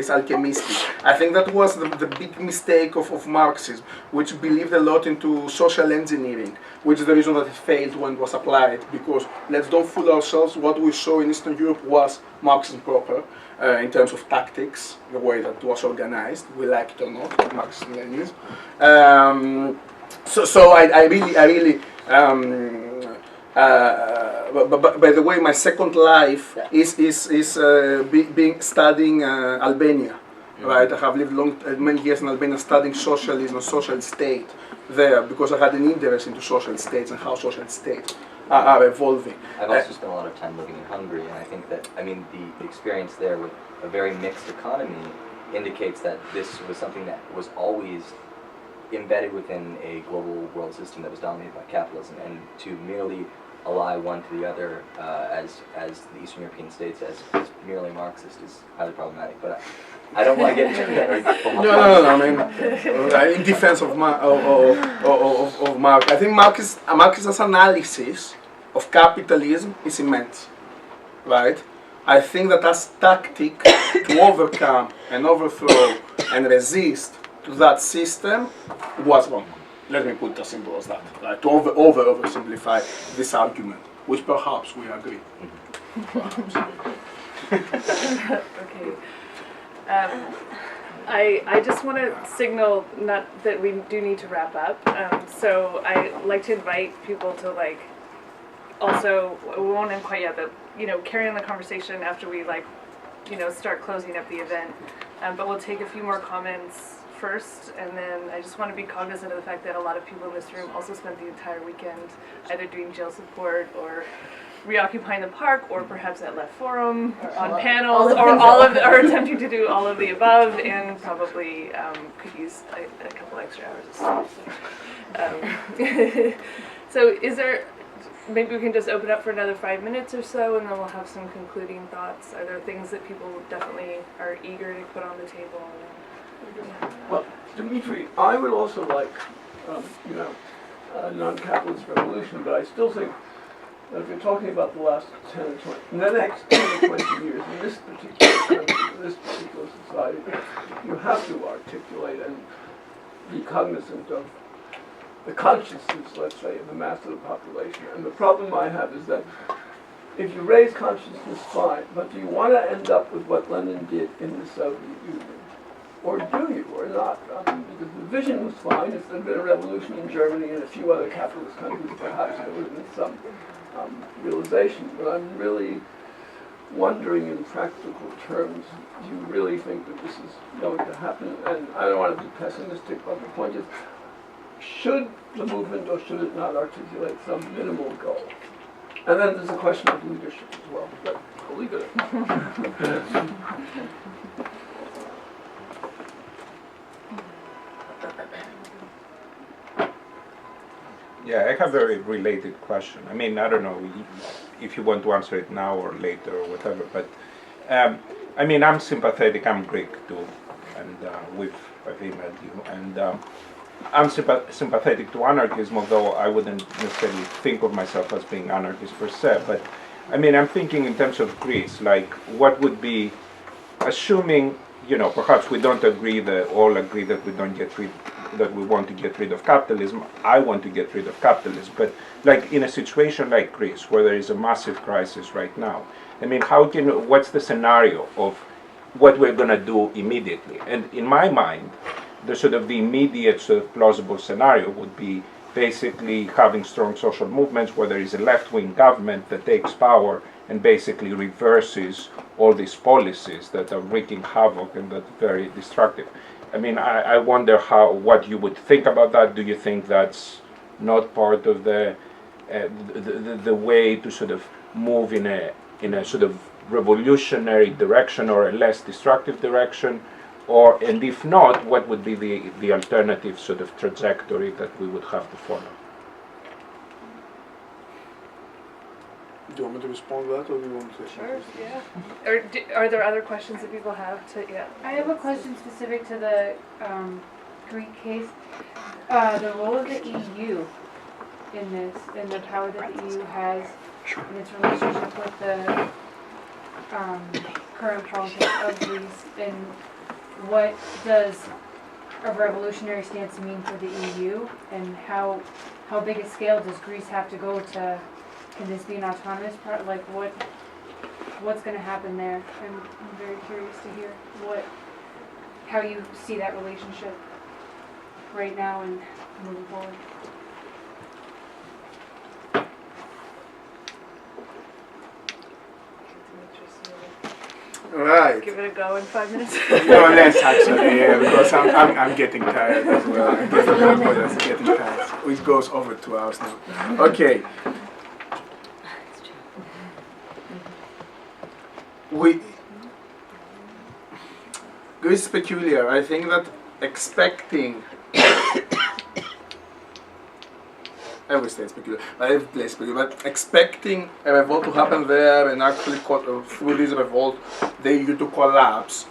alchemistic. I think that was the big mistake of Marxism, which believed a lot into social engineering, which is the reason that it failed when it was applied, because let's don't fool ourselves, what we saw in Eastern Europe was Marxism proper, in terms of tactics, the way that it was organized, we like it or not, Marxism-Leninism. So I really but by the way, my second life is studying Albania, right? I have lived many years in Albania studying socialism and social state there, because I had an interest into social states and how social states are evolving. I've also spent a lot of time living in Hungary, and I think that, I mean, the experience there with a very mixed economy indicates that this was something that was always embedded within a global world system that was dominated by capitalism, and to merely ally one to the other as the Eastern European states as merely Marxist is highly problematic. But I don't want to get into that. No. I mean, in defense of Marx, I think Marx's analysis of capitalism is immense, right? I think that as tactic to overcome and overthrow and resist to that system was wrong. Let me put it as simple as that, right? To oversimplify this argument, which perhaps we agree. Okay. I just want to signal not that we do need to wrap up. So I like to invite people to also, we won't end quite yet, but carry on the conversation after we start closing up the event. But we'll take a few more comments first, and then I just want to be cognizant of the fact that a lot of people in this room also spent the entire weekend either doing jail support or reoccupying the park, or perhaps at Left Forum, or on panels, or attempting to do all of the above, and probably could use a couple extra hours of sleep. So is there, maybe we can just open up for another 5 minutes or so, and then we'll have some concluding thoughts. Are there things that people definitely are eager to put on the table? Well, Dimitri, I would also like, a non-capitalist revolution, but I still think that if you're talking about the last 10 or 20, in the next 10 or 20 years, in this particular country, in this particular society, you have to articulate and be cognizant of the consciousness, let's say, of the mass of the population. And the problem I have is that if you raise consciousness, fine, but do you want to end up with what Lenin did in the Soviet Union? Or do you, or not? Because the vision was fine. If there had been a revolution in Germany and a few other capitalist countries, perhaps there would have been some realization. But I'm really wondering in practical terms, do you really think that this is going to happen? And I don't want to be pessimistic, but the point is, should the movement or should it not articulate some minimal goal? And then there's a question of leadership as well, but I'll leave it at that. Yeah, I have a very related question. I mean, I don't know if you want to answer it now or later or whatever, but I mean, I'm sympathetic. I'm Greek too, and I've emailed you, and I'm sympathetic to anarchism, although I wouldn't necessarily think of myself as being anarchist per se. But I mean, I'm thinking in terms of Greece, like what would be, assuming, perhaps we don't all agree that we don't get rid, that we want to get rid of capitalism. I want to get rid of capitalism, but like in a situation like Greece, where there is a massive crisis right now, I mean, what's the scenario of what we're going to do immediately? And in my mind, the immediate plausible scenario would be basically having strong social movements where there is a left-wing government that takes power and basically reverses all these policies that are wreaking havoc and that are very destructive. I mean, I wonder what you would think about that. Do you think that's not part of the way to move in a revolutionary direction or a less destructive direction, and if not, what would be the alternative sort of trajectory that we would have to follow? Do you want me to respond to that, or do you want to? Sure, yeah. Or are there other questions that people have to, yeah? I have a question specific to the Greek case. The role of the EU in this, and the power that the EU has in its relationship with the current politics of Greece, and what does a revolutionary stance mean for the EU, and how big a scale does Greece have to go to? Can this be an autonomous part? Like what's going to happen there? I'm very curious to hear how you see that relationship right now and moving forward. Right. Give it a go in 5 minutes. No, less actually, yeah, because I'm getting tired as well. I'm getting tired. It goes over 2 hours now. Okay. Greece is peculiar. I think that expecting every state is peculiar, every place is peculiar, but expecting a revolt to happen there and actually through this revolt the EU to collapse,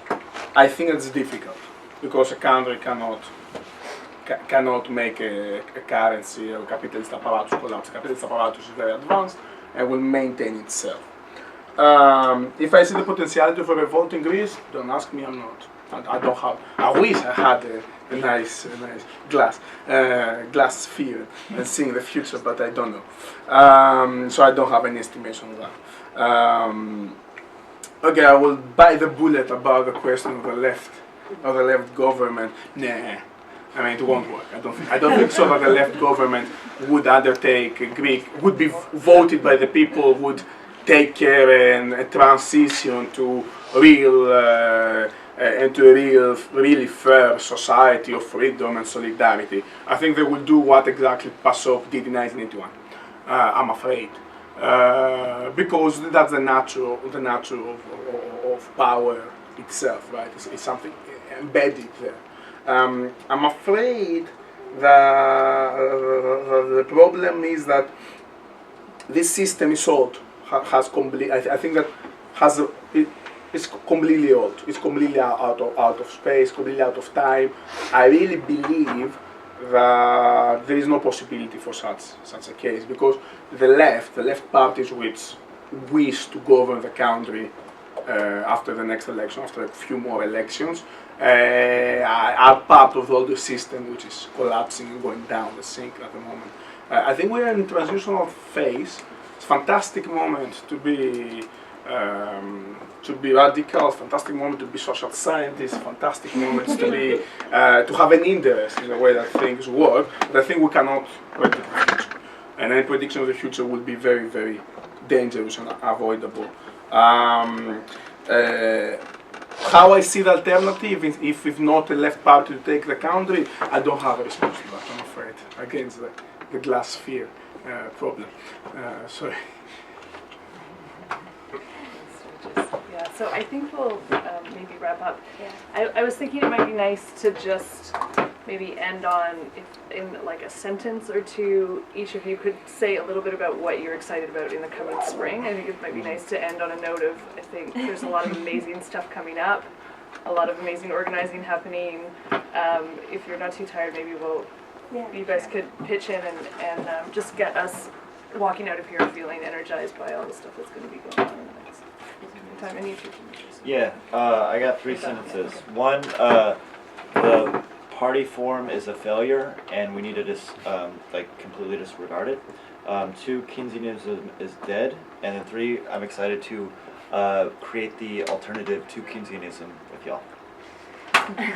I think it's difficult because a country cannot make a currency or capitalist apparatus collapse. Capitalist apparatus is very advanced and will maintain itself. If I see the potentiality of a revolt in Greece, don't ask me, I'm not. I don't have. I wish I had a nice glass sphere and seeing the future, but I don't know. So I don't have any estimation of that. Okay, I will bite the bullet about the question of the left government. Nah. I mean, it won't work. I don't think so that the left government would undertake would be voted by the people, would take care and a transition to really fair society of freedom and solidarity. I think they will do what exactly PASOK did in 1981. I'm afraid, because that's the nature of power itself, right? It's something embedded there. I'm afraid that the problem is that this system is old. I think that it's completely old. It's completely out of space, completely out of time. I really believe that there is no possibility for such a case, because the left parties which wish to govern the country after the next election, after a few more elections, are part of the older system which is collapsing and going down the sink at the moment. I think we are in a transitional phase. It's a fantastic moment to be radical, fantastic moment to be social scientists, fantastic moments to be to have an interest in the way that things work. But I think we cannot predict the future, and any prediction of the future would be very, very dangerous and unavoidable. How I see the alternative, if not a left party to take the country, I don't have a response to that, I'm afraid, against the glass sphere problem. Sorry. Yeah, so I think we'll maybe wrap up. Yeah. I was thinking it might be nice to just maybe end on, in like a sentence or two, each of you could say a little bit about what you're excited about in the coming spring. I think it might be nice to end on a note of, I think there's a lot of amazing stuff coming up, a lot of amazing organizing happening. If you're not too tired, maybe you guys could pitch in and just get us walking out of here feeling energized by all the stuff that's going to be going on in the next time. And you two can Yeah, I got 3 sentences. One, the party form is a failure, and we need to just completely disregard it. 2, Keynesianism is dead, and then 3, I'm excited to create the alternative to Keynesianism with y'all.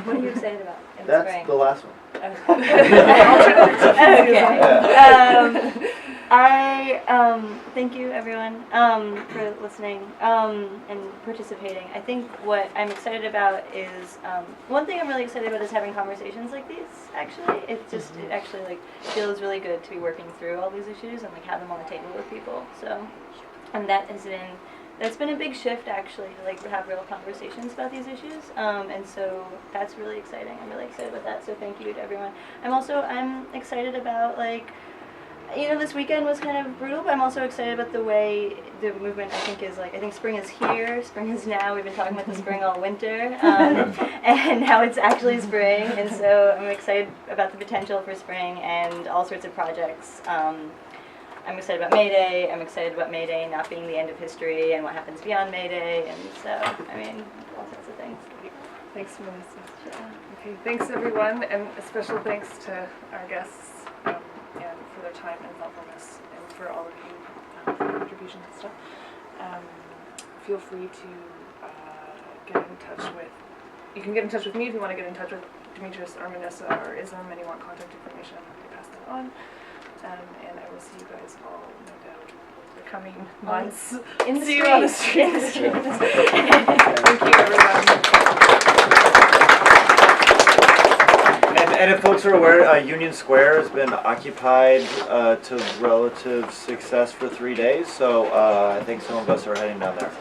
What are you excited about in the That's spring? the last one. Okay. I thank you everyone for listening and participating. I think what I'm excited about is one thing I'm really excited about is having conversations like these. Actually, it actually feels really good to be working through all these issues and have them on the table with people. So, and that has been it's been a big shift actually to like have real conversations about these issues, and so that's really exciting. I'm really excited about that. So thank you to everyone. I'm excited about like, you know, this weekend was kind of brutal, but I'm also excited about the way the movement I think spring is here, spring is now. We've been talking about the spring all winter, and now it's actually spring, and so I'm excited about the potential for spring and all sorts of projects. I'm excited about May Day. I'm excited about May Day not being the end of history and what happens beyond May Day, and so, I mean, all sorts of things. Thanks, Melissa. Okay, thanks everyone, and a special thanks to our guests and for their time and thoughtfulness, and for all of you for your contributions and stuff. Feel free to get in touch with. You can get in touch with me if you want to get in touch with Dimitris or Manissa or Isham, and you want contact information. I can pass that on. And I will see you guys all, no doubt, the coming months. In the See you on the streets. streets. Thank you, everyone. And if folks are aware, Union Square has been occupied to relative success for 3 days, so I think some of us are heading down there.